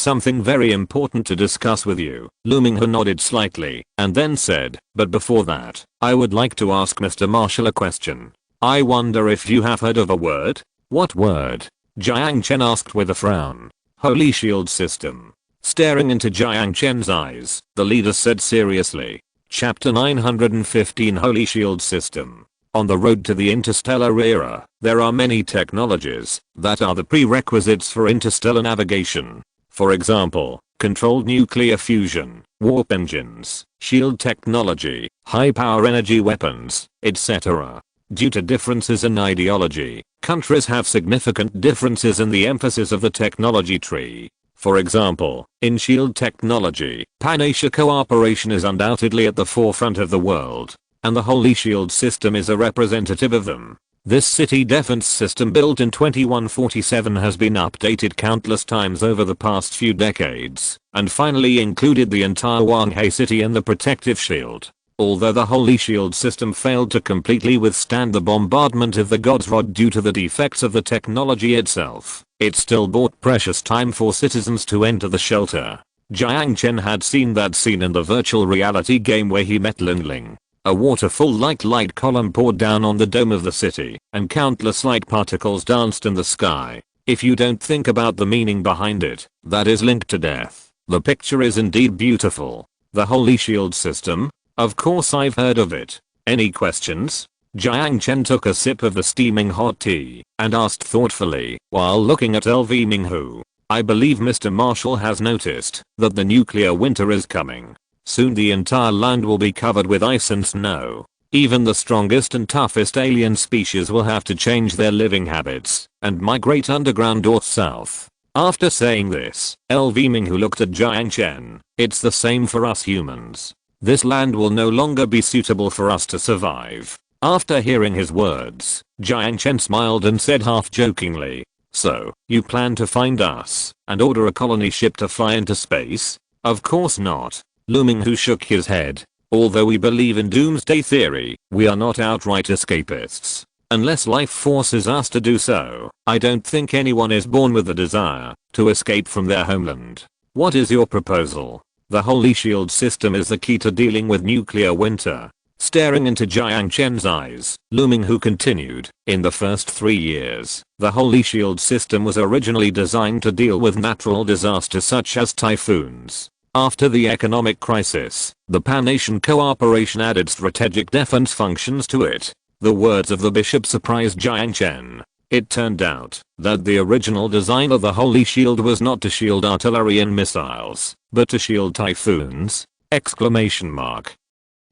something very important to discuss with you. Lu Minghu nodded slightly and then said, but before that, I would like to ask Mr. Marshall a question. I wonder if you have heard of a word? What word? Jiang Chen asked with a frown. Holy Shield System. Staring into Jiang Chen's eyes, the leader said seriously. Chapter 915 Holy Shield System. On the road to the interstellar era, there are many technologies that are the prerequisites for interstellar navigation. For example, controlled nuclear fusion, warp engines, shield technology, high-power energy weapons, etc. Due to differences in ideology, countries have significant differences in the emphasis of the technology tree. For example, in shield technology, Pan-Asia cooperation is undoubtedly at the forefront of the world, and the Holy Shield system is a representative of them. This city defense system built in 2147 has been updated countless times over the past few decades, and finally included the entire Wanghai city in the protective shield. Although the Holy Shield system failed to completely withstand the bombardment of the God's Rod due to the defects of the technology itself, it still bought precious time for citizens to enter the shelter. Jiang Chen had seen that scene in the virtual reality game where he met Ling Ling. A waterfall-like light column poured down on the dome of the city, and countless light particles danced in the sky. If you don't think about the meaning behind it, that is linked to death. The picture is indeed beautiful. The Holy Shield system? Of course I've heard of it. Any questions? Jiang Chen took a sip of the steaming hot tea, and asked thoughtfully, while looking at LV Minghu. I believe Mr. Marshall has noticed that the nuclear winter is coming. Soon the entire land will be covered with ice and snow. Even the strongest and toughest alien species will have to change their living habits and migrate underground or south. After saying this, LV Minghu looked at Jiang Chen. It's the same for us humans. This land will no longer be suitable for us to survive. After hearing his words, Jiang Chen smiled and said half jokingly, so, you plan to find us and order a colony ship to fly into space? Of course not. Lu Minghu shook his head. Although we believe in doomsday theory, we are not outright escapists. Unless life forces us to do so, I don't think anyone is born with the desire to escape from their homeland. What is your proposal? The Holy Shield system is the key to dealing with nuclear winter. Staring into Jiang Chen's eyes, Lu Minghu continued, in the first 3 years, the Holy Shield system was originally designed to deal with natural disasters such as typhoons. After the economic crisis, the Pan-Asian cooperation added strategic defense functions to it. The words of the bishop surprised Jiang Chen. It turned out that the original design of the Holy Shield was not to shield artillery and missiles, but to shield typhoons! Exclamation mark.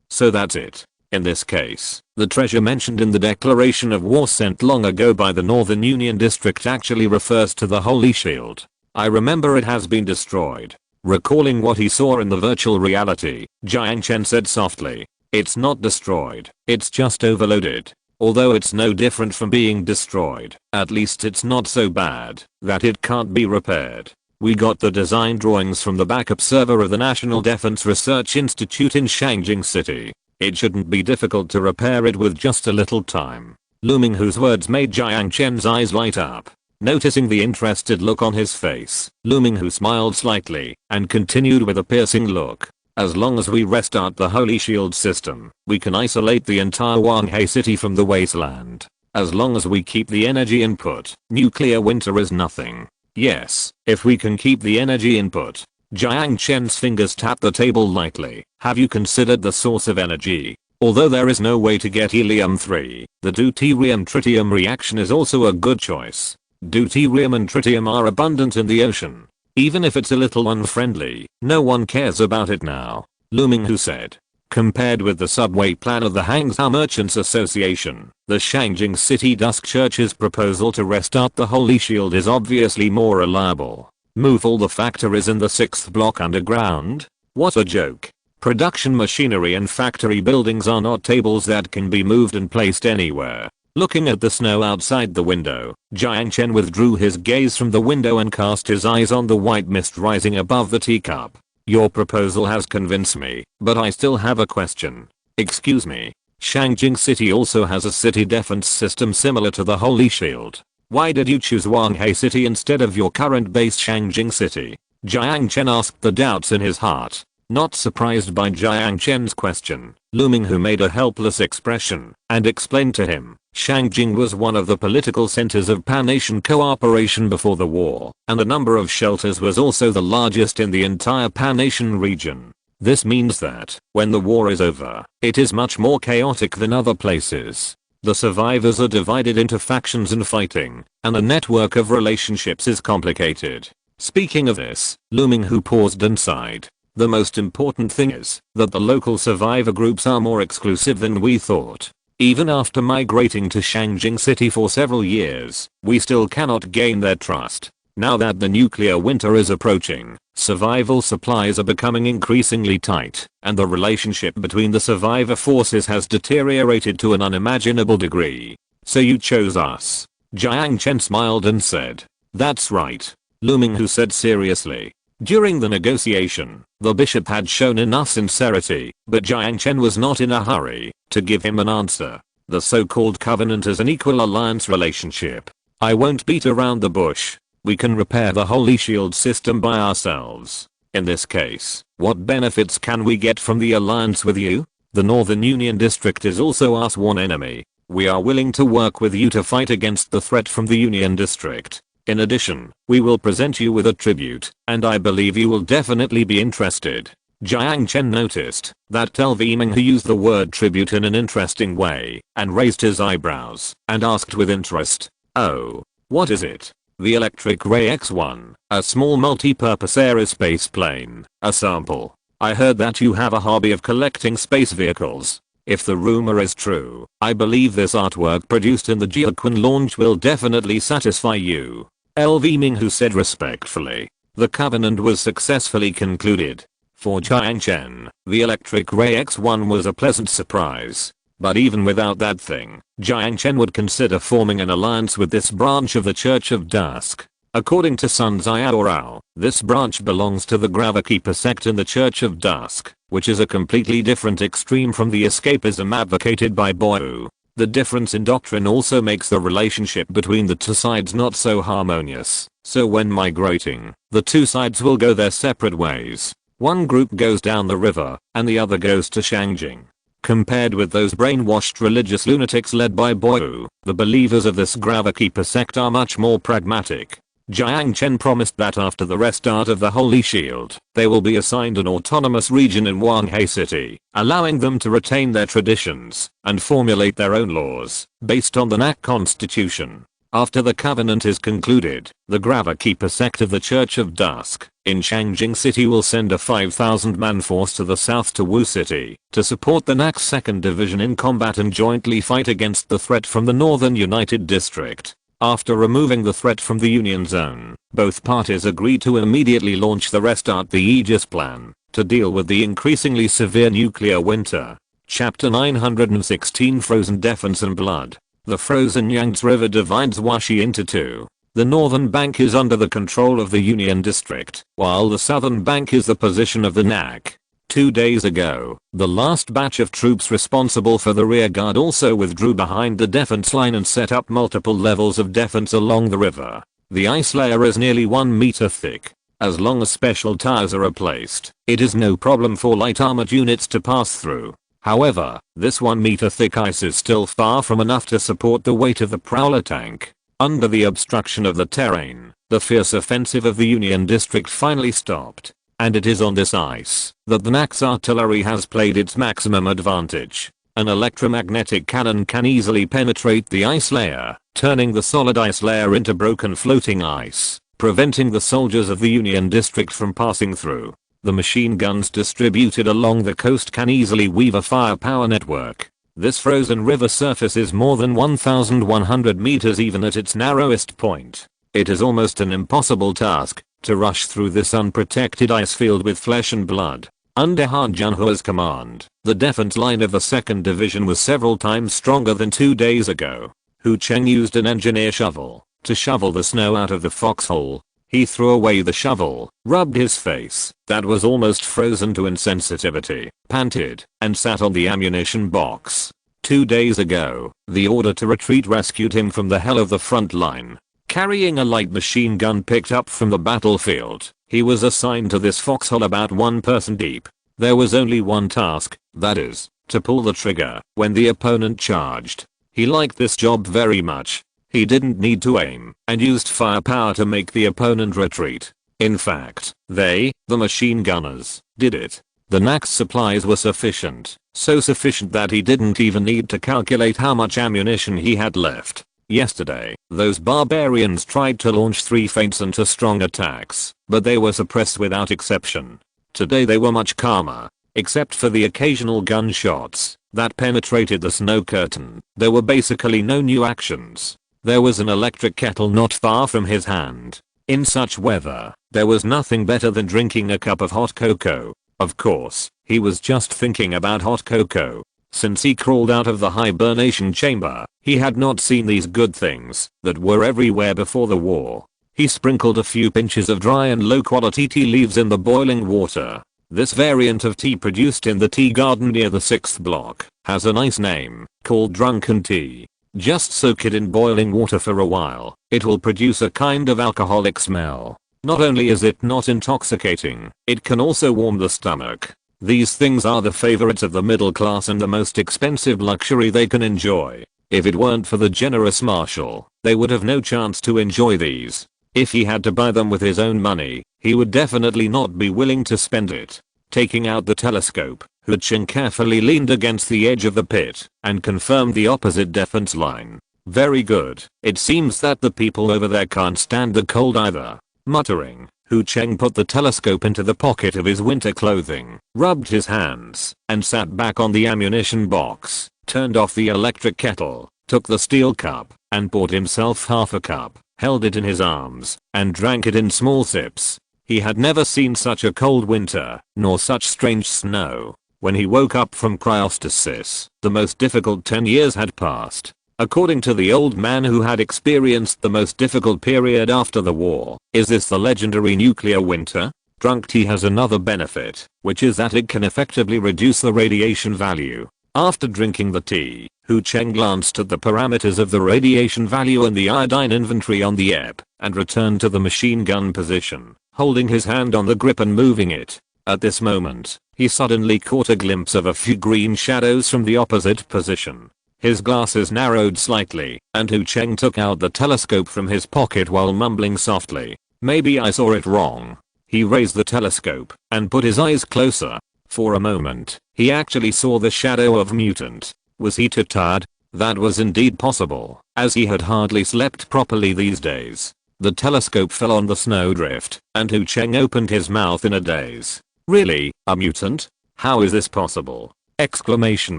So that's it. In this case, the treasure mentioned in the declaration of war sent long ago by the Northern Union District actually refers to the Holy Shield. I remember it has been destroyed. Recalling what he saw in the virtual reality, Jiang Chen said softly, it's not destroyed, it's just overloaded. Although it's no different from being destroyed, at least it's not so bad that it can't be repaired. We got the design drawings from the backup server of the National Defense Research Institute in Shangjing City. It shouldn't be difficult to repair it with just a little time. Lu Minghu's words made Jiang Chen's eyes light up. Noticing the interested look on his face, Lu Minghu smiled slightly and continued with a piercing look. As long as we restart the Holy Shield system, we can isolate the entire Wanghai city from the wasteland. As long as we keep the energy input, nuclear winter is nothing. Yes, if we can keep the energy input. Jiang Chen's fingers tapped the table lightly. Have you considered the source of energy? Although there is no way to get helium-3, the deuterium-tritium reaction is also a good choice. Deuterium and tritium are abundant in the ocean. Even if it's a little unfriendly, no one cares about it now, Lu Minghu said. Compared with the subway plan of the Hangzhou Merchants Association, the Shangjing City Dusk Church's proposal to restart the Holy Shield is obviously more reliable. Move all the factories in the 6th block underground? What a joke. Production machinery and factory buildings are not tables that can be moved and placed anywhere. Looking at the snow outside the window, Jiang Chen withdrew his gaze from the window and cast his eyes on the white mist rising above the teacup. Your proposal has convinced me, but I still have a question. Excuse me. Shangjing City also has a city defense system similar to the Holy Shield. Why did you choose Wanghai City instead of your current base Shangjing City? Jiang Chen asked the doubts in his heart. Not surprised by Jiang Chen's question, Lu Minghu made a helpless expression and explained to him, Shangjing was one of the political centers of Pan-Asian cooperation before the war, and the number of shelters was also the largest in the entire Pan-Asian region. This means that, when the war is over, it is much more chaotic than other places. The survivors are divided into factions and fighting, and the network of relationships is complicated. Speaking of this, Looming Who paused and sighed. The most important thing is that the local survivor groups are more exclusive than we thought. Even after migrating to Shangjing City for several years, we still cannot gain their trust. Now that the nuclear winter is approaching, survival supplies are becoming increasingly tight, and the relationship between the survivor forces has deteriorated to an unimaginable degree. So you chose us. Jiang Chen smiled and said. That's right. Looming Who said seriously. During the negotiation, the bishop had shown enough sincerity, but Jiang Chen was not in a hurry to give him an answer. The so-called covenant is an equal alliance relationship. I won't beat around the bush. We can repair the Holy Shield system by ourselves. In this case, what benefits can we get from the alliance with you? The Northern Union District is also our sworn enemy. We are willing to work with you to fight against the threat from the Union District. In addition, we will present you with a tribute, and I believe you will definitely be interested. Jiang Chen noticed that Looming Who used the word tribute in an interesting way, and raised his eyebrows, and asked with interest, oh, what is it? The Electric Ray X-1, a small multi-purpose aerospace plane, a sample. I heard that you have a hobby of collecting space vehicles. If the rumor is true, I believe this artwork produced in the Jiaquan launch will definitely satisfy you. Looming Who said respectfully. The covenant was successfully concluded. For Jiang Chen, the Electric Ray X-1 was a pleasant surprise. But even without that thing, Jiang Chen would consider forming an alliance with this branch of the Church of Dusk. According to Sun Jiao, this branch belongs to the Gravikeeper sect in the Church of Dusk, which is a completely different extreme from the escapism advocated by Boyu. The difference in doctrine also makes the relationship between the two sides not so harmonious, so when migrating, the two sides will go their separate ways. One group goes down the river, and the other goes to Shangjing. Compared with those brainwashed religious lunatics led by Boyu, the believers of this Gravikeeper sect are much more pragmatic. Jiang Chen promised that after the restart of the Holy Shield, they will be assigned an autonomous region in Wanghei City, allowing them to retain their traditions and formulate their own laws based on the NAC constitution. After the covenant is concluded, the Gravikeeper sect of the Church of Dusk in Shangjing City will send a 5,000-man force to the south to Wu City to support the NAC's 2nd Division in combat and jointly fight against the threat from the Northern United District. After removing the threat from the Union Zone, both parties agreed to immediately launch the Restart the Aegis plan to deal with the increasingly severe nuclear winter. Chapter 916 Frozen Defense and Blood. The frozen Yangtze River divides Washi into two. The northern bank is under the control of the Union District, while the southern bank is the position of the NAC. 2 days ago, the last batch of troops responsible for the rear guard also withdrew behind the defense line and set up multiple levels of defense along the river. The ice layer is nearly 1 meter thick. As long as special tires are placed, it is no problem for light armored units to pass through. However, this 1 meter thick ice is still far from enough to support the weight of the Prowler tank. Under the obstruction of the terrain, the fierce offensive of the Union District finally stopped. And it is on this ice that the NAC's artillery has played its maximum advantage. An electromagnetic cannon can easily penetrate the ice layer, turning the solid ice layer into broken floating ice, preventing the soldiers of the Union District from passing through. The machine guns distributed along the coast can easily weave a firepower network. This frozen river surface is more than 1,100 meters even at its narrowest point. It is almost an impossible task to rush through this unprotected ice field with flesh and blood. Under Han Junhua's command, the defense line of the 2nd Division was several times stronger than 2 days ago. Hu Cheng used an engineer shovel to shovel the snow out of the foxhole. He threw away the shovel, rubbed his face, that was almost frozen to insensitivity, panted, and sat on the ammunition box. 2 days ago, the order to retreat rescued him from the hell of the front line. Carrying a light machine gun picked up from the battlefield, he was assigned to this foxhole about 1 person deep. There was only one task, that is, to pull the trigger when the opponent charged. He liked this job very much. He didn't need to aim and used firepower to make the opponent retreat. In fact, the machine gunners, did it. The NAC's supplies were sufficient, So sufficient that he didn't even need to calculate how much ammunition he had left. Yesterday, those barbarians tried to launch 3 feints and 2 strong attacks, but they were suppressed without exception. Today they were much calmer, except for the occasional gunshots that penetrated the snow curtain. There were basically no new actions. There was an electric kettle not far from his hand. In such weather, there was nothing better than drinking a cup of hot cocoa. Of course, he was just thinking about hot cocoa. Since he crawled out of the hibernation chamber, he had not seen these good things that were everywhere before the war. He sprinkled a few pinches of dry and low quality tea leaves in the boiling water. This variant of tea produced in the tea garden near the 6th block has a nice name, called drunken tea. Just soak it in boiling water for a while. It will produce a kind of alcoholic smell. Not only is it not intoxicating, it can also warm the stomach. These things are the favorites of the middle class and the most expensive luxury they can enjoy. If it weren't for the generous Marshall, they would have no chance to enjoy these. If he had to buy them with his own money, he would definitely not be willing to spend it. Taking out the telescope, Hu Cheng carefully leaned against the edge of the pit and confirmed the opposite defense line. Very good. It seems that the people over there can't stand the cold either. Muttering, Hu Cheng put the telescope into the pocket of his winter clothing, rubbed his hands, and sat back on the ammunition box, turned off the electric kettle, took the steel cup, and poured himself half a cup, held it in his arms, and drank it in small sips. He had never seen such a cold winter, nor such strange snow. When he woke up from cryostasis, the most difficult 10 years had passed. According to the old man who had experienced the most difficult period after the war. Is this the legendary nuclear winter? Drunk tea has another benefit, which is that it can effectively reduce the radiation value. After drinking the tea, Hu Cheng glanced at the parameters of the radiation value and the iodine inventory on the EP, and returned to the machine gun position, holding his hand on the grip and moving it. At this moment, he suddenly caught a glimpse of a few green shadows from the opposite position. His glasses narrowed slightly, and Hu Cheng took out the telescope from his pocket while mumbling softly, "Maybe I saw it wrong." He raised the telescope and put his eyes closer. For a moment, he actually saw the shadow of mutant. Was he too tired? That was indeed possible, as he had hardly slept properly these days. The telescope fell on the snowdrift, and Hu Cheng opened his mouth in a daze. Really, a mutant? How is this possible? Exclamation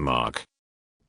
mark.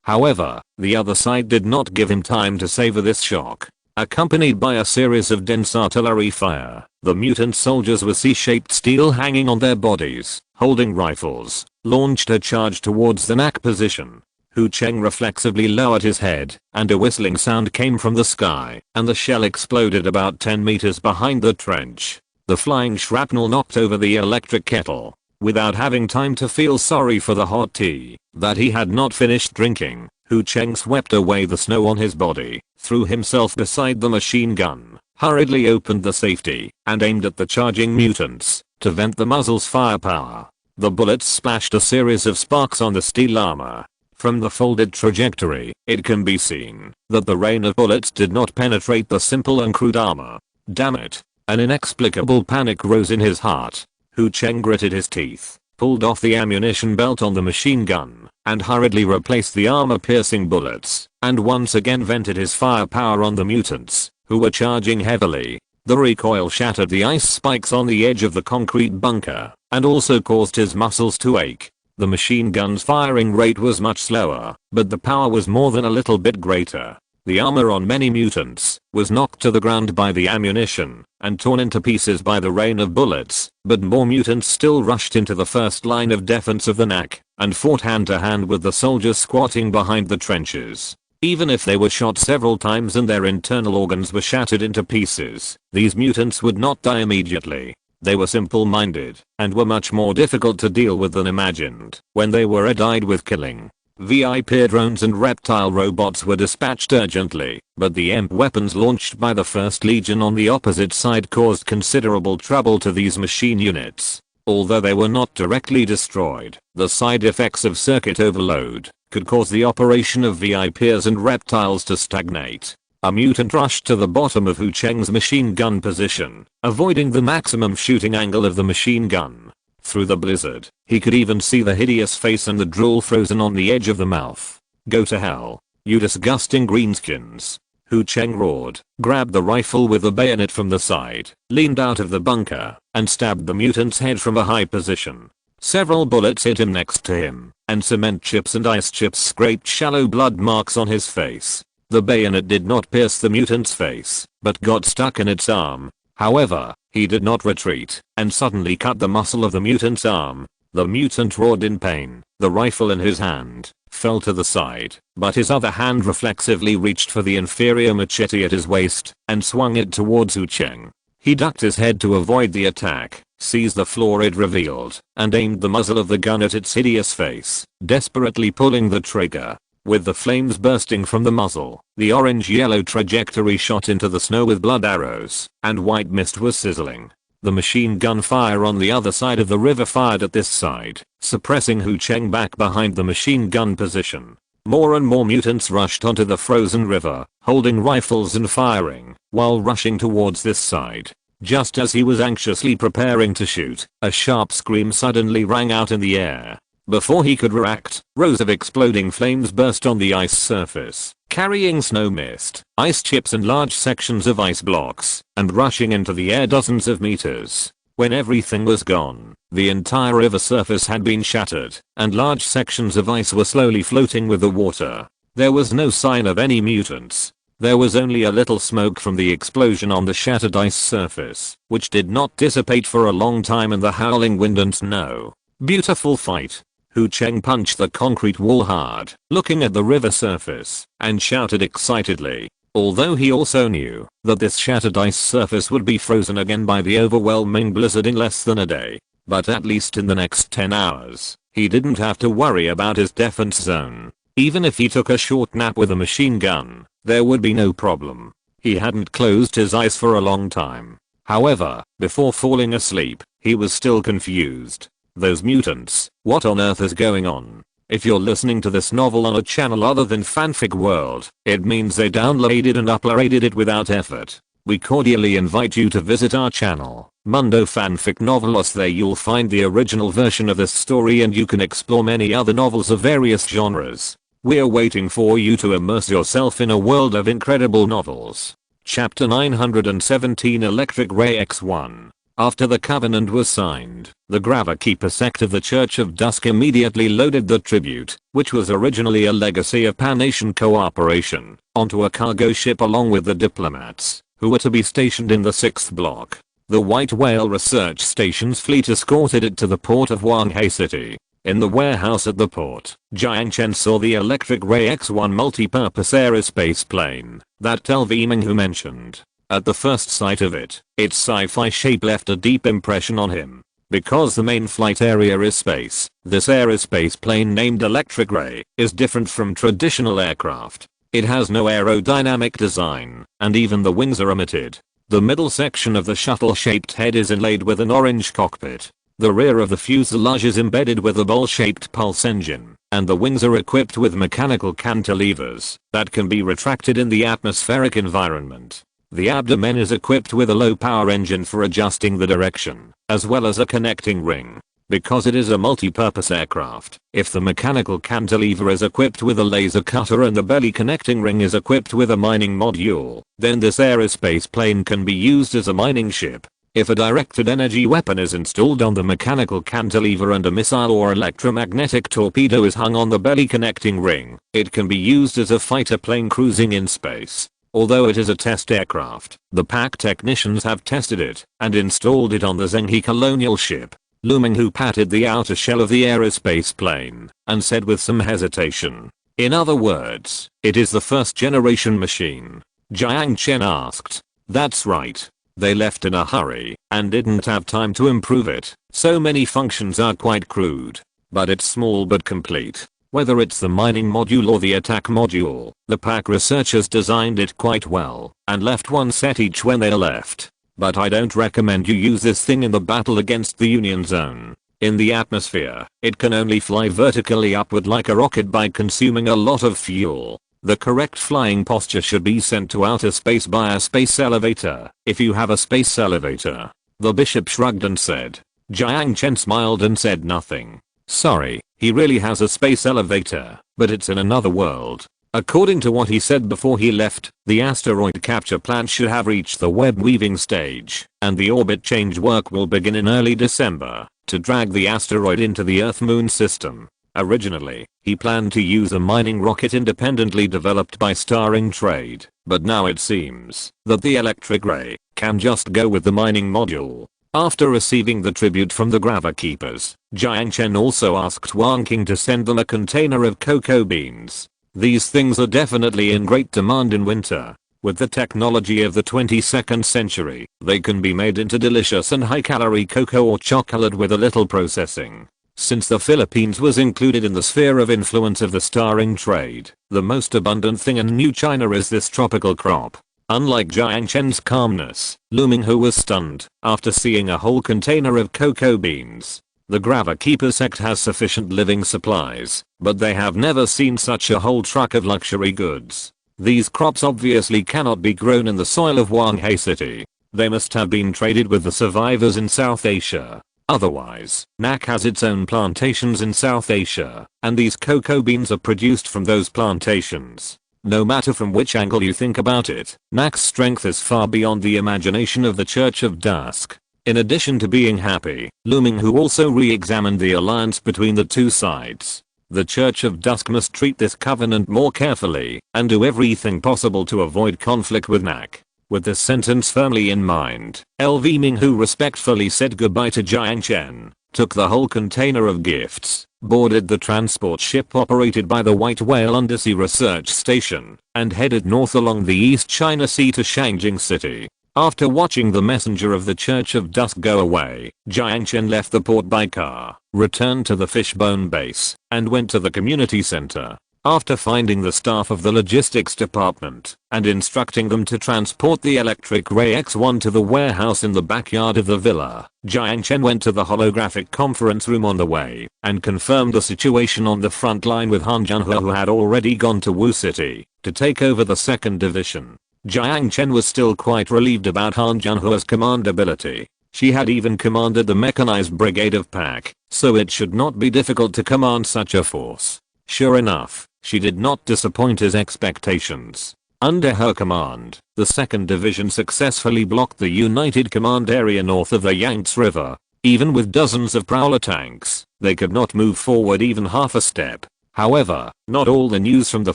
However, the other side did not give him time to savor this shock. Accompanied by a series of dense artillery fire, the mutant soldiers with C-shaped steel hanging on their bodies, holding rifles, launched a charge towards the NAC position. Hu Cheng reflexively lowered his head, and a whistling sound came from the sky, and the shell exploded about 10 meters behind the trench. The flying shrapnel knocked over the electric kettle. Without having time to feel sorry for the hot tea that he had not finished drinking, Hu Cheng swept away the snow on his body, threw himself beside the machine gun, hurriedly opened the safety, and aimed at the charging mutants to vent the muzzle's firepower. The bullets splashed a series of sparks on the steel armor. From the folded trajectory, it can be seen that the rain of bullets did not penetrate the simple and crude armor. Damn it. An inexplicable panic rose in his heart. Hu Cheng gritted his teeth, pulled off the ammunition belt on the machine gun, and hurriedly replaced the armor-piercing bullets, and once again vented his firepower on the mutants, who were charging heavily. The recoil shattered the ice spikes on the edge of the concrete bunker, and also caused his muscles to ache. The machine gun's firing rate was much slower, but the power was more than a little bit greater. The armor on many mutants was knocked to the ground by the ammunition and torn into pieces by the rain of bullets, but more mutants still rushed into the first line of defense of the NAC and fought hand to hand with the soldiers squatting behind the trenches. Even if they were shot several times and their internal organs were shattered into pieces, these mutants would not die immediately. They were simple-minded and were much more difficult to deal with than imagined when they were allied with killing. VIP drones and reptile robots were dispatched urgently, but the EMP weapons launched by the 1st Legion on the opposite side caused considerable trouble to these machine units. Although they were not directly destroyed, the side effects of circuit overload could cause the operation of VIPs and reptiles to stagnate. A mutant rushed to the bottom of Hu Cheng's machine gun position, avoiding the maximum shooting angle of the machine gun. through the blizzard. He could even see the hideous face and the drool frozen on the edge of the mouth. "Go to hell, you disgusting greenskins," Hu Cheng roared, grabbed the rifle with the bayonet from the side, leaned out of the bunker, and stabbed the mutant's head from a high position. Several bullets hit him next to him, and cement chips and ice chips scraped shallow blood marks on his face. The bayonet did not pierce the mutant's face, but got stuck in its arm. However, he did not retreat, and suddenly cut the muscle of the mutant's arm. The mutant roared in pain. The rifle in his hand fell to the side, but his other hand reflexively reached for the inferior machete at his waist and swung it towards Hu Cheng. He ducked his head to avoid the attack, seized the floor it revealed, and aimed the muzzle of the gun at its hideous face, desperately pulling the trigger. With the flames bursting from the muzzle, the orange-yellow trajectory shot into the snow with blood arrows, and white mist was sizzling. The machine gun fire on the other side of the river fired at this side, suppressing Hu Cheng back behind the machine gun position. More and more mutants rushed onto the frozen river, holding rifles and firing, while rushing towards this side. Just as he was anxiously preparing to shoot, a sharp scream suddenly rang out in the air. Before he could react, rows of exploding flames burst on the ice surface, carrying snow mist, ice chips and large sections of ice blocks, and rushing into the air dozens of meters. When everything was gone, the entire river surface had been shattered, and large sections of ice were slowly floating with the water. There was no sign of any mutants. There was only a little smoke from the explosion on the shattered ice surface, which did not dissipate for a long time in the howling wind and snow. Beautiful fight. Hu Cheng punched the concrete wall hard, looking at the river surface, and shouted excitedly. Although he also knew that this shattered ice surface would be frozen again by the overwhelming blizzard in less than a day. But at least in the next 10 hours, he didn't have to worry about his defense zone. Even if he took a short nap with a machine gun, there would be no problem. He hadn't closed his eyes for a long time. However, before falling asleep, he was still confused. Those mutants, what on earth is going on? If you're listening to this novel on a channel other than Fanfic World, it means they downloaded and uploaded it without effort. We cordially invite you to visit our channel, Mundo Fanfic Novelos. There you'll find the original version of this story and you can explore many other novels of various genres. We're waiting for you to immerse yourself in a world of incredible novels. Chapter 917 Electric Ray X1. After the covenant was signed, the Gravekeeper sect of the Church of Dusk immediately loaded the tribute, which was originally a legacy of Pan-Asian cooperation, onto a cargo ship along with the diplomats, who were to be stationed in the 6th block. The White Whale Research Station's fleet escorted it to the port of Wanghai City. In the warehouse at the port, Jiang Chen saw the Electric Ray X1 multi-purpose aerospace plane that LV Minghu mentioned. At the first sight of it, its sci-fi shape left a deep impression on him. Because the main flight area is space, this aerospace plane named Electric Ray is different from traditional aircraft. It has no aerodynamic design, and even the wings are omitted. The middle section of the shuttle-shaped head is inlaid with an orange cockpit. The rear of the fuselage is embedded with a bowl-shaped pulse engine, and the wings are equipped with mechanical cantilevers that can be retracted in the atmospheric environment. The abdomen is equipped with a low-power engine for adjusting the direction, as well as a connecting ring. Because it is a multi-purpose aircraft, if the mechanical cantilever is equipped with a laser cutter and the belly connecting ring is equipped with a mining module, then this aerospace plane can be used as a mining ship. If a directed energy weapon is installed on the mechanical cantilever and a missile or electromagnetic torpedo is hung on the belly connecting ring, it can be used as a fighter plane cruising in space. Although it is a test aircraft, the PAC technicians have tested it and installed it on the Zhenghe colonial ship. Lu Minghu patted the outer shell of the aerospace plane and said with some hesitation, "In other words, it is the first generation machine." Jiang Chen asked. "That's right. They left in a hurry and didn't have time to improve it. So many functions are quite crude. But it's small but complete. Whether it's the mining module or the attack module, the PAC researchers designed it quite well and left one set each when they left. But I don't recommend you use this thing in the battle against the Union Zone. In the atmosphere, it can only fly vertically upward like a rocket by consuming a lot of fuel. The correct flying posture should be sent to outer space by a space elevator, if you have a space elevator." The bishop shrugged and said, Jiang Chen smiled and said nothing. Sorry, he really has a space elevator, but it's in another world. According to what he said before he left, the asteroid capture plant should have reached the web weaving stage, and the orbit change work will begin in early December to drag the asteroid into the Earth-Moon system. Originally, he planned to use a mining rocket independently developed by Starring Trade, but now it seems that the electric ray can just go with the mining module. After receiving the tribute from the Gravikeepers, Jiang Chen also asked Wang Qing to send them a container of cocoa beans. These things are definitely in great demand in winter. With the technology of the 22nd century, they can be made into delicious and high-calorie cocoa or chocolate with a little processing. Since the Philippines was included in the sphere of influence of the Starring Trade, the most abundant thing in New China is this tropical crop. Unlike Jiang Chen's calmness, Lu Minghu was stunned after seeing a whole container of cocoa beans. The Gravikeeper sect has sufficient living supplies, but they have never seen such a whole truck of luxury goods. These crops obviously cannot be grown in the soil of Wanghai City. They must have been traded with the survivors in South Asia. Otherwise, NAC has its own plantations in South Asia, and these cocoa beans are produced from those plantations. No matter from which angle you think about it, NAC's strength is far beyond the imagination of the Church of Dusk. In addition to being happy, Lu Minghu also re-examined the alliance between the two sides. The Church of Dusk must treat this covenant more carefully and do everything possible to avoid conflict with NAC. With this sentence firmly in mind, LV Minghu respectfully said goodbye to Jiang Chen, took the whole container of gifts, boarded the transport ship operated by the White Whale Undersea Research Station, and headed north along the East China Sea to Shangjing City. After watching the messenger of the Church of Dusk go away, Jiang Chen left the port by car, returned to the Fishbone base, and went to the community center. After finding the staff of the logistics department and instructing them to transport the electric ray X1 to the warehouse in the backyard of the villa, Jiang Chen went to the holographic conference room on the way and confirmed the situation on the front line with Han Jianhua, who had already gone to Wu City to take over the 2nd Division. Jiang Chen was still quite relieved about Han Jianhua's command ability. She had even commanded the mechanized brigade of Pak, so it should not be difficult to command such a force. Sure enough, she did not disappoint his expectations. Under her command, the 2nd Division successfully blocked the United Command area north of the Yangtze River. Even with dozens of prowler tanks, they could not move forward even half a step. However, not all the news from the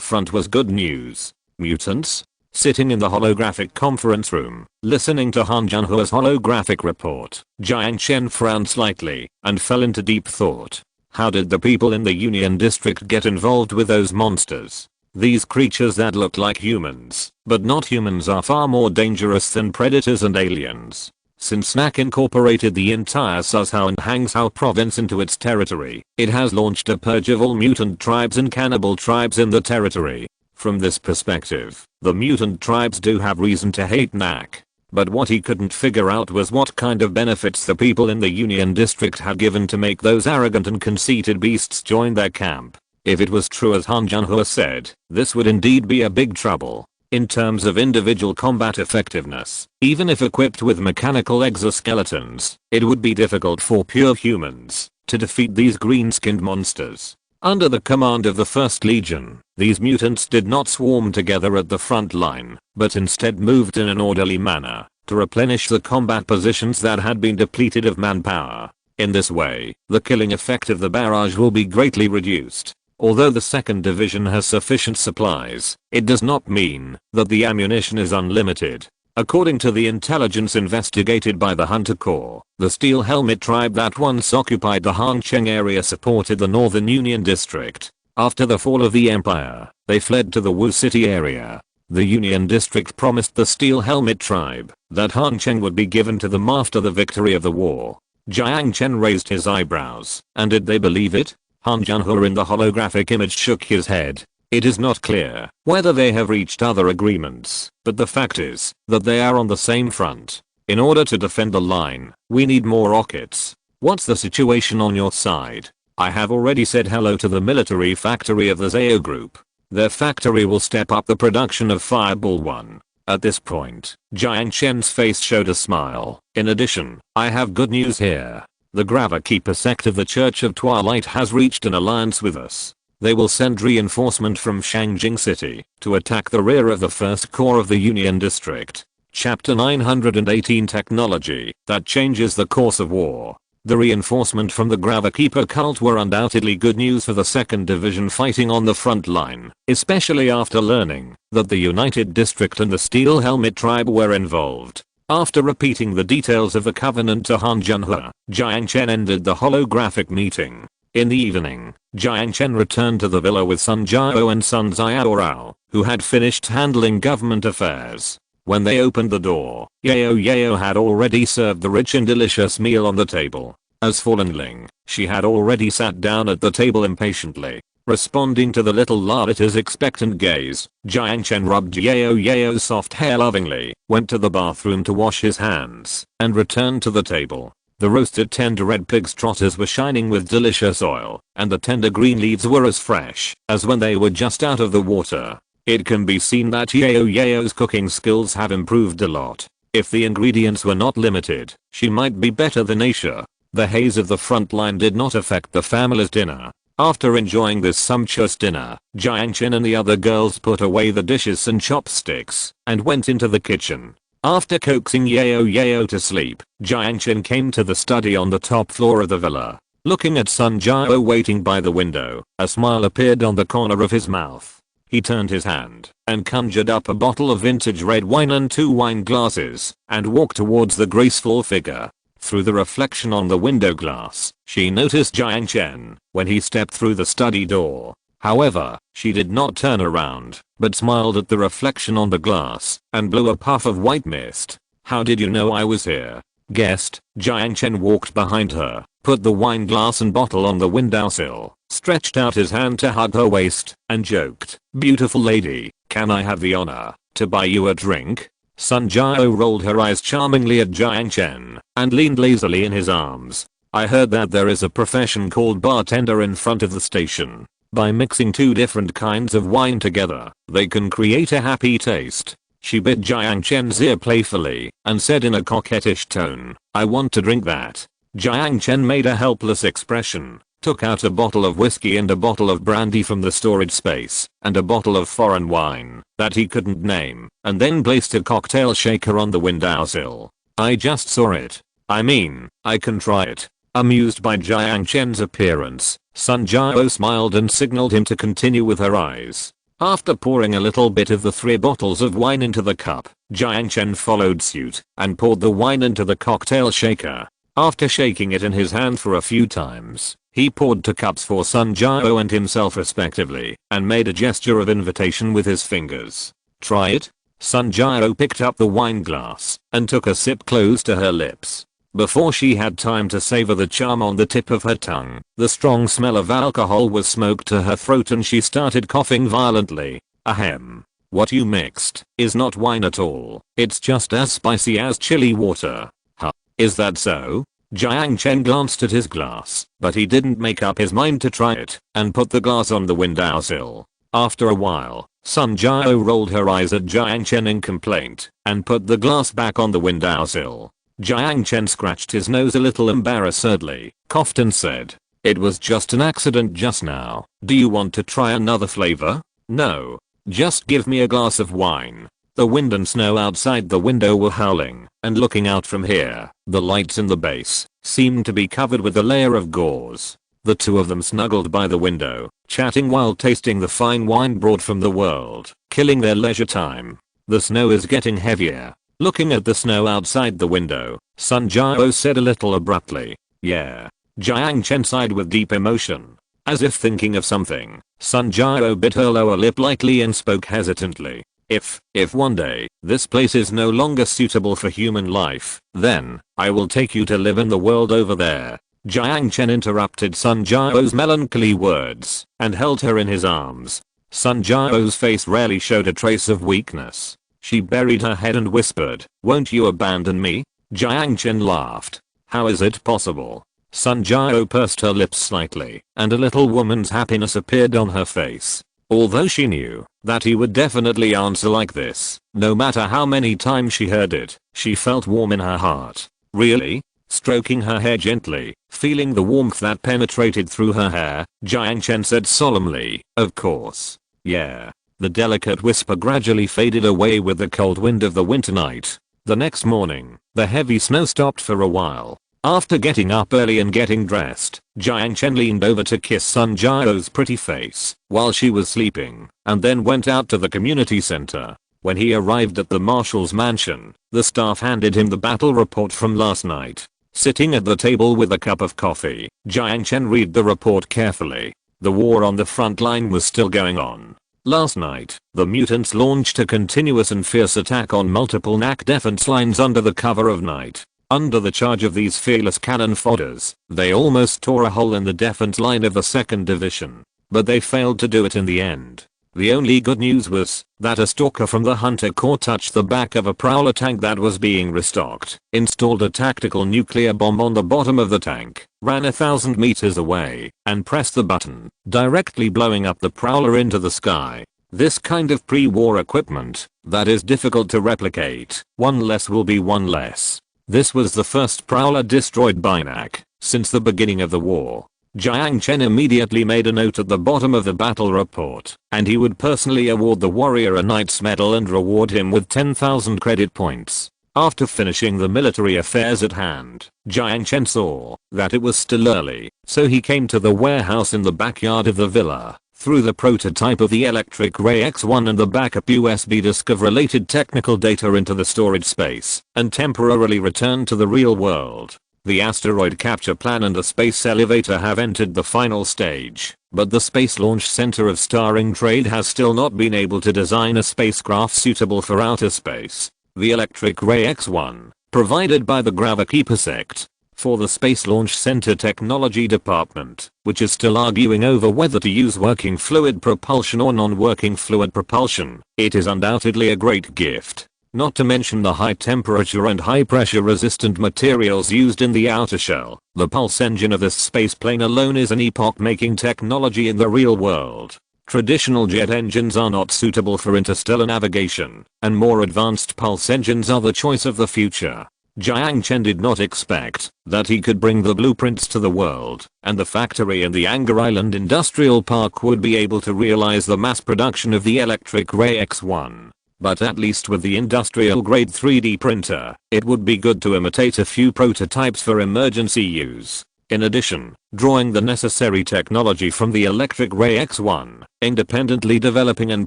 front was good news. Mutants? Sitting in the holographic conference room, listening to Han Jianhua's holographic report, Jiang Chen frowned slightly and fell into deep thought. How did the people in the Union District get involved with those monsters? These creatures that look like humans, but not humans, are far more dangerous than predators and aliens. Since NAC incorporated the entire Suzhou and Hangzhou province into its territory, it has launched a purge of all mutant tribes and cannibal tribes in the territory. From this perspective, the mutant tribes do have reason to hate NAC. But what he couldn't figure out was what kind of benefits the people in the Union District had given to make those arrogant and conceited beasts join their camp. If it was true as Han Jianhua said, this would indeed be a big trouble. In terms of individual combat effectiveness, even if equipped with mechanical exoskeletons, it would be difficult for pure humans to defeat these green-skinned monsters. Under the command of the 1st Legion, these mutants did not swarm together at the front line, but instead moved in an orderly manner to replenish the combat positions that had been depleted of manpower. In this way, the killing effect of the barrage will be greatly reduced. Although the 2nd Division has sufficient supplies, it does not mean that the ammunition is unlimited. According to the intelligence investigated by the Hunter Corps, the Steel Helmet tribe that once occupied the Hangcheng area supported the Northern Union District. After the fall of the Empire, they fled to the Wu City area. The Union District promised the Steel Helmet tribe that Hangcheng would be given to them after the victory of the war. Jiang Chen raised his eyebrows, and did they believe it? Han Jianhua in the holographic image shook his head. It is not clear whether they have reached other agreements, but the fact is that they are on the same front. In order to defend the line, we need more rockets. What's the situation on your side? I have already said hello to the military factory of the Zhao Group. Their factory will step up the production of Fireball 1. At this point, Jiang Chen's face showed a smile. In addition, I have good news here. The Gravikeeper sect of the Church of Twilight has reached an alliance with us. They will send reinforcement from Shangjing City to attack the rear of the 1st Corps of the Union District. Chapter 918 Technology that changes the course of war. The reinforcement from the Gravikeeper cult were undoubtedly good news for the 2nd Division fighting on the front line, especially after learning that the United District and the Steel Helmet Tribe were involved. After repeating the details of the covenant to Han Junhe, Jiang Chen ended the holographic meeting. In the evening, Jiang Chen returned to the villa with Sun Jiao and Sun Jiao, who had finished handling government affairs. When they opened the door, Yao had already served the rich and delicious meal on the table. As for Linling, she had already sat down at the table impatiently. Responding to the little Lalita's expectant gaze, Jiang Chen rubbed Yao's soft hair lovingly, went to the bathroom to wash his hands, and returned to the table. The roasted tender red pig's trotters were shining with delicious oil, and the tender green leaves were as fresh as when they were just out of the water. It can be seen that Yao's cooking skills have improved a lot. If the ingredients were not limited, she might be better than Aisha. The haze of the front line did not affect the family's dinner. After enjoying this sumptuous dinner, Jiang Chen and the other girls put away the dishes and chopsticks and went into the kitchen. After coaxing Yao to sleep, Jiang Chen came to the study on the top floor of the villa. Looking at Sun Jiao waiting by the window, a smile appeared on the corner of his mouth. He turned his hand and conjured up a bottle of vintage red wine and 2 wine glasses and walked towards the graceful figure. Through the reflection on the window glass, she noticed Jiang Chen when he stepped through the study door. However, she did not turn around, but smiled at the reflection on the glass and blew a puff of white mist. "How did you know I was here?" guessed. Jiang Chen walked behind her, put the wine glass and bottle on the windowsill, stretched out his hand to hug her waist, and joked, "Beautiful lady, can I have the honor to buy you a drink?" Sun Jiao rolled her eyes charmingly at Jiang Chen and leaned lazily in his arms. "I heard that there is a profession called bartender in front of the station. By mixing 2 different kinds of wine together, they can create a happy taste." She bit Jiang Chen's ear playfully and said in a coquettish tone, "I want to drink that." Jiang Chen made a helpless expression, took out a bottle of whiskey and a bottle of brandy from the storage space, and a bottle of foreign wine that he couldn't name, and then placed a cocktail shaker on the windowsill. "I just saw it. I mean, I can try it." Amused by Jiang Chen's appearance, Sun Jiao smiled and signaled him to continue with her eyes. After pouring a little bit of the 3 bottles of wine into the cup, Jiang Chen followed suit and poured the wine into the cocktail shaker. After shaking it in his hand for a few times, he poured 2 cups for Sun Jiao and himself respectively, and made a gesture of invitation with his fingers. "Try it?" Sun Jiao picked up the wine glass and took a sip close to her lips. Before she had time to savor the charm on the tip of her tongue, the strong smell of alcohol was smoked to her throat and she started coughing violently. "Ahem. What you mixed is not wine at all. It's just as spicy as chili water." "Huh? Is that so?" Jiang Chen glanced at his glass, but he didn't make up his mind to try it, and put the glass on the windowsill. After a while, Sun Jiao rolled her eyes at Jiang Chen in complaint, and put the glass back on the windowsill. Jiang Chen scratched his nose a little embarrassedly, coughed and said, "It was just an accident just now. Do you want to try another flavor?" "No. Just give me a glass of wine." The wind and snow outside the window were howling, and looking out from here, the lights in the base seemed to be covered with a layer of gauze. The 2 of them snuggled by the window, chatting while tasting the fine wine brought from the world, killing their leisure time. "The snow is getting heavier." Looking at the snow outside the window, Sun Jiao said a little abruptly, "Yeah." Jiang Chen sighed with deep emotion. As if thinking of something, Sun Jiao bit her lower lip lightly and spoke hesitantly. If one day, this place is no longer suitable for human life, then, I will take you to live in the world over there." Jiang Chen interrupted Sun Jiao's melancholy words, and held her in his arms. Sun Jiao's face rarely showed a trace of weakness. She buried her head and whispered, "Won't you abandon me?" Jiang Chen laughed. "How is it possible?" Sun Jiao pursed her lips slightly, and a little woman's happiness appeared on her face. Although she knew that he would definitely answer like this, no matter how many times she heard it, she felt warm in her heart. "Really?" Stroking her hair gently, feeling the warmth that penetrated through her hair, Jiang Chen said solemnly, "Of course. Yeah." The delicate whisper gradually faded away with the cold wind of the winter night. The next morning, the heavy snow stopped for a while. After getting up early and getting dressed, Jiang Chen leaned over to kiss Sun Jiao's pretty face while she was sleeping, and then went out to the community center. When he arrived at the marshal's mansion, the staff handed him the battle report from last night. Sitting at the table with a cup of coffee, Jiang Chen read the report carefully. The war on the front line was still going on. Last night, the mutants launched a continuous and fierce attack on multiple NAC defense lines under the cover of night. Under the charge of these fearless cannon fodders, they almost tore a hole in the defense line of the 2nd Division. But they failed to do it in the end. The only good news was that a stalker from the Hunter Corps touched the back of a Prowler tank that was being restocked, installed a tactical nuclear bomb on the bottom of the tank, ran 1,000 meters away, and pressed the button, directly blowing up the Prowler into the sky. This kind of pre-war equipment that is difficult to replicate. One less will be one less. This was the first Prowler destroyed by NAC since the beginning of the war. Jiang Chen immediately made a note at the bottom of the battle report, and he would personally award the warrior a Knight's Medal and reward him with 10,000 credit points. After finishing the military affairs at hand, Jiang Chen saw that it was still early, so he came to the warehouse in the backyard of the villa, threw the prototype of the Electric Ray X1 and the backup USB disk of related technical data into the storage space, and temporarily returned to the real world. The asteroid capture plan and the space elevator have entered the final stage, but the Space Launch Center of Starring Trade has still not been able to design a spacecraft suitable for outer space. The Electric Ray X1, provided by the Gravikeeper sect, for the Space Launch Center Technology Department, which is still arguing over whether to use working fluid propulsion or non-working fluid propulsion. It is undoubtedly a great gift. Not to mention the high temperature and high pressure resistant materials used in the outer shell. The pulse engine of this spaceplane alone is an epoch-making technology in the real world. Traditional jet engines are not suitable for interstellar navigation, and more advanced pulse engines are the choice of the future. Jiang Chen did not expect that he could bring the blueprints to the world, and the factory in the Anger Island Industrial Park would be able to realize the mass production of the Electric Ray X1. But at least with the industrial grade 3D printer, it would be good to imitate a few prototypes for emergency use. In addition, drawing the necessary technology from the Electric Ray X1, independently developing and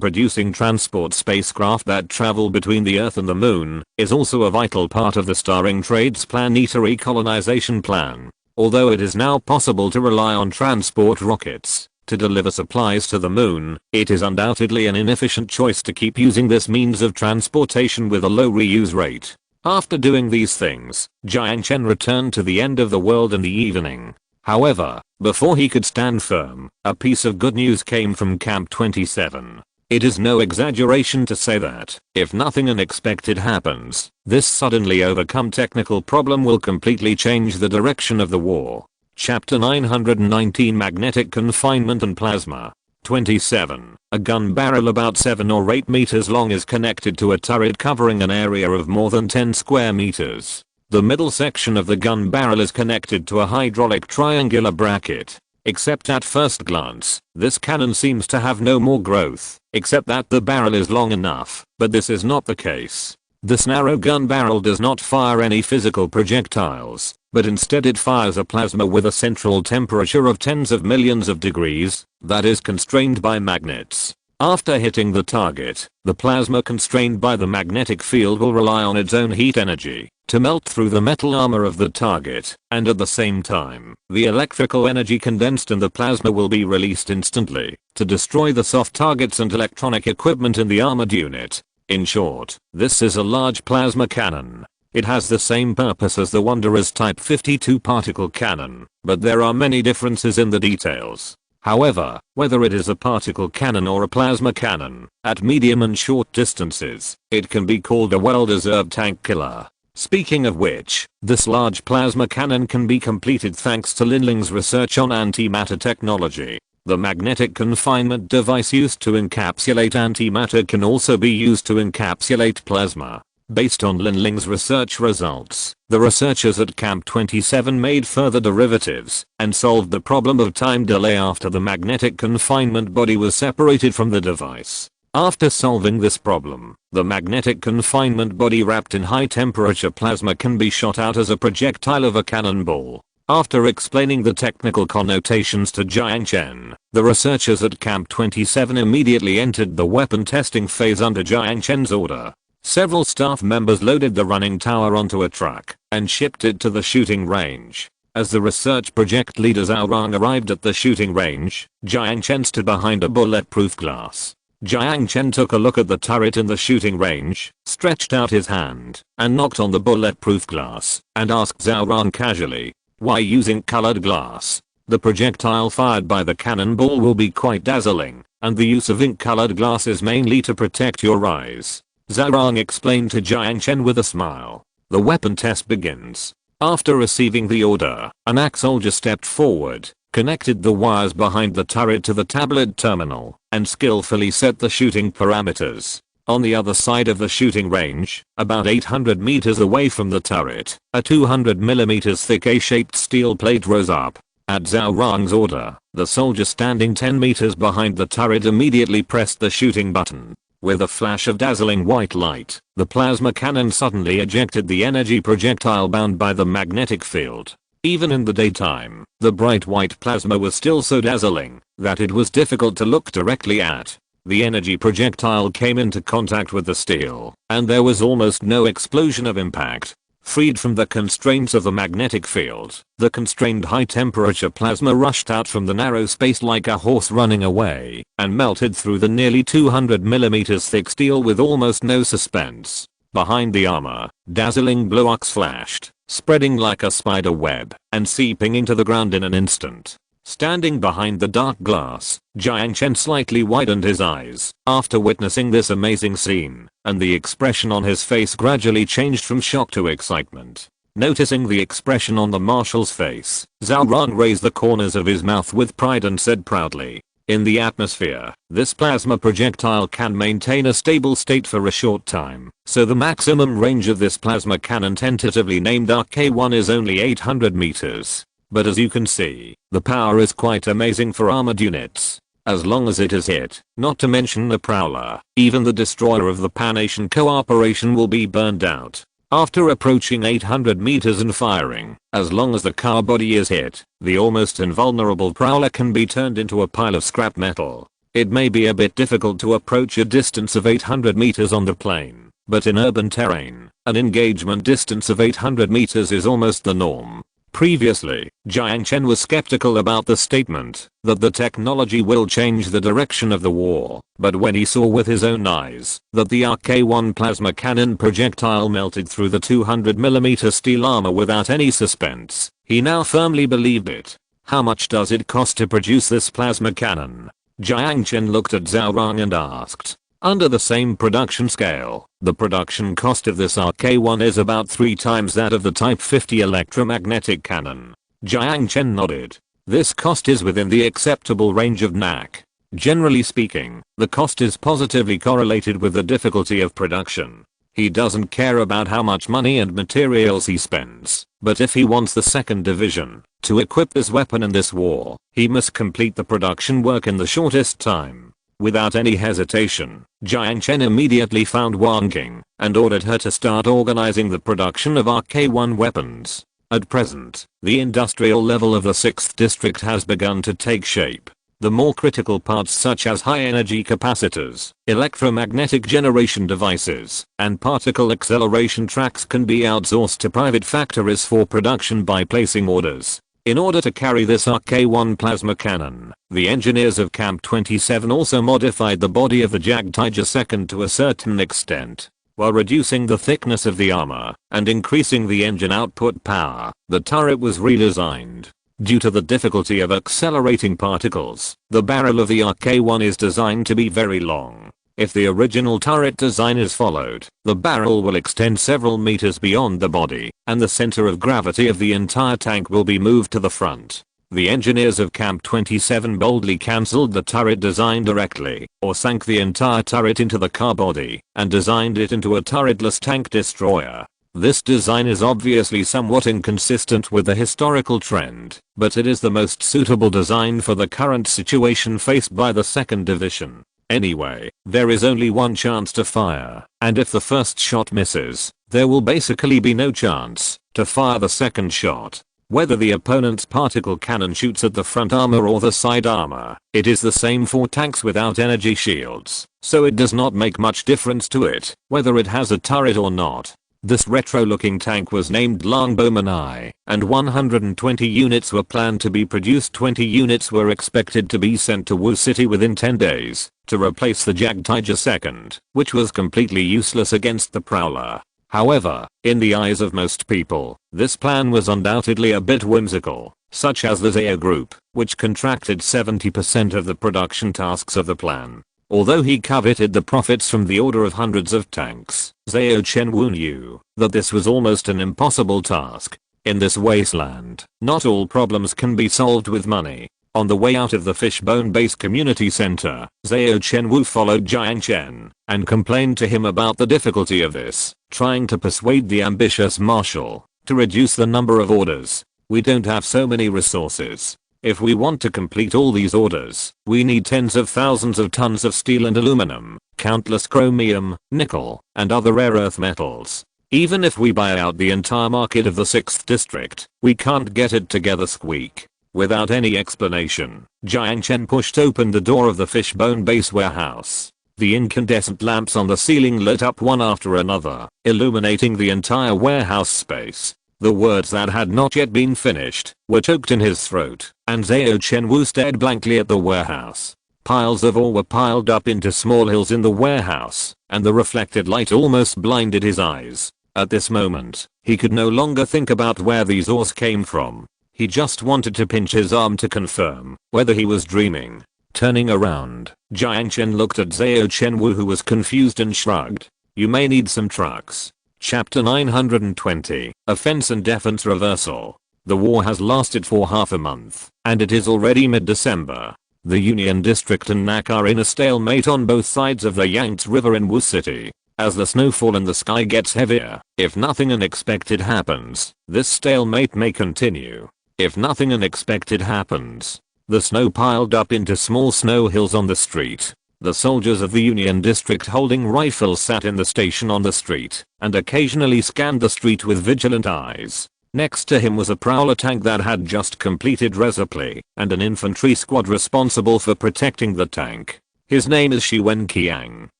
producing transport spacecraft that travel between the Earth and the Moon, is also a vital part of the Starring Trade's planetary colonization plan. Although it is now possible to rely on transport rockets to deliver supplies to the moon, it is undoubtedly an inefficient choice to keep using this means of transportation with a low reuse rate. After doing these things, Jiang Chen returned to the end of the world in the evening. However, before he could stand firm, a piece of good news came from Camp 27. It is no exaggeration to say that, if nothing unexpected happens, this suddenly overcome technical problem will completely change the direction of the war. Chapter 919 Magnetic Confinement and Plasma. 27. A gun barrel about 7 or 8 meters long is connected to a turret covering an area of more than 10 square meters. The middle section of the gun barrel is connected to a hydraulic triangular bracket. Except at first glance, this cannon seems to have no more growth, except that the barrel is long enough, but this is not the case. This narrow gun barrel does not fire any physical projectiles, but instead it fires a plasma with a central temperature of tens of millions of degrees that is constrained by magnets. After hitting the target, the plasma constrained by the magnetic field will rely on its own heat energy to melt through the metal armor of the target, and at the same time, the electrical energy condensed in the plasma will be released instantly to destroy the soft targets and electronic equipment in the armored unit. In short, this is a large plasma cannon. It has the same purpose as the Wanderer's Type 52 particle cannon, but there are many differences in the details. However, whether it is a particle cannon or a plasma cannon, at medium and short distances, it can be called a well-deserved tank killer. Speaking of which, this large plasma cannon can be completed thanks to Linling's research on antimatter technology. The magnetic confinement device used to encapsulate antimatter can also be used to encapsulate plasma. Based on Lin Ling's research results, the researchers at Camp 27 made further derivatives and solved the problem of time delay after the magnetic confinement body was separated from the device. After solving this problem, the magnetic confinement body wrapped in high temperature plasma can be shot out as a projectile of a cannonball. After explaining the technical connotations to Jiang Chen, the researchers at Camp 27 immediately entered the weapon testing phase under Jiang Chen's order. Several staff members loaded the running tower onto a truck and shipped it to the shooting range. As the research project leader Zhao Rong arrived at the shooting range, Jiang Chen stood behind a bulletproof glass. Jiang Chen took a look at the turret in the shooting range, stretched out his hand, and knocked on the bulletproof glass, and asked Zhao Rong casually, "Why using colored glass? The projectile fired by the cannonball will be quite dazzling, and the use of ink-colored glass is mainly to protect your eyes." Zhao Rong explained to Jiang Chen with a smile. The weapon test begins. After receiving the order, an ACK soldier stepped forward, connected the wires behind the turret to the tablet terminal, and skillfully set the shooting parameters. On the other side of the shooting range, about 800 meters away from the turret, a 200mm thick A-shaped steel plate rose up. At Zhao Rong's order, the soldier standing 10 meters behind the turret immediately pressed the shooting button. With a flash of dazzling white light, the plasma cannon suddenly ejected the energy projectile bound by the magnetic field. Even in the daytime, the bright white plasma was still so dazzling that it was difficult to look directly at. The energy projectile came into contact with the steel, and there was almost no explosion of impact. Freed from the constraints of the magnetic field, the constrained high-temperature plasma rushed out from the narrow space like a horse running away, and melted through the nearly 200mm thick steel with almost no suspense. Behind the armor, dazzling blue arcs flashed, spreading like a spider web, and seeping into the ground in an instant. Standing behind the dark glass, Jiang Chen slightly widened his eyes after witnessing this amazing scene, and the expression on his face gradually changed from shock to excitement. Noticing the expression on the marshal's face, Zhao Rong raised the corners of his mouth with pride and said proudly, "In the atmosphere, this plasma projectile can maintain a stable state for a short time, so the maximum range of this plasma cannon tentatively named RK-1 is only 800 meters. But as you can see, the power is quite amazing for armored units. As long as it is hit, not to mention the Prowler, even the destroyer of the Pan-Asian Cooperation will be burned out. After approaching 800 meters and firing, as long as the car body is hit, the almost invulnerable Prowler can be turned into a pile of scrap metal. It may be a bit difficult to approach a distance of 800 meters on the plane, but in urban terrain, an engagement distance of 800 meters is almost the norm. Previously, Jiang Chen was skeptical about the statement that the technology will change the direction of the war, but when he saw with his own eyes that the RK-1 plasma cannon projectile melted through the 200mm steel armor without any suspense, he now firmly believed it. How much does it cost to produce this plasma cannon? Jiang Chen looked at Zhao Rong and asked. Under the same production scale, the production cost of this RK-1 is about 3 times that of the Type 50 electromagnetic cannon. Jiang Chen nodded. This cost is within the acceptable range of NAC. Generally speaking, the cost is positively correlated with the difficulty of production. He doesn't care about how much money and materials he spends, but if he wants the 2nd Division to equip this weapon in this war, he must complete the production work in the shortest time. Without any hesitation, Jiang Chen immediately found Wang Qing and ordered her to start organizing the production of RK-1 weapons. At present, the industrial level of the 6th district has begun to take shape. The more critical parts such as high-energy capacitors, electromagnetic generation devices, and particle acceleration tracks can be outsourced to private factories for production by placing orders. In order to carry this RK-1 plasma cannon, the engineers of Camp 27 also modified the body of the Jag Tiger II to a certain extent. While reducing the thickness of the armor and increasing the engine output power, the turret was redesigned. Due to the difficulty of accelerating particles, the barrel of the RK-1 is designed to be very long. If the original turret design is followed, the barrel will extend several meters beyond the body, and the center of gravity of the entire tank will be moved to the front. The engineers of Camp 27 boldly cancelled the turret design directly, or sank the entire turret into the car body, and designed it into a turretless tank destroyer. This design is obviously somewhat inconsistent with the historical trend, but it is the most suitable design for the current situation faced by the 2nd Division. Anyway, there is only one chance to fire, and if the first shot misses, there will basically be no chance to fire the second shot. Whether the opponent's particle cannon shoots at the front armor or the side armor, it is the same for tanks without energy shields, so it does not make much difference to it whether it has a turret or not. This retro-looking tank was named Longbowman I, and 120 units were planned to be produced. 20 units were expected to be sent to Wu City within 10 days, to replace the Jag Tiger II, which was completely useless against the Prowler. However, in the eyes of most people, this plan was undoubtedly a bit whimsical, such as the Zhao group, which contracted 70% of the production tasks of the plan. Although he coveted the profits from the order of hundreds of tanks, Jiang Chen knew that this was almost an impossible task. In this wasteland, not all problems can be solved with money. On the way out of the Fishbone Base Community Center, Jiang Chen followed Jiang Chen and complained to him about the difficulty of this, trying to persuade the ambitious marshal to reduce the number of orders. We don't have so many resources. If we want to complete all these orders, we need tens of thousands of tons of steel and aluminum, countless chromium, nickel, and other rare earth metals. Even if we buy out the entire market of the 6th district, we can't get it together. Squeak. Without any explanation, Jiang Chen pushed open the door of the Fishbone Base warehouse. The incandescent lamps on the ceiling lit up one after another, illuminating the entire warehouse space. The words that had not yet been finished were choked in his throat, and Jiang Chen stared blankly at the warehouse. Piles of ore were piled up into small hills in the warehouse, and the reflected light almost blinded his eyes. At this moment, he could no longer think about where these ores came from. He just wanted to pinch his arm to confirm whether he was dreaming. Turning around, Jiang Chen looked at Jiang Chen, who was confused and shrugged. You may need some trucks. Chapter 920, Offense and Defense Reversal. The war has lasted for half a month, and it is already mid-December. The Union District and NAC are in a stalemate on both sides of the Yangtze River in Wu City. As the snowfall in the sky gets heavier, if nothing unexpected happens, this stalemate may continue. If nothing unexpected happens, the snow piled up into small snow hills on the street. The soldiers of the Union District holding rifles sat in the station on the street and occasionally scanned the street with vigilant eyes. Next to him was a Prowler tank that had just completed resupply and an infantry squad responsible for protecting the tank. His name is Wen Qiang,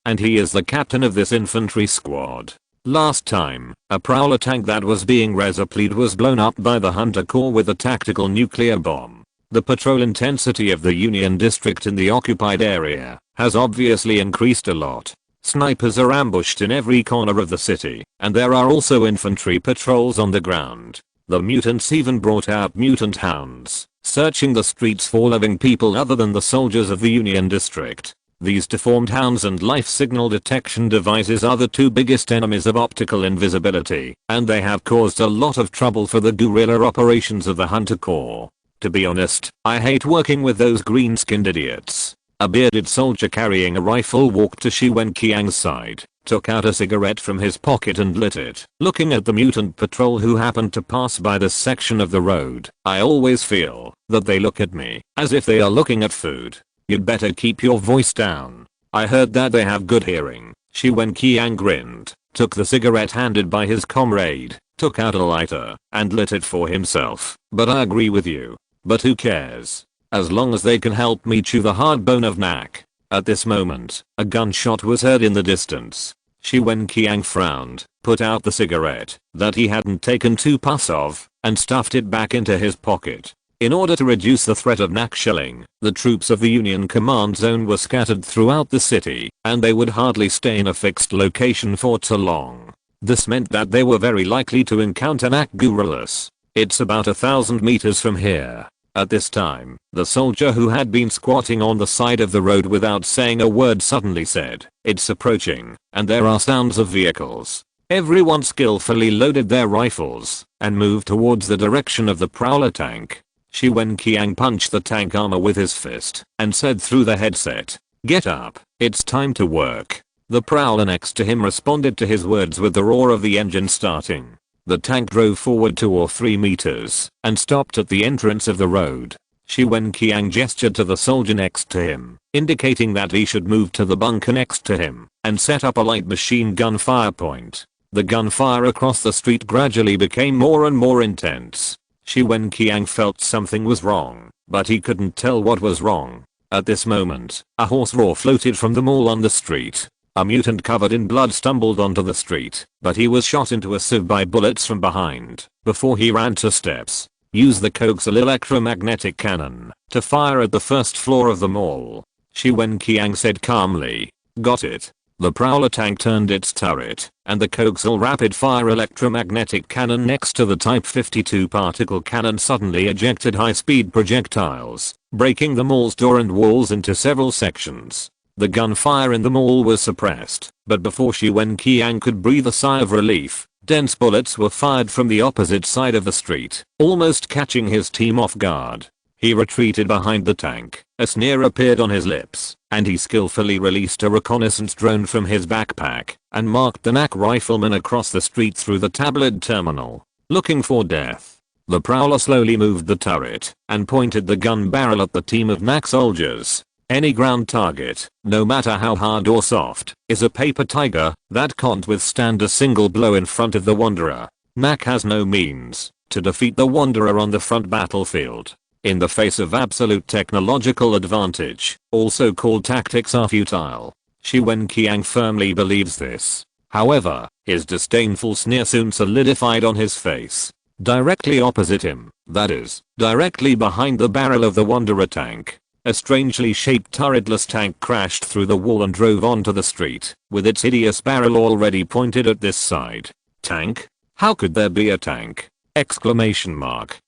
and he is the captain of this infantry squad. Last time, a Prowler tank that was being resupplyed was blown up by the Hunter Corps with a tactical nuclear bomb. The patrol intensity of the Union District in the occupied area has obviously increased a lot. Snipers are ambushed in every corner of the city, and there are also infantry patrols on the ground. The mutants even brought out mutant hounds, searching the streets for living people other than the soldiers of the Union District. These deformed hounds and life signal detection devices are the two biggest enemies of optical invisibility, and they have caused a lot of trouble for the guerrilla operations of the Hunter Corps. To be honest, I hate working with those green-skinned idiots. A bearded soldier carrying a rifle walked to Wen Qiang's side, took out a cigarette from his pocket and lit it, looking at the mutant patrol who happened to pass by this section of the road. I always feel that they look at me as if they are looking at food. You'd better keep your voice down. I heard that they have good hearing. Wen Qiang grinned, took the cigarette handed by his comrade, took out a lighter, and lit it for himself. But I agree with you. But who cares? As long as they can help me chew the hard bone of NAC. At this moment, a gunshot was heard in the distance. Wen Qiang frowned, put out the cigarette that he hadn't taken 2 puffs of, and stuffed it back into his pocket. In order to reduce the threat of NAC shelling, the troops of the Union Command Zone were scattered throughout the city, and they would hardly stay in a fixed location for too long. This meant that they were very likely to encounter NAC guerrillas. It's about 1,000 meters from here. At this time, the soldier who had been squatting on the side of the road without saying a word suddenly said, "It's approaching, and there are sounds of vehicles." Everyone skillfully loaded their rifles and moved towards the direction of the Prowler tank. Shi Wenqiang punched the tank armor with his fist and said through the headset, "Get up, it's time to work." The prowler next to him responded to his words with the roar of the engine starting. The tank drove forward 2 or 3 meters and stopped at the entrance of the road. Shi Wenqiang gestured to the soldier next to him, indicating that he should move to the bunker next to him and set up a light machine gun fire point. The gunfire across the street gradually became more and more intense. Shi Wenqiang felt something was wrong, but he couldn't tell what was wrong. At this moment, a horse roar floated from the mall on the street. A mutant covered in blood stumbled onto the street, but he was shot into a sieve by bullets from behind before he ran to steps. Use the coaxial electromagnetic cannon to fire at the first floor of the mall. Shi Wenqiang said calmly. Got it. The prowler tank turned its turret, and the coaxial rapid-fire electromagnetic cannon next to the Type 52 particle cannon suddenly ejected high-speed projectiles, breaking the mall's door and walls into several sections. The gunfire in the mall was suppressed, but before Shi Wenqiang could breathe a sigh of relief, dense bullets were fired from the opposite side of the street, almost catching his team off guard. He retreated behind the tank, a sneer appeared on his lips, and he skillfully released a reconnaissance drone from his backpack and marked the NAC rifleman across the street through the tablet terminal, looking for death. The prowler slowly moved the turret and pointed the gun barrel at the team of NAC soldiers. Any ground target, no matter how hard or soft, is a paper tiger that can't withstand a single blow in front of the Wanderer. NAC has no means to defeat the Wanderer on the front battlefield. In the face of absolute technological advantage, all so-called tactics are futile. Shi Wenqiang firmly believes this. However, his disdainful sneer soon solidified on his face. Directly opposite him, that is, directly behind the barrel of the Wanderer tank, a strangely shaped turretless tank crashed through the wall and drove onto the street, with its hideous barrel already pointed at this side. Tank? How could there be a tank? Exclamation mark.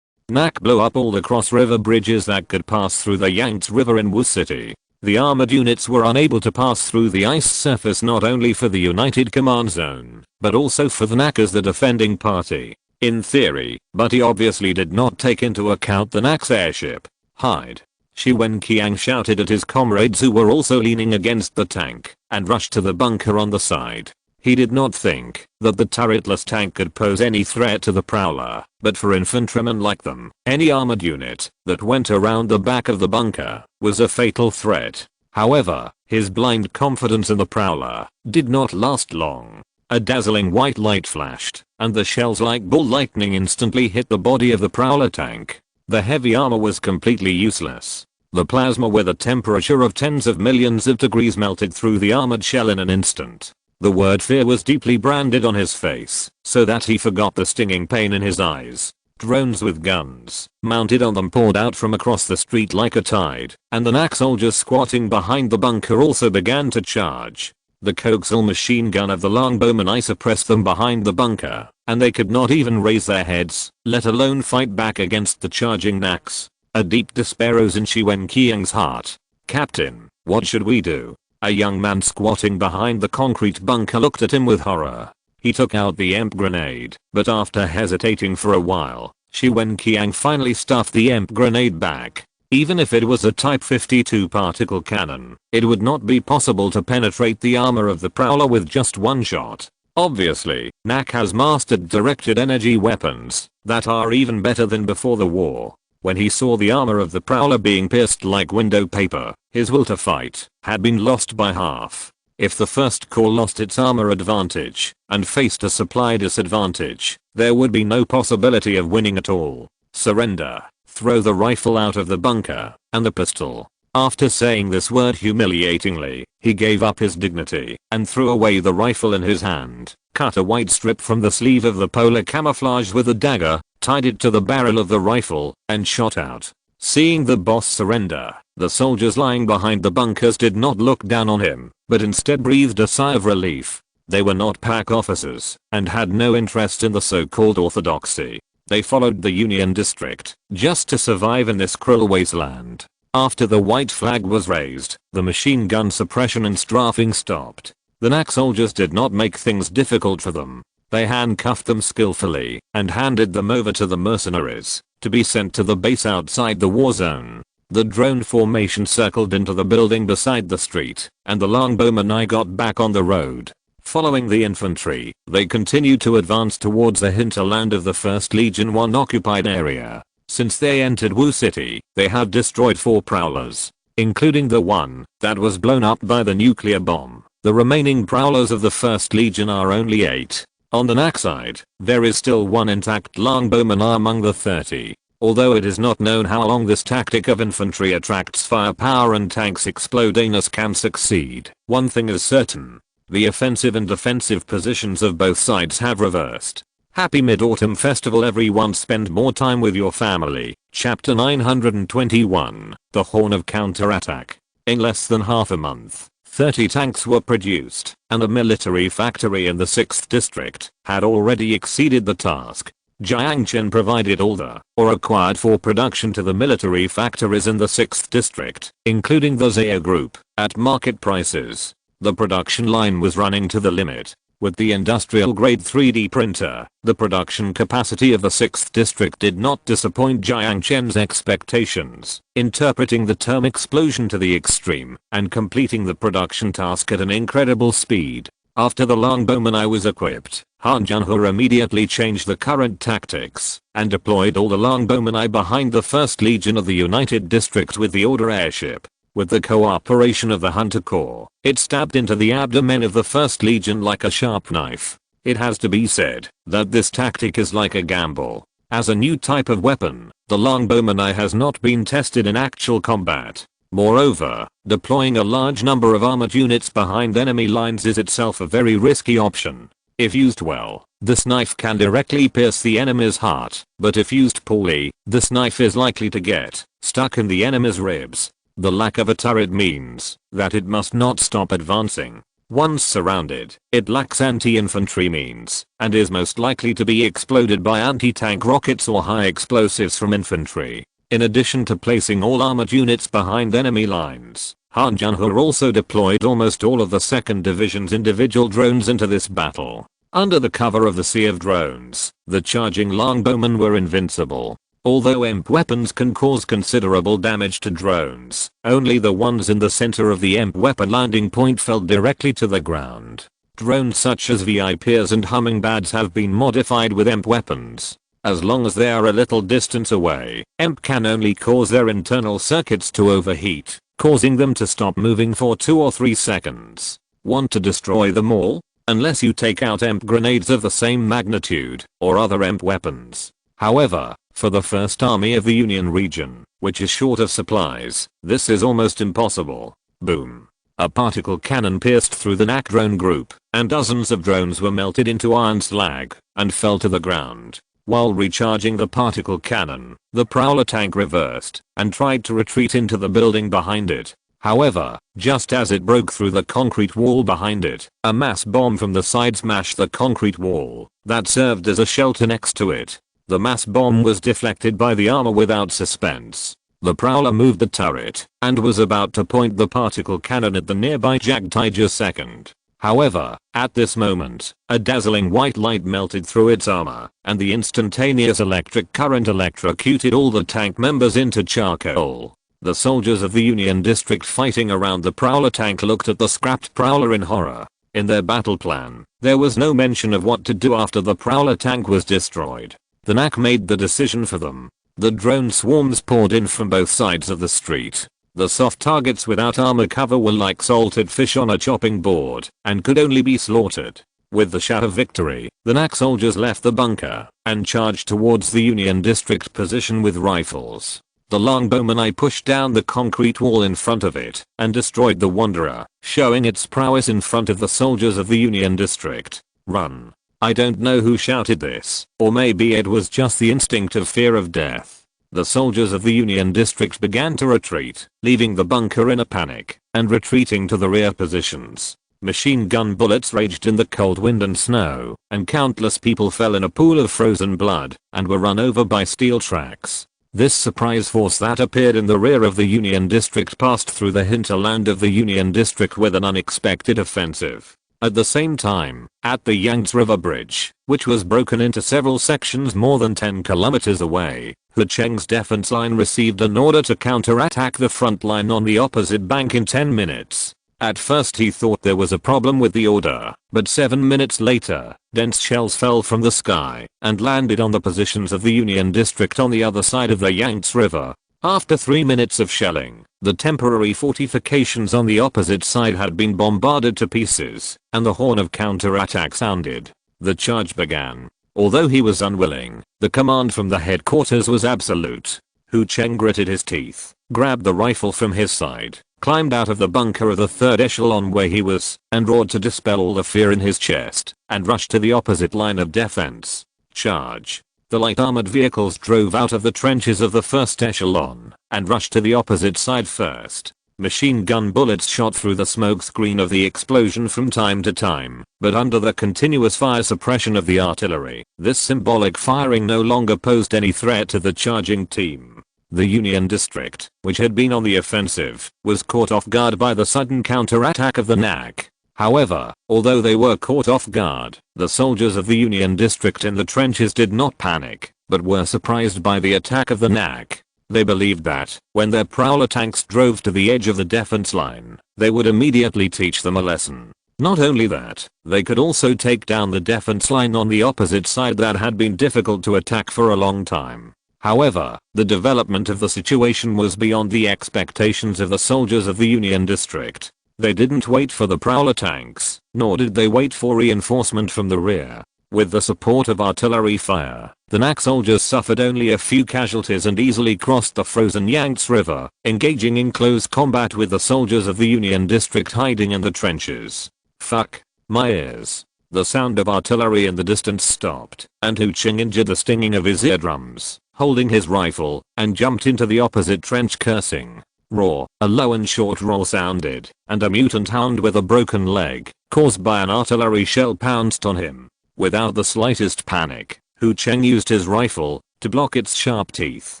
NAC blew up all the cross-river bridges that could pass through the Yangtze River in Wu City. The armored units were unable to pass through the ice surface not only for the United Command Zone, but also for the NAC as the defending party. In theory, but he obviously did not take into account the NAC's airship. Hide. Shi Wenqiang shouted at his comrades who were also leaning against the tank, and rushed to the bunker on the side. He did not think that the turretless tank could pose any threat to the prowler, but for infantrymen like them, any armored unit that went around the back of the bunker was a fatal threat. However, his blind confidence in the prowler did not last long. A dazzling white light flashed, and the shells like bull lightning instantly hit the body of the prowler tank. The heavy armor was completely useless. The plasma with a temperature of tens of millions of degrees melted through the armored shell in an instant. The word fear was deeply branded on his face, so that he forgot the stinging pain in his eyes. Drones with guns mounted on them poured out from across the street like a tide, and the NAC soldiers squatting behind the bunker also began to charge. The coaxial machine gun of the longbowman I suppressed them behind the bunker, and they could not even raise their heads, let alone fight back against the charging NACs. A deep despair rose in Shi Wenqiang's heart. Captain, what should we do? A young man squatting behind the concrete bunker looked at him with horror. He took out the EMP grenade, but after hesitating for a while, Shi Wenqiang finally stuffed the EMP grenade back. Even if it was a Type 52 particle cannon, it would not be possible to penetrate the armor of the prowler with just one shot. Obviously, NAC has mastered directed energy weapons that are even better than before the war. When he saw the armor of the prowler being pierced like window paper, his will to fight had been lost by half. If the first corps lost its armor advantage and faced a supply disadvantage, there would be no possibility of winning at all. Surrender. Throw the rifle out of the bunker, and the pistol. After saying this word humiliatingly, he gave up his dignity and threw away the rifle in his hand, cut a white strip from the sleeve of the polar camouflage with a dagger, tied it to the barrel of the rifle, and shot out. Seeing the boss surrender, the soldiers lying behind the bunkers did not look down on him, but instead breathed a sigh of relief. They were not pack officers, and had no interest in the so-called orthodoxy. They followed the Union District, just to survive in this cruel wasteland. After the white flag was raised, the machine gun suppression and strafing stopped. The NAC soldiers did not make things difficult for them. They handcuffed them skillfully and handed them over to the mercenaries. to be sent to the base outside the war zone. The drone formation circled into the building beside the street, and the longbowmen I got back on the road. Following the infantry, they continued to advance towards the hinterland of the 1st Legion 1 occupied area. Since they entered Wu City, they had destroyed 4 prowlers, including the one that was blown up by the nuclear bomb. The remaining prowlers of the 1st Legion are only 8. On the NAC side, there is still 1 intact longbowman among the 30. Although it is not known how long this tactic of infantry attracts firepower and tanks explodanus can succeed, one thing is certain. The offensive and defensive positions of both sides have reversed. Happy Mid-Autumn Festival everyone, spend more time with your family. Chapter 921, The Horn of Counterattack. In less than half a month, 30 tanks were produced, and a military factory in the 6th district had already exceeded the task. Jiang Chen provided all the, or acquired for production to the military factories in the 6th district, including the Zaya group, at market prices. The production line was running to the limit. With the industrial grade 3D printer, the production capacity of the 6th district did not disappoint Jiang Chen's expectations, interpreting the term explosion to the extreme, and completing the production task at an incredible speed. After the longbowman I was equipped, Han Junhe immediately changed the current tactics, and deployed all the longbowmen I behind the 1st Legion of the United District with the Order airship. With the cooperation of the Hunter Corps, it stabbed into the abdomen of the 1st Legion like a sharp knife. It has to be said that this tactic is like a gamble. As a new type of weapon, the longbowman I has not been tested in actual combat. Moreover, deploying a large number of armored units behind enemy lines is itself a very risky option. If used well, this knife can directly pierce the enemy's heart, but if used poorly, this knife is likely to get stuck in the enemy's ribs. The lack of a turret means that it must not stop advancing. Once surrounded, it lacks anti-infantry means, and is most likely to be exploded by anti-tank rockets or high explosives from infantry. In addition to placing all armored units behind enemy lines, Han Junhe also deployed almost all of the 2nd Division's individual drones into this battle. Under the cover of the sea of drones, the charging longbowmen were invincible. Although EMP weapons can cause considerable damage to drones, only the ones in the center of the EMP weapon landing point fell directly to the ground. Drones such as Vipers and Hummingbirds have been modified with EMP weapons. As long as they are a little distance away, EMP can only cause their internal circuits to overheat, causing them to stop moving for 2 or 3 seconds. Want to destroy them all? Unless you take out EMP grenades of the same magnitude, or other EMP weapons. However, for the 1st Army of the Union region, which is short of supplies, this is almost impossible. Boom. A particle cannon pierced through the NAC drone group, and dozens of drones were melted into iron slag, and fell to the ground. While recharging the particle cannon, the Prowler tank reversed, and tried to retreat into the building behind it. However, just as it broke through the concrete wall behind it, a mass bomb from the side smashed the concrete wall that served as a shelter next to it. The mass bomb was deflected by the armor without suspense. The Prowler moved the turret and was about to point the particle cannon at the nearby Jag Tiger II. However, at this moment, a dazzling white light melted through its armor, and the instantaneous electric current electrocuted all the tank members into charcoal. The soldiers of the Union District fighting around the Prowler tank looked at the scrapped Prowler in horror. In their battle plan, there was no mention of what to do after the Prowler tank was destroyed. The NAC made the decision for them. The drone swarms poured in from both sides of the street. The soft targets without armor cover were like salted fish on a chopping board, and could only be slaughtered. With the shout of victory, the NAC soldiers left the bunker, and charged towards the Union District position with rifles. The longbowman I pushed down the concrete wall in front of it, and destroyed the Wanderer, showing its prowess in front of the soldiers of the Union District. Run. I don't know who shouted this, or maybe it was just the instinct of fear of death. The soldiers of the Union District began to retreat, leaving the bunker in a panic, and retreating to the rear positions. Machine gun bullets raged in the cold wind and snow, and countless people fell in a pool of frozen blood, and were run over by steel tracks. This surprise force that appeared in the rear of the Union District passed through the hinterland of the Union District with an unexpected offensive. At the same time, at the Yangtze River Bridge, which was broken into several sections more than 10 kilometers away, Hu Cheng's defense line received an order to counterattack the front line on the opposite bank in 10 minutes. At first he thought there was a problem with the order, but 7 minutes later, dense shells fell from the sky and landed on the positions of the Union District on the other side of the Yangtze River. After 3 minutes of shelling, the temporary fortifications on the opposite side had been bombarded to pieces, and the horn of counterattack sounded. The charge began. Although he was unwilling, the command from the headquarters was absolute. Hu Cheng gritted his teeth, grabbed the rifle from his side, climbed out of the bunker of the third echelon where he was, and roared to dispel all the fear in his chest, and rushed to the opposite line of defense. Charge. The light armored vehicles drove out of the trenches of the first echelon and rushed to the opposite side first. Machine gun bullets shot through the smoke screen of the explosion from time to time, but under the continuous fire suppression of the artillery, this symbolic firing no longer posed any threat to the charging team. The Union District, which had been on the offensive, was caught off guard by the sudden counterattack of the NAC. However, although they were caught off guard, the soldiers of the Union District in the trenches did not panic, but were surprised by the attack of the NAC. They believed that, when their prowler tanks drove to the edge of the defense line, they would immediately teach them a lesson. Not only that, they could also take down the defense line on the opposite side that had been difficult to attack for a long time. However, the development of the situation was beyond the expectations of the soldiers of the Union District. They didn't wait for the prowler tanks, nor did they wait for reinforcement from the rear. With the support of artillery fire, the NAC soldiers suffered only a few casualties and easily crossed the frozen Yangtze River, engaging in close combat with the soldiers of the Union District hiding in the trenches. Fuck my ears. The sound of artillery in the distance stopped, and Hu Cheng injured the stinging of his eardrums, holding his rifle, and jumped into the opposite trench cursing. Roar. A low and short roar sounded, and a mutant hound with a broken leg, caused by an artillery shell, pounced on him. Without the slightest panic, Hu Cheng used his rifle to block its sharp teeth,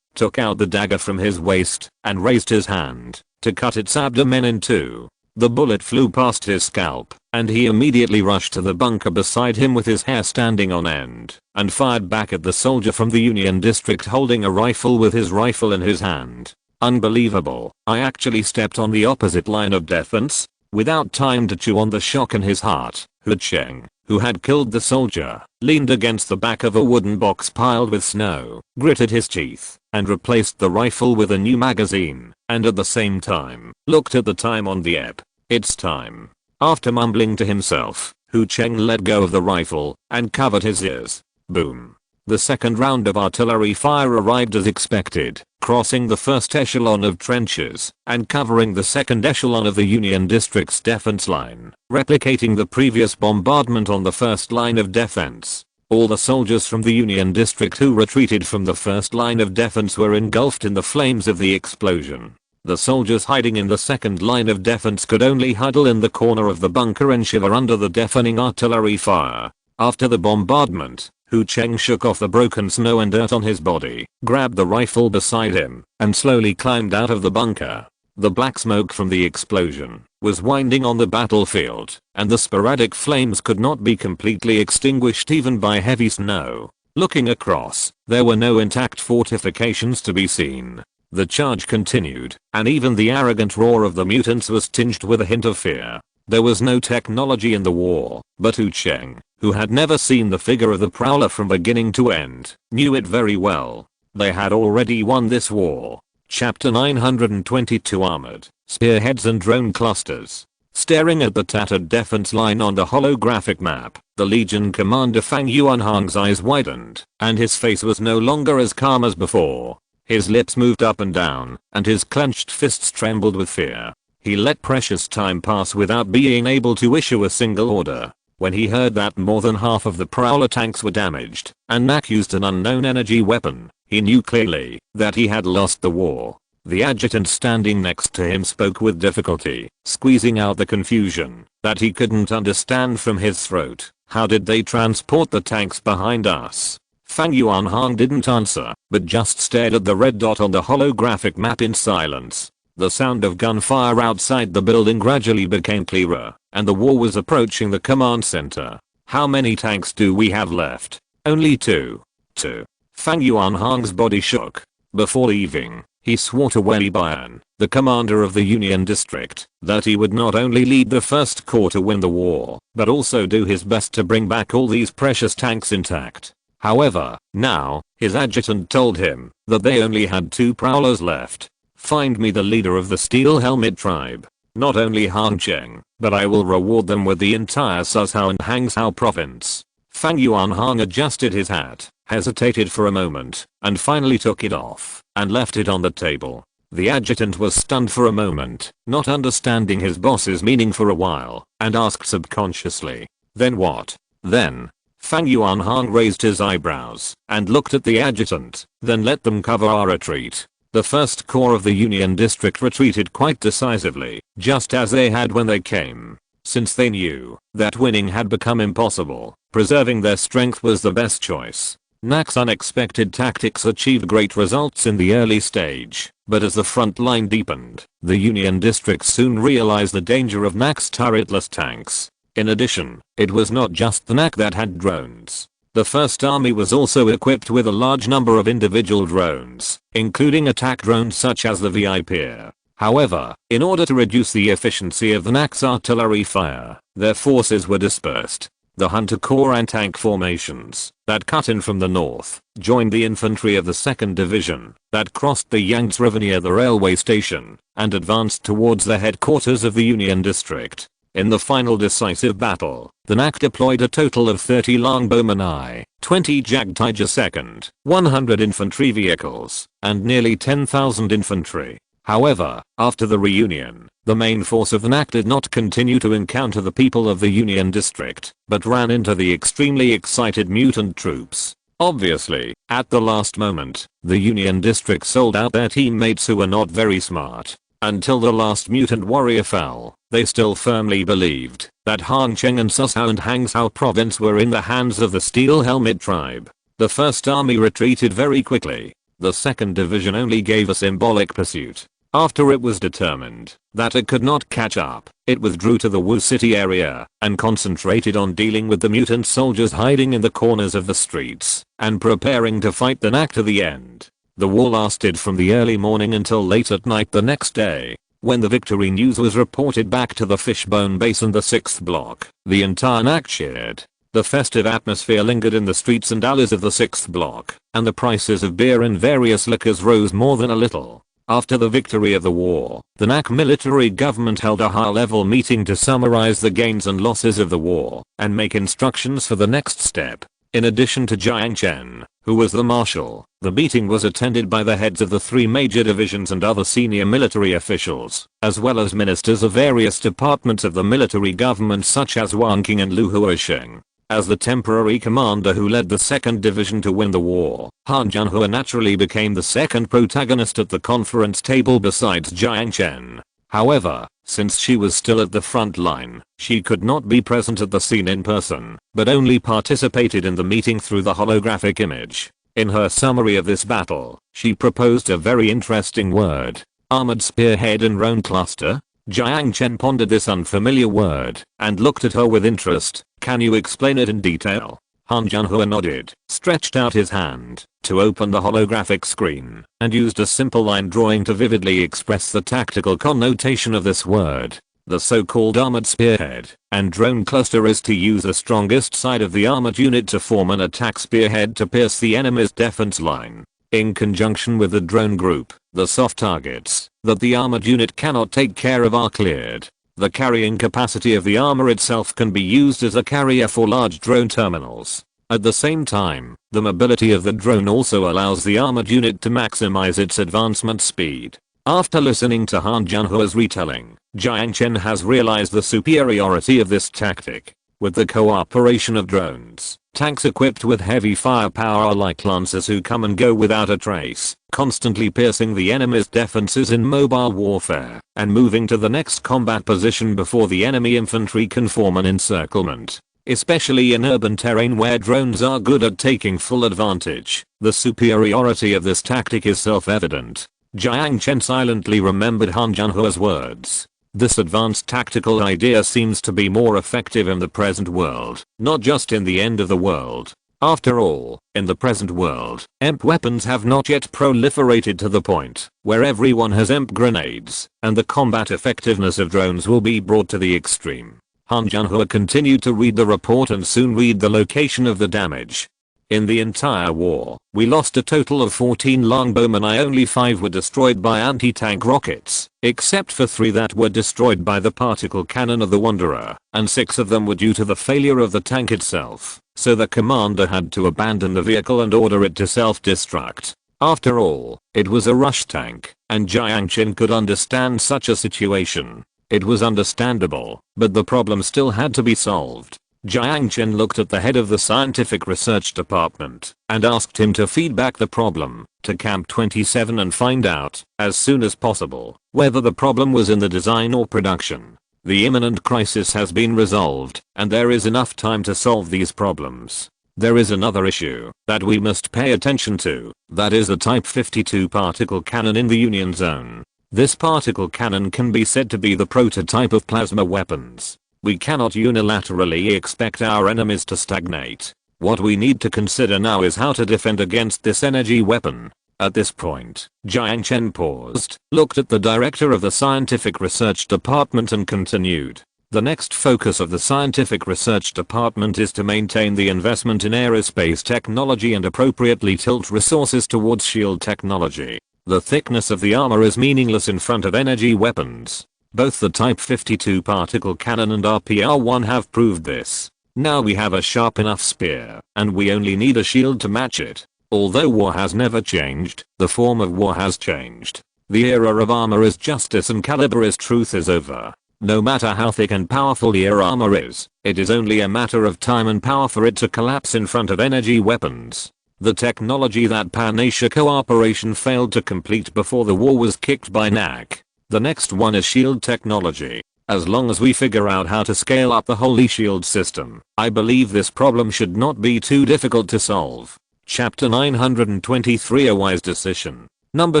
took out the dagger from his waist, and raised his hand to cut its abdomen in two. The bullet flew past his scalp, and he immediately rushed to the bunker beside him with his hair standing on end, and fired back at the soldier from the Union District holding a rifle with his rifle in his hand. Unbelievable, I actually stepped on the opposite line of defense? Without time to chew on the shock in his heart, Hu Cheng, who had killed the soldier, leaned against the back of a wooden box piled with snow, gritted his teeth, and replaced the rifle with a new magazine, and at the same time, looked at the time on the ep. It's time. After mumbling to himself, Hu Cheng let go of the rifle, and covered his ears. Boom. The second round of artillery fire arrived as expected, crossing the first echelon of trenches, and covering the second echelon of the Union District's defense line, replicating the previous bombardment on the first line of defense. All the soldiers from the Union District who retreated from the first line of defense were engulfed in the flames of the explosion. The soldiers hiding in the second line of defense could only huddle in the corner of the bunker and shiver under the deafening artillery fire. After the bombardment, Hu Cheng shook off the broken snow and dirt on his body, grabbed the rifle beside him, and slowly climbed out of the bunker. The black smoke from the explosion was winding on the battlefield, and the sporadic flames could not be completely extinguished even by heavy snow. Looking across, there were no intact fortifications to be seen. The charge continued, and even the arrogant roar of the mutants was tinged with a hint of fear. There was no technology in the war, but Hu Cheng, who had never seen the figure of the prowler from beginning to end, knew it very well. They had already won this war. Chapter 922 Armored Spearheads and Drone Clusters. Staring at the tattered defense line on the holographic map, the Legion commander Fang Yuanhang's eyes widened, and his face was no longer as calm as before. His lips moved up and down, and his clenched fists trembled with fear. He let precious time pass without being able to issue a single order. When he heard that more than half of the prowler tanks were damaged, and NAC used an unknown energy weapon, he knew clearly that he had lost the war. The adjutant standing next to him spoke with difficulty, squeezing out the confusion that he couldn't understand from his throat. How did they transport the tanks behind us? Fang Yuanhang didn't answer, but just stared at the red dot on the holographic map in silence. The sound of gunfire outside the building gradually became clearer, and the war was approaching the command center. How many tanks do we have left? Only 2. 2. Fang Yuanhang's body shook. Before leaving, he swore to Wei Bian, the commander of the Union District, that he would not only lead the First Corps to win the war, but also do his best to bring back all these precious tanks intact. However, now, his adjutant told him that they only had 2 prowlers left. Find me the leader of the Steel Helmet tribe. Not only Han Cheng, but I will reward them with the entire Suzhou and Hangzhou province. Fang Yuanhang adjusted his hat, hesitated for a moment, and finally took it off, and left it on the table. The adjutant was stunned for a moment, not understanding his boss's meaning for a while, and asked subconsciously, "Then what?" "Then." Fang Yuanhang raised his eyebrows, and looked at the adjutant, "Then let them cover our retreat." The First Corps of the Union District retreated quite decisively, just as they had when they came. Since they knew that winning had become impossible, preserving their strength was the best choice. NAC's unexpected tactics achieved great results in the early stage, but as the front line deepened, the Union District soon realized the danger of NAC's turretless tanks. In addition, it was not just the NAC that had drones. The First Army was also equipped with a large number of individual drones, including attack drones such as the VIP. However, in order to reduce the efficiency of the NAC's artillery fire, their forces were dispersed. The Hunter Corps and tank formations that cut in from the north joined the infantry of the 2nd Division that crossed the Yangtze River near the railway station and advanced towards the headquarters of the Union District. In the final decisive battle, the NAC deployed a total of 30 longbowmen I-20 Jagdtiger 2nd, 100 infantry vehicles, and nearly 10,000 infantry. However, after the reunion, the main force of the NAC did not continue to encounter the people of the Union District, but ran into the extremely excited mutant troops. Obviously, at the last moment, the Union District sold out their teammates who were not very smart. Until the last mutant warrior fell, they still firmly believed that Hangcheng and Suzhou and Hangzhou province were in the hands of the Steel Helmet tribe. The First Army retreated very quickly. The 2nd Division only gave a symbolic pursuit. After it was determined that it could not catch up, it withdrew to the Wu City area and concentrated on dealing with the mutant soldiers hiding in the corners of the streets and preparing to fight the NAC to the end. The war lasted from the early morning until late at night the next day. When the victory news was reported back to the Fishbone Base and the 6th Block, the entire NAC cheered. The festive atmosphere lingered in the streets and alleys of the 6th Block, and the prices of beer and various liquors rose more than a little. After the victory of the war, the NAC military government held a high-level meeting to summarize the gains and losses of the war and make instructions for the next step. In addition to Jiang Chen, who was the marshal, the meeting was attended by the heads of the 3 major divisions and other senior military officials, as well as ministers of various departments of the military government such as Wang Qing and Lu Huosheng. As the temporary commander who led the 2nd Division to win the war, Han Junhua naturally became the second protagonist at the conference table besides Jiang Chen. However, since she was still at the front line, she could not be present at the scene in person, but only participated in the meeting through the holographic image. In her summary of this battle, she proposed a very interesting word: armored spearhead and drone cluster. Jiang Chen pondered this unfamiliar word and looked at her with interest. "Can you explain it in detail?" Han Junhua nodded, stretched out his hand to open the holographic screen, and used a simple line drawing to vividly express the tactical connotation of this word. The so-called armored spearhead and drone cluster is to use the strongest side of the armored unit to form an attack spearhead to pierce the enemy's defense line. In conjunction with the drone group, the soft targets that the armored unit cannot take care of are cleared. The carrying capacity of the armor itself can be used as a carrier for large drone terminals. At the same time, the mobility of the drone also allows the armored unit to maximize its advancement speed. After listening to Han Junhua's retelling, Jiang Chen has realized the superiority of this tactic. With the cooperation of drones, tanks equipped with heavy firepower are like lancers who come and go without a trace, constantly piercing the enemy's defenses in mobile warfare, and moving to the next combat position before the enemy infantry can form an encirclement. Especially in urban terrain where drones are good at taking full advantage, the superiority of this tactic is self-evident. Jiang Chen silently remembered Han Jianhua's words. This advanced tactical idea seems to be more effective in the present world, not just in the end of the world. After all, in the present world, EMP weapons have not yet proliferated to the point where everyone has EMP grenades, and the combat effectiveness of drones will be brought to the extreme. Han Jianhua continued to read the report and soon read the location of the damage. In the entire war, we lost a total of 14 longbowmen, only 5 were destroyed by anti-tank rockets, except for 3 that were destroyed by the particle cannon of the Wanderer, and 6 of them were due to the failure of the tank itself, so the commander had to abandon the vehicle and order it to self-destruct. After all, it was a rush tank, and Jiang Chen could understand such a situation. It was understandable, but the problem still had to be solved. Jiang Chen looked at the head of the scientific research department and asked him to feed back the problem to Camp 27 and find out, as soon as possible, whether the problem was in the design or production. The imminent crisis has been resolved, and there is enough time to solve these problems. There is another issue that we must pay attention to, that is the Type 52 particle cannon in the Union Zone. This particle cannon can be said to be the prototype of plasma weapons. We cannot unilaterally expect our enemies to stagnate. What we need to consider now is how to defend against this energy weapon. At this point, Jiang Chen paused, looked at the director of the scientific research department and continued. The next focus of the scientific research department is to maintain the investment in aerospace technology and appropriately tilt resources towards shield technology. The thickness of the armor is meaningless in front of energy weapons. Both the Type 52 particle cannon and RPR-1 have proved this. Now we have a sharp enough spear, and we only need a shield to match it. Although war has never changed, the form of war has changed. The era of armor is justice and caliber is truth is over. No matter how thick and powerful your armor is, it is only a matter of time and power for it to collapse in front of energy weapons. The technology that Pan-Asia cooperation failed to complete before the war was kicked by NAC. The next one is shield technology. As long as we figure out how to scale up the Holy Shield system, I believe this problem should not be too difficult to solve. Chapter 923 A Wise Decision. Number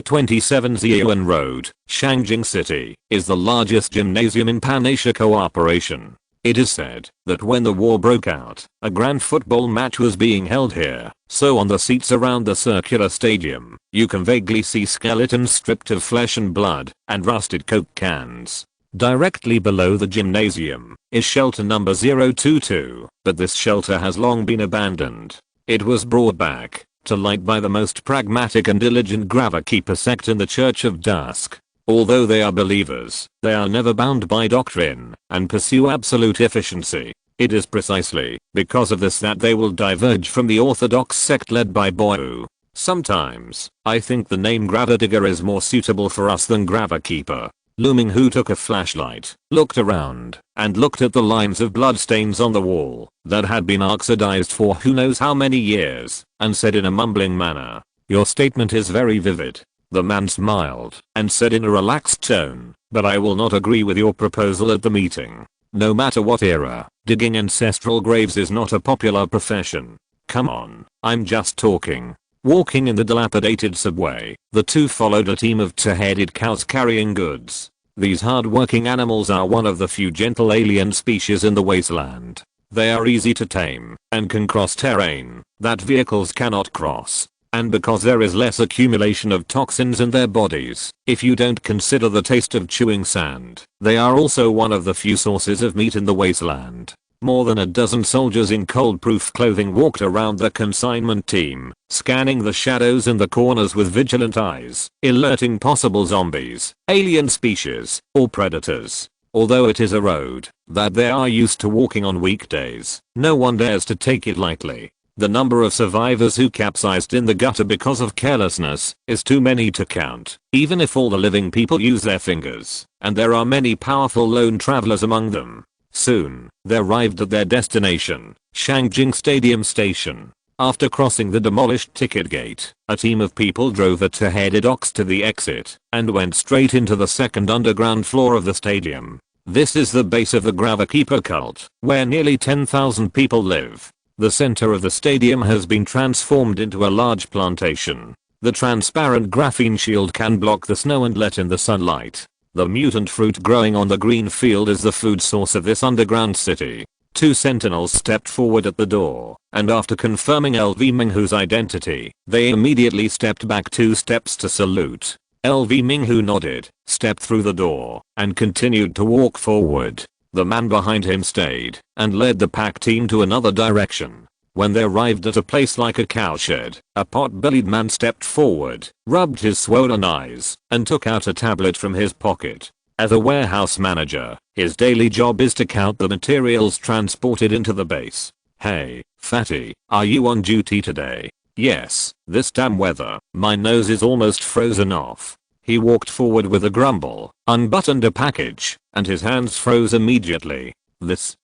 27 Ziyuan Road, Shangjing City, is the largest gymnasium in Pan-Asia cooperation. It is said that when the war broke out, a grand football match was being held here, so on the seats around the circular stadium, you can vaguely see skeletons stripped of flesh and blood, and rusted Coke cans. Directly below the gymnasium is shelter number 022, but this shelter has long been abandoned. It was brought back to light by the most pragmatic and diligent Grava-keeper sect in the Church of Dusk. Although they are believers, they are never bound by doctrine and pursue absolute efficiency. It is precisely because of this that they will diverge from the orthodox sect led by Boyu. Sometimes, I think the name Gravadigger is more suitable for us than Grava-keeper. Looming Hu took a flashlight, looked around, and looked at the lines of bloodstains on the wall that had been oxidized for who knows how many years, and said in a mumbling manner, "Your statement is very vivid." The man smiled and said in a relaxed tone, "But I will not agree with your proposal at the meeting. No matter what era, digging ancestral graves is not a popular profession. Come on, I'm just talking." Walking in the dilapidated subway, the two followed a team of two-headed cows carrying goods. These hard-working animals are one of the few gentle alien species in the wasteland. They are easy to tame and can cross terrain that vehicles cannot cross. And because there is less accumulation of toxins in their bodies, if you don't consider the taste of chewing sand, they are also one of the few sources of meat in the wasteland. More than a dozen soldiers in cold-proof clothing walked around the consignment team, scanning the shadows in the corners with vigilant eyes, alerting possible zombies, alien species, or predators. Although it is a road that they are used to walking on weekdays, no one dares to take it lightly. The number of survivors who capsized in the gutter because of carelessness is too many to count, even if all the living people use their fingers, and there are many powerful lone travelers among them. Soon, they arrived at their destination, Shangjing Stadium Station. After crossing the demolished ticket gate, a team of people drove a two-headed ox to the exit and went straight into the second underground floor of the stadium. This is the base of the Grava-keeper cult, where nearly 10,000 people live. The center of the stadium has been transformed into a large plantation. The transparent graphene shield can block the snow and let in the sunlight. The mutant fruit growing on the green field is the food source of this underground city. Two sentinels stepped forward at the door, and after confirming LV Minghu's identity, they immediately stepped back 2 steps to salute. LV Minghu nodded, stepped through the door, and continued to walk forward. The man behind him stayed, and led the pack team to another direction. When they arrived at a place like a cowshed, a pot-bellied man stepped forward, rubbed his swollen eyes, and took out a tablet from his pocket. As a warehouse manager, his daily job is to count the materials transported into the base. "Hey, fatty, are you on duty today?" "Yes, this damn weather, my nose is almost frozen off." He walked forward with a grumble, unbuttoned a package, and his hands froze immediately. This.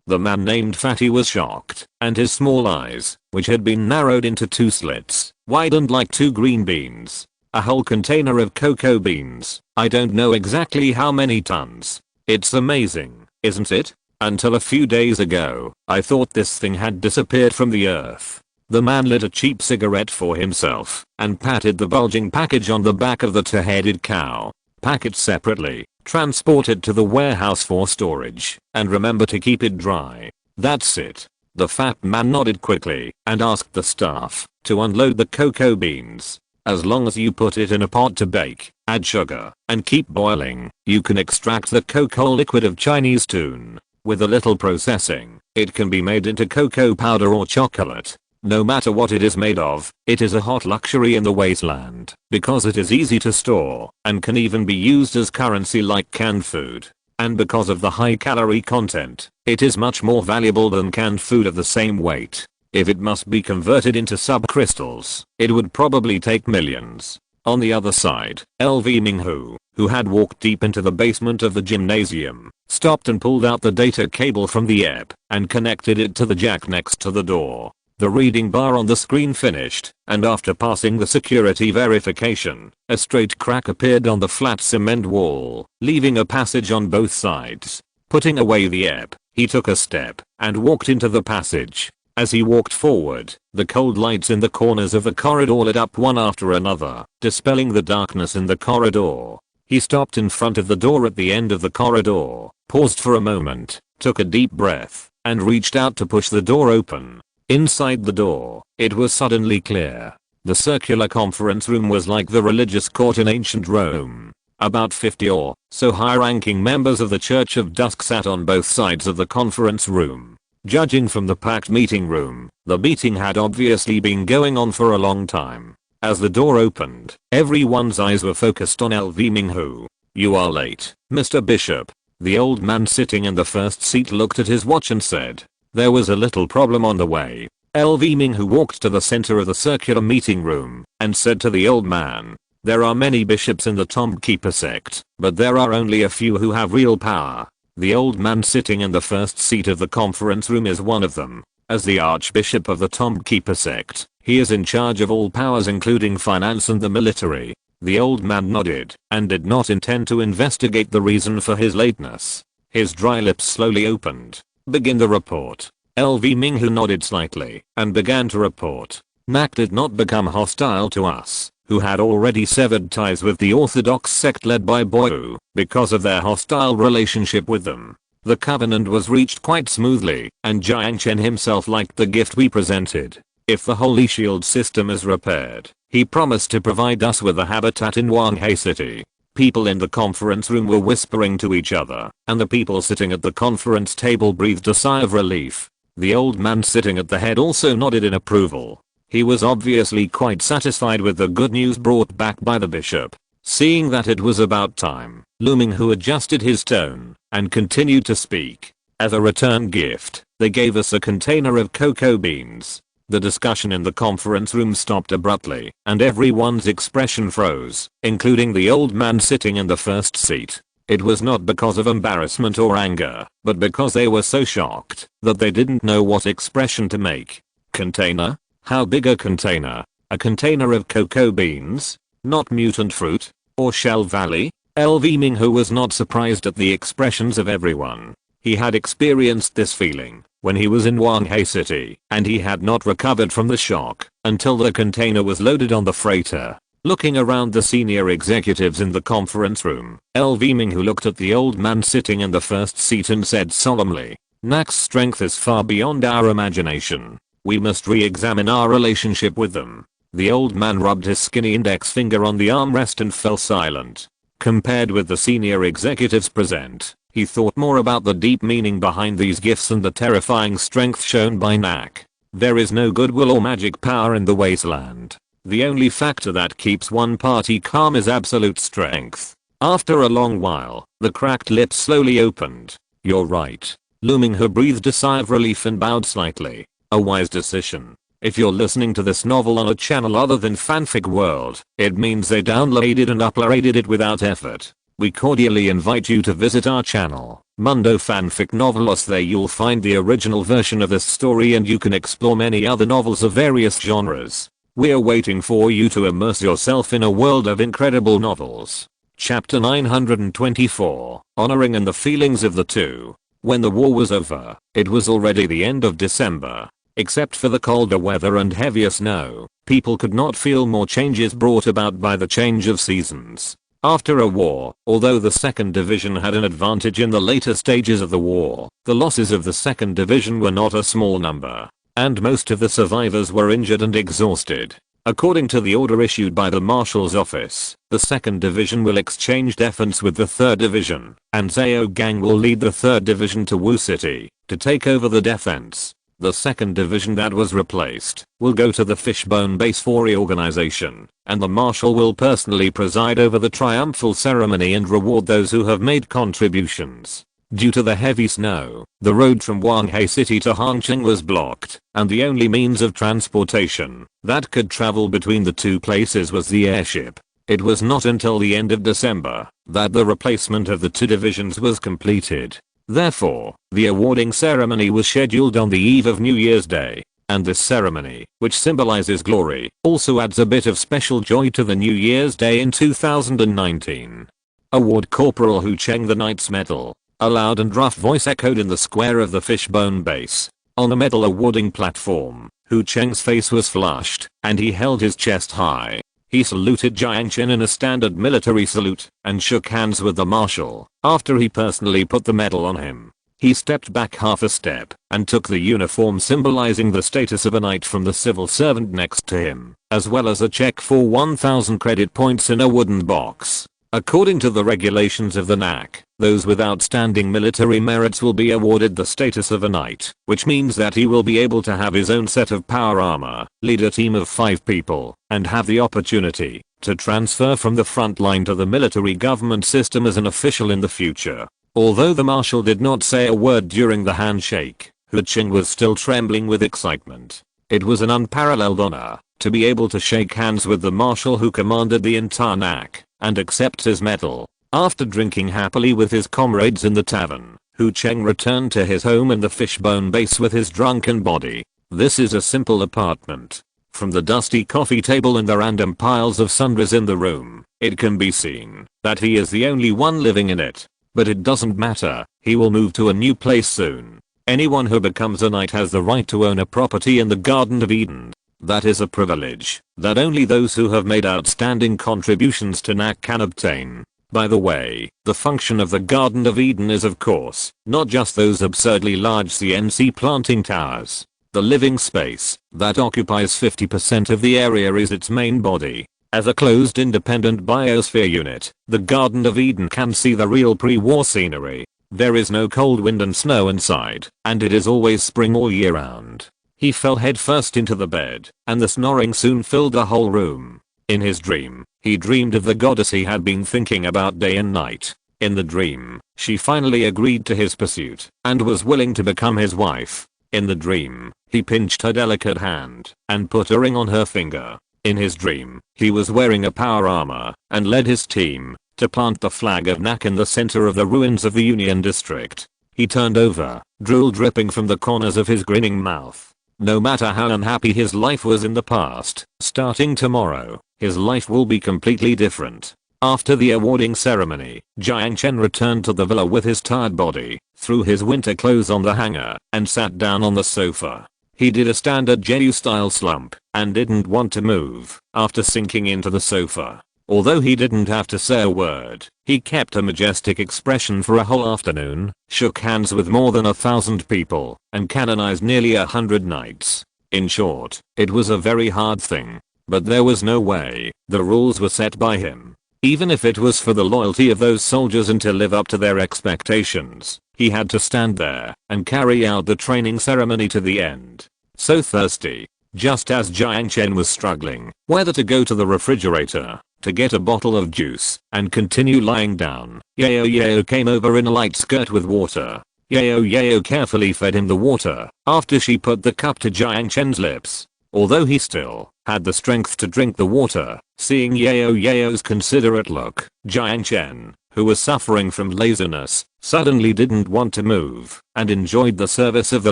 The man named Fatty was shocked, and his small eyes, which had been narrowed into 2 slits, widened like 2 green beans. "A whole container of cocoa beans. I don't know exactly how many tons. It's amazing, isn't it? Until a few days ago, I thought this thing had disappeared from the earth." The man lit a cheap cigarette for himself, and patted the bulging package on the back of the 2-headed cow. "Pack it separately, transport it to the warehouse for storage, and remember to keep it dry. That's it." The fat man nodded quickly, and asked the staff to unload the cocoa beans. "As long as you put it in a pot to bake, add sugar, and keep boiling, you can extract the cocoa liquid of Chinese tune. With a little processing, it can be made into cocoa powder or chocolate. No matter what it is made of, it is a hot luxury in the wasteland, because it is easy to store, and can even be used as currency like canned food. And because of the high calorie content, it is much more valuable than canned food of the same weight. If it must be converted into subcrystals, it would probably take millions." On the other side, LV Minghu, who had walked deep into the basement of the gymnasium, stopped and pulled out the data cable from the app and connected it to the jack next to the door. The reading bar on the screen finished, and after passing the security verification, a straight crack appeared on the flat cement wall, leaving a passage on both sides. Putting away the app, he took a step and walked into the passage. As he walked forward, the cold lights in the corners of the corridor lit up one after another, dispelling the darkness in the corridor. He stopped in front of the door at the end of the corridor, paused for a moment, took a deep breath, and reached out to push the door open. Inside the door, it was suddenly clear. The circular conference room was like the religious court in ancient Rome. About 50 or so high-ranking members of the Church of Dusk sat on both sides of the conference room. Judging from the packed meeting room, the meeting had obviously been going on for a long time. As the door opened, everyone's eyes were focused on LV Minghu. "You are late, Mr. Bishop." The old man sitting in the first seat looked at his watch and said, "There was a little problem on the way." LV Minghu walked to the center of the circular meeting room and said to the old man, "There are many bishops in the Tomb Keeper sect, but there are only a few who have real power. The old man sitting in the first seat of the conference room is one of them. As the Archbishop of the Tomb Keeper sect, he is in charge of all powers including finance and the military." The old man nodded and did not intend to investigate the reason for his lateness. His dry lips slowly opened. "Begin the report." LV Minghu nodded slightly and began to report. "Mac did not become hostile to us, who had already severed ties with the Orthodox sect led by Boyu, because of their hostile relationship with them. The covenant was reached quite smoothly, and Jiang Chen himself liked the gift we presented. If the Holy Shield system is repaired, he promised to provide us with a habitat in Wanghai City." People in the conference room were whispering to each other, and the people sitting at the conference table breathed a sigh of relief. The old man sitting at the head also nodded in approval. He was obviously quite satisfied with the good news brought back by the bishop. Seeing that it was about time, Lu Minghu adjusted his tone and continued to speak. "As a return gift, they gave us a container of cocoa beans." The discussion in the conference room stopped abruptly, and everyone's expression froze, including the old man sitting in the first seat. It was not because of embarrassment or anger, but because they were so shocked that they didn't know what expression to make. "Container? How big a container? A container of cocoa beans? Not mutant fruit? Or Shell Valley?" LV Minghu was not surprised at the expressions of everyone. He had experienced this feeling when he was in Wanghai City, and he had not recovered from the shock until the container was loaded on the freighter. Looking around the senior executives in the conference room, LV Ming, who looked at the old man sitting in the first seat and said solemnly, "NAC's strength is far beyond our imagination. We must re-examine our relationship with them." The old man rubbed his skinny index finger on the armrest and fell silent. Compared with the senior executives present, he thought more about the deep meaning behind these gifts and the terrifying strength shown by NAC. There is no goodwill or magic power in the wasteland. The only factor that keeps one party calm is absolute strength. After a long while, the cracked lips slowly opened. "You're right." Lu Minghe breathed a sigh of relief and bowed slightly. "A wise decision. If you're listening to this novel on a channel other than Fanfic World, it means they downloaded and uploaded it without effort. We cordially invite you to visit our channel, Mundo Fanfic Novelos. There you'll find the original version of this story and you can explore many other novels of various genres. We're waiting for you to immerse yourself in a world of incredible novels. Chapter 924, Honoring and the Feelings of the Two. When the war was over, it was already the end of December. Except for the colder weather and heavier snow, people could not feel more changes brought about by the change of seasons. After a war, although the 2nd Division had an advantage in the later stages of the war, the losses of the 2nd Division were not a small number. And most of the survivors were injured and exhausted. According to the order issued by the Marshal's office, the 2nd Division will exchange defense with the 3rd Division, and Zhao Gang will lead the 3rd Division to Wu City to take over the defense. The 2nd Division that was replaced will go to the Fishbone Base for reorganization, and the Marshal will personally preside over the triumphal ceremony and reward those who have made contributions. Due to the heavy snow, the road from Wanghai City to Hangcheng was blocked, and the only means of transportation that could travel between the two places was the airship. It was not until the end of December that the replacement of the two divisions was completed. Therefore, the awarding ceremony was scheduled on the eve of New Year's Day, and this ceremony, which symbolizes glory, also adds a bit of special joy to the New Year's Day in 2019. Award Corporal Hu Cheng the Knight's Medal. A loud and rough voice echoed in the square of the Fishbone Base. On the medal awarding platform, Hu Cheng's face was flushed, and he held his chest high. He saluted Jiang Chen in a standard military salute, and shook hands with the Marshal. After he personally put the medal on him, he stepped back half a step, and took the uniform symbolizing the status of a knight from the civil servant next to him, as well as a check for 1000 credit points in a wooden box. According to the regulations of the NAC, those with outstanding military merits will be awarded the status of a knight, which means that he will be able to have his own set of power armor, lead a team of 5 people, and have the opportunity to transfer from the front line to the military government system as an official in the future. Although the Marshal did not say a word during the handshake, Hu Cheng was still trembling with excitement. It was an unparalleled honor to be able to shake hands with the Marshal who commanded the entire NAC and accept his medal. After drinking happily with his comrades in the tavern, Hu Cheng returned to his home in the Fishbone Base with his drunken body. This is a simple apartment. From the dusty coffee table and the random piles of sundries in the room, it can be seen that he is the only one living in it. But it doesn't matter, he will move to a new place soon. Anyone who becomes a knight has the right to own a property in the Garden of Eden. That is a privilege that only those who have made outstanding contributions to NAC can obtain. By the way, the function of the Garden of Eden is of course not just those absurdly large CNC planting towers. The living space that occupies 50% of the area is its main body. As a closed independent biosphere unit, the Garden of Eden can see the real pre-war scenery. There is no cold wind and snow inside, and it is always spring all year round. He fell headfirst into the bed, and the snoring soon filled the whole room. In his dream, he dreamed of the goddess he had been thinking about day and night. In the dream, she finally agreed to his pursuit, and was willing to become his wife. In the dream, he pinched her delicate hand, and put a ring on her finger. In his dream, he was wearing a power armor, and led his team to plant the flag of NAC in the center of the ruins of the Union District. He turned over, drool dripping from the corners of his grinning mouth. No matter how unhappy his life was in the past, starting tomorrow, his life will be completely different. After the awarding ceremony, Jiang Chen returned to the villa with his tired body, threw his winter clothes on the hanger, and sat down on the sofa. He did a standard Jiao style slump and didn't want to move after sinking into the sofa. Although he didn't have to say a word, he kept a majestic expression for a whole afternoon, shook hands with more than 1,000 people, and canonized nearly 100 knights. In short, it was a very hard thing. But there was no way. The rules were set by him. Even if it was for the loyalty of those soldiers and to live up to their expectations, he had to stand there and carry out the training ceremony to the end. So thirsty. Just as Jiang Chen was struggling whether to go to the refrigerator to get a bottle of juice and continue lying down, Yao came over in a light skirt with water. Yao carefully fed him the water after she put the cup to Jiang Chen's lips. Although he still had the strength to drink the water, seeing Yao's considerate look, Jiang Chen, who was suffering from laziness, suddenly didn't want to move and enjoyed the service of the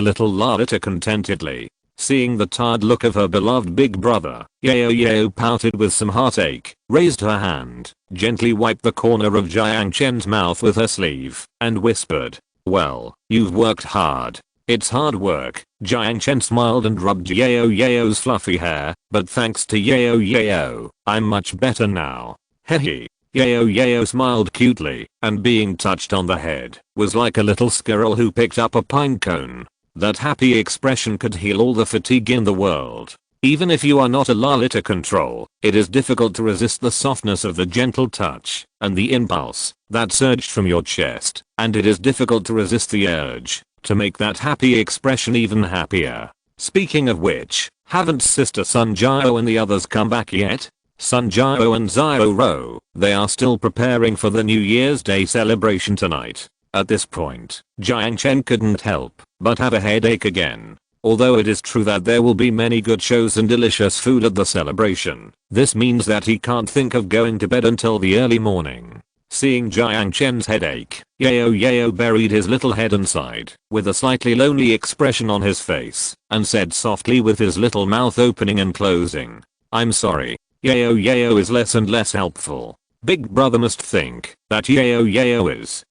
little Lalita contentedly. Seeing the tired look of her beloved big brother, Yao pouted with some heartache, raised her hand, gently wiped the corner of Jiang Chen's mouth with her sleeve, and whispered, "Well, you've worked hard." "It's hard work." Jiang Chen smiled and rubbed Yao's fluffy hair, "but thanks to Yao, I'm much better now." Hehe. Yao smiled cutely, and being touched on the head was like a little squirrel who picked up a pine cone. That happy expression could heal all the fatigue in the world. Even if you are not a Lalita control, it is difficult to resist the softness of the gentle touch and the impulse that surged from your chest, and it is difficult to resist the urge to make that happy expression even happier. Speaking of which, haven't Sister Sun Jiao and the others come back yet? Sun Jiao and Xiao Ro, they are still preparing for the New Year's Day celebration tonight. At this point, Jiang Chen couldn't help but have a headache again. Although it is true that there will be many good shows and delicious food at the celebration, this means that he can't think of going to bed until the early morning. Seeing Jiang Chen's headache, Yao buried his little head inside with a slightly lonely expression on his face and said softly with his little mouth opening and closing, "I'm sorry." Yao is less and less helpful. Big brother must think that Yao is,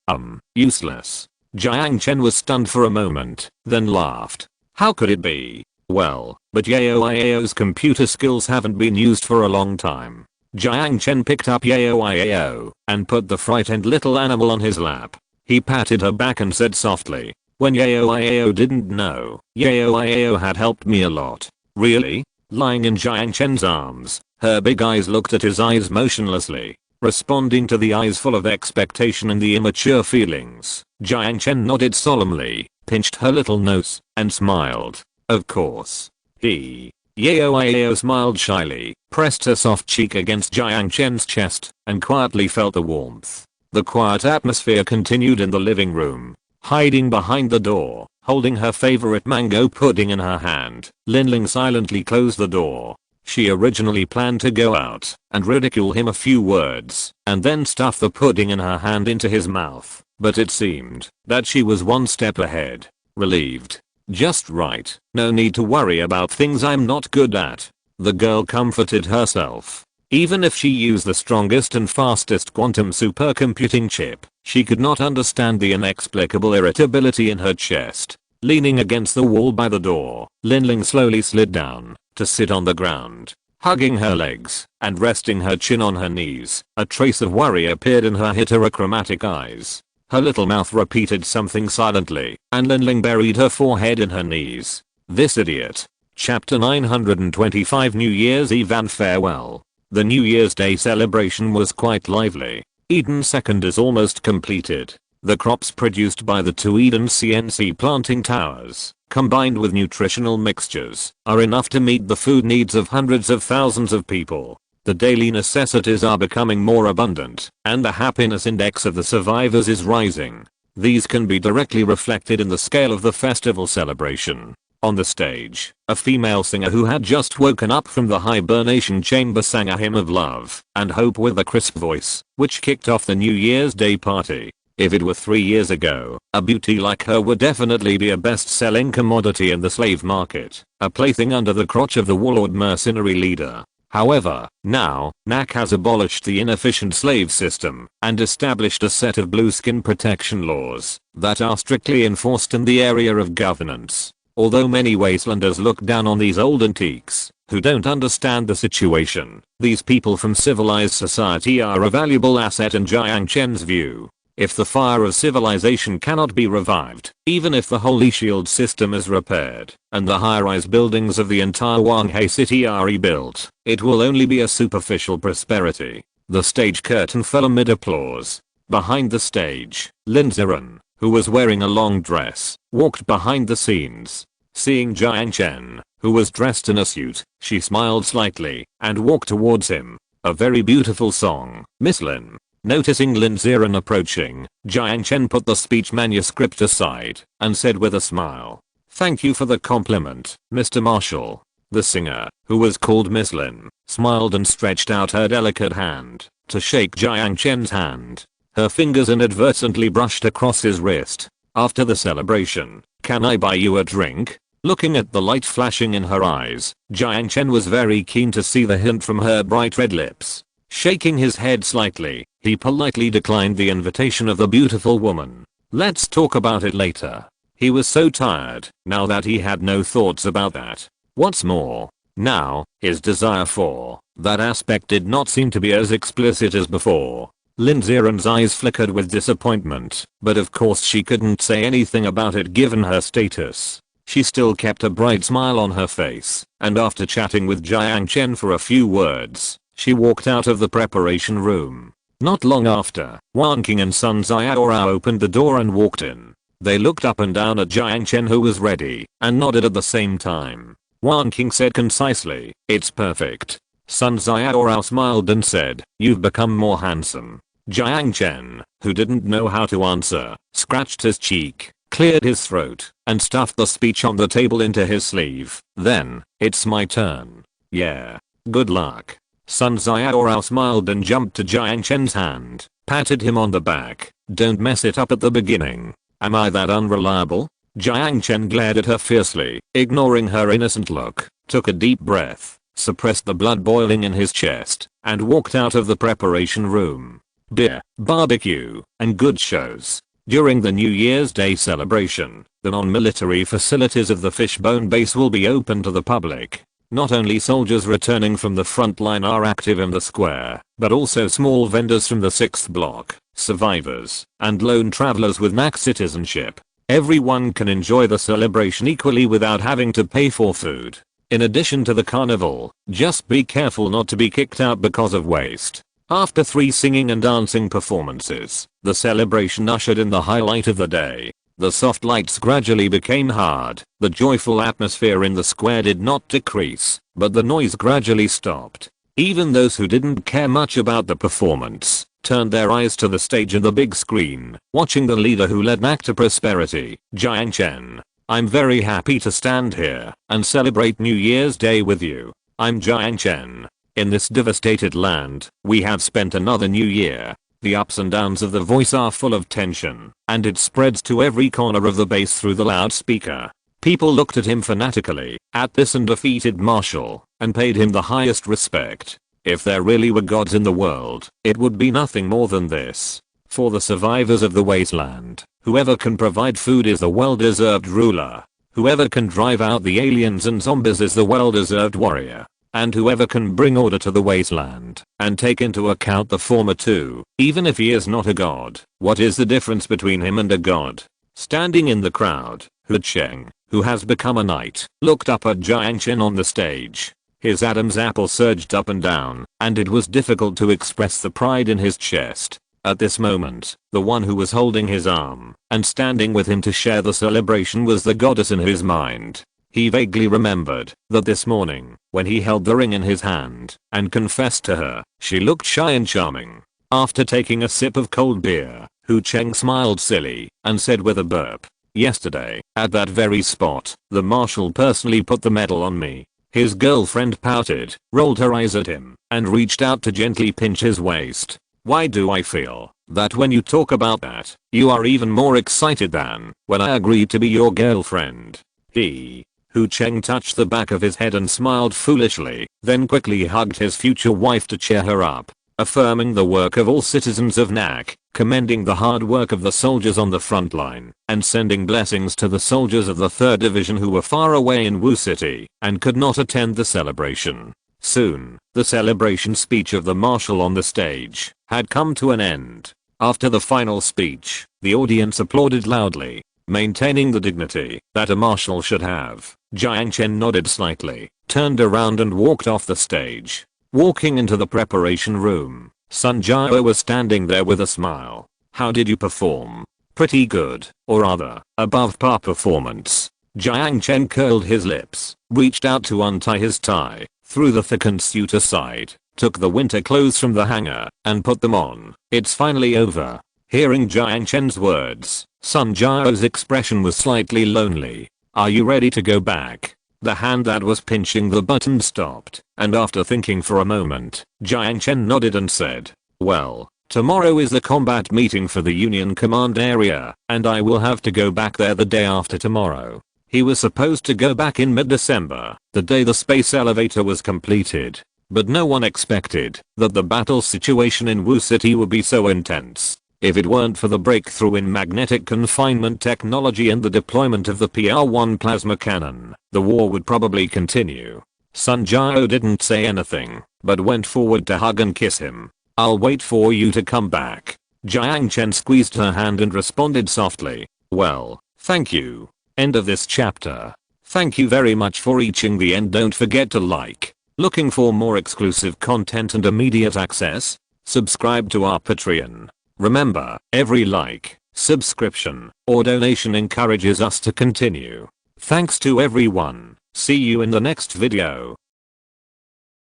useless. Jiang Chen was stunned for a moment, then laughed. How could it be? Well, but Yao's computer skills haven't been used for a long time. Jiang Chen picked up Yao and put the frightened little animal on his lap. He patted her back and said softly, "When Yao didn't know, Yao had helped me a lot." "Really?" Lying in Jiang Chen's arms, her big eyes looked at his eyes motionlessly. Responding to the eyes full of expectation and the immature feelings, Jiang Chen nodded solemnly, pinched her little nose, and smiled. "Of course." Yao smiled shyly, pressed her soft cheek against Jiang Chen's chest, and quietly felt the warmth. The quiet atmosphere continued in the living room. Hiding behind the door, holding her favorite mango pudding in her hand, Linling silently closed the door. She originally planned to go out and ridicule him a few words and then stuff the pudding in her hand into his mouth, but it seemed that she was one step ahead. Relieved. "Just right, no need to worry about things I'm not good at." The girl comforted herself. Even if she used the strongest and fastest quantum supercomputing chip, she could not understand the inexplicable irritability in her chest. Leaning against the wall by the door, Linling slowly slid down to sit on the ground, hugging her legs and resting her chin on her knees. A trace of worry appeared in her heterochromatic eyes. Her little mouth repeated something silently, and Linling buried her forehead in her knees. This idiot. Chapter 925 New Year's Eve and Farewell. The New Year's Day celebration was quite lively. Eden 2nd is almost completed. The crops produced by the two Eden CNC planting towers, combined with nutritional mixtures, are enough to meet the food needs of hundreds of thousands of people. The daily necessities are becoming more abundant, and the happiness index of the survivors is rising. These can be directly reflected in the scale of the festival celebration. On the stage, a female singer who had just woken up from the hibernation chamber sang a hymn of love and hope with a crisp voice, which kicked off the New Year's Day party. If it were 3 years ago, a beauty like her would definitely be a best-selling commodity in the slave market, a plaything under the crotch of the warlord mercenary leader. However, now, NAC has abolished the inefficient slave system and established a set of blue skin protection laws that are strictly enforced in the area of governance. Although many wastelanders look down on these old antiques, who don't understand the situation, these people from civilized society are a valuable asset in Jiang Chen's view. If the fire of civilization cannot be revived, even if the holy shield system is repaired, and the high-rise buildings of the entire Wanghe city are rebuilt, it will only be a superficial prosperity. The stage curtain fell amid applause. Behind the stage, Lin Ziren, who was wearing a long dress, walked behind the scenes. Seeing Jiang Chen, who was dressed in a suit, she smiled slightly and walked towards him. A very beautiful song, Miss Lin. Noticing Lin Ziren approaching, Jiang Chen put the speech manuscript aside and said with a smile, "Thank you for the compliment, Mr. Marshall." The singer, who was called Miss Lin, smiled and stretched out her delicate hand to shake Jiang Chen's hand. Her fingers inadvertently brushed across his wrist. "After the celebration, can I buy you a drink?" Looking at the light flashing in her eyes, Jiang Chen was very keen to see the hint from her bright red lips. Shaking his head slightly, he politely declined the invitation of the beautiful woman. "Let's talk about it later." He was so tired, now that he had no thoughts about that. What's more, now, his desire for that aspect did not seem to be as explicit as before. Lin Ziren's eyes flickered with disappointment, but of course she couldn't say anything about it given her status. She still kept a bright smile on her face, and after chatting with Jiang Chen for a few words, she walked out of the preparation room. Not long after, Wan Qing and Sun Jiao opened the door and walked in. They looked up and down at Jiang Chen, who was ready, and nodded at the same time. Wan Qing said concisely, "It's perfect." Sun Jiao smiled and said, "You've become more handsome." Jiang Chen, who didn't know how to answer, scratched his cheek, cleared his throat, and stuffed the speech on the table into his sleeve. Then, "It's my turn." "Yeah. Good luck." Sun Jiao smiled and jumped to Jiang Chen's hand, patted him on the back. "Don't mess it up at the beginning. Am I that unreliable?" Jiang Chen glared at her fiercely, ignoring her innocent look, took a deep breath, suppressed the blood boiling in his chest, and walked out of the preparation room. Beer, barbecue, and good shows. During the New Year's Day celebration, the non-military facilities of the Fishbone base will be open to the public. Not only soldiers returning from the front line are active in the square, but also small vendors from the 6th block, survivors, and lone travelers with MAC citizenship. Everyone can enjoy the celebration equally without having to pay for food. In addition to the carnival, just be careful not to be kicked out because of waste. After 3 singing and dancing performances, the celebration ushered in the highlight of the day. The soft lights gradually became hard. The joyful atmosphere in the square did not decrease, but the noise gradually stopped. Even those who didn't care much about the performance turned their eyes to the stage and the big screen, watching the leader who led back to prosperity, Jiang Chen. "I'm very happy to stand here and celebrate New Year's Day with you. I'm Jiang Chen. In this devastated land, we have spent another new year." The ups and downs of the voice are full of tension, and it spreads to every corner of the base through the loudspeaker. People looked at him fanatically, at this undefeated marshal, and paid him the highest respect. If there really were gods in the world, it would be nothing more than this. For the survivors of the wasteland, whoever can provide food is the well-deserved ruler. Whoever can drive out the aliens and zombies is the well-deserved warrior. And whoever can bring order to the wasteland and take into account the former too, even if he is not a god. What is the difference between him and a god? Standing in the crowd, Hu Cheng, who has become a knight, looked up at Jiang Chen on the stage. His Adam's apple surged up and down, and it was difficult to express the pride in his chest. At this moment, the one who was holding his arm and standing with him to share the celebration was the goddess in his mind. He vaguely remembered that this morning, when he held the ring in his hand and confessed to her, she looked shy and charming. After taking a sip of cold beer, Hu Cheng smiled silly and said with a burp, "Yesterday, at that very spot, the marshal personally put the medal on me." His girlfriend pouted, rolled her eyes at him, and reached out to gently pinch his waist. "Why do I feel that when you talk about that, you are even more excited than when I agreed to be your girlfriend?" Hu Cheng touched the back of his head and smiled foolishly, then quickly hugged his future wife to cheer her up, affirming the work of all citizens of NAC. commending the hard work of the soldiers on the front line, and sending blessings to the soldiers of the 3rd Division who were far away in Wu City and could not attend the celebration. Soon, the celebration speech of the marshal on the stage had come to an end. After the final speech, the audience applauded loudly, maintaining the dignity that a marshal should have. Jiang Chen nodded slightly, turned around and walked off the stage. Walking into the preparation room, Sun Jiao was standing there with a smile. How did you perform? Pretty good, or rather, above par performance. Jiang Chen curled his lips, reached out to untie his tie, threw the thickened suit aside, took the winter clothes from the hanger, and put them on. It's finally over. Hearing Jiang Chen's words, Sun Jiao's expression was slightly lonely. Are you ready to go back? The hand that was pinching the button stopped, and after thinking for a moment, Jiang Chen nodded and said, well, tomorrow is the combat meeting for the Union Command area, and I will have to go back there the day after tomorrow. He was supposed to go back in mid-December, the day the space elevator was completed, but no one expected that the battle situation in Wu City would be so intense. If it weren't for the breakthrough in magnetic confinement technology and the deployment of the PR-1 plasma cannon, the war would probably continue. Sun Jiao didn't say anything, but went forward to hug and kiss him. I'll wait for you to come back. Jiang Chen squeezed her hand and responded softly, well, thank you. End of this chapter. Thank you very much for reaching the end. Don't forget to like. Looking for more exclusive content and immediate access? Subscribe to our Patreon. Remember, every like, subscription, or donation encourages us to continue. Thanks to everyone. See you in the next video.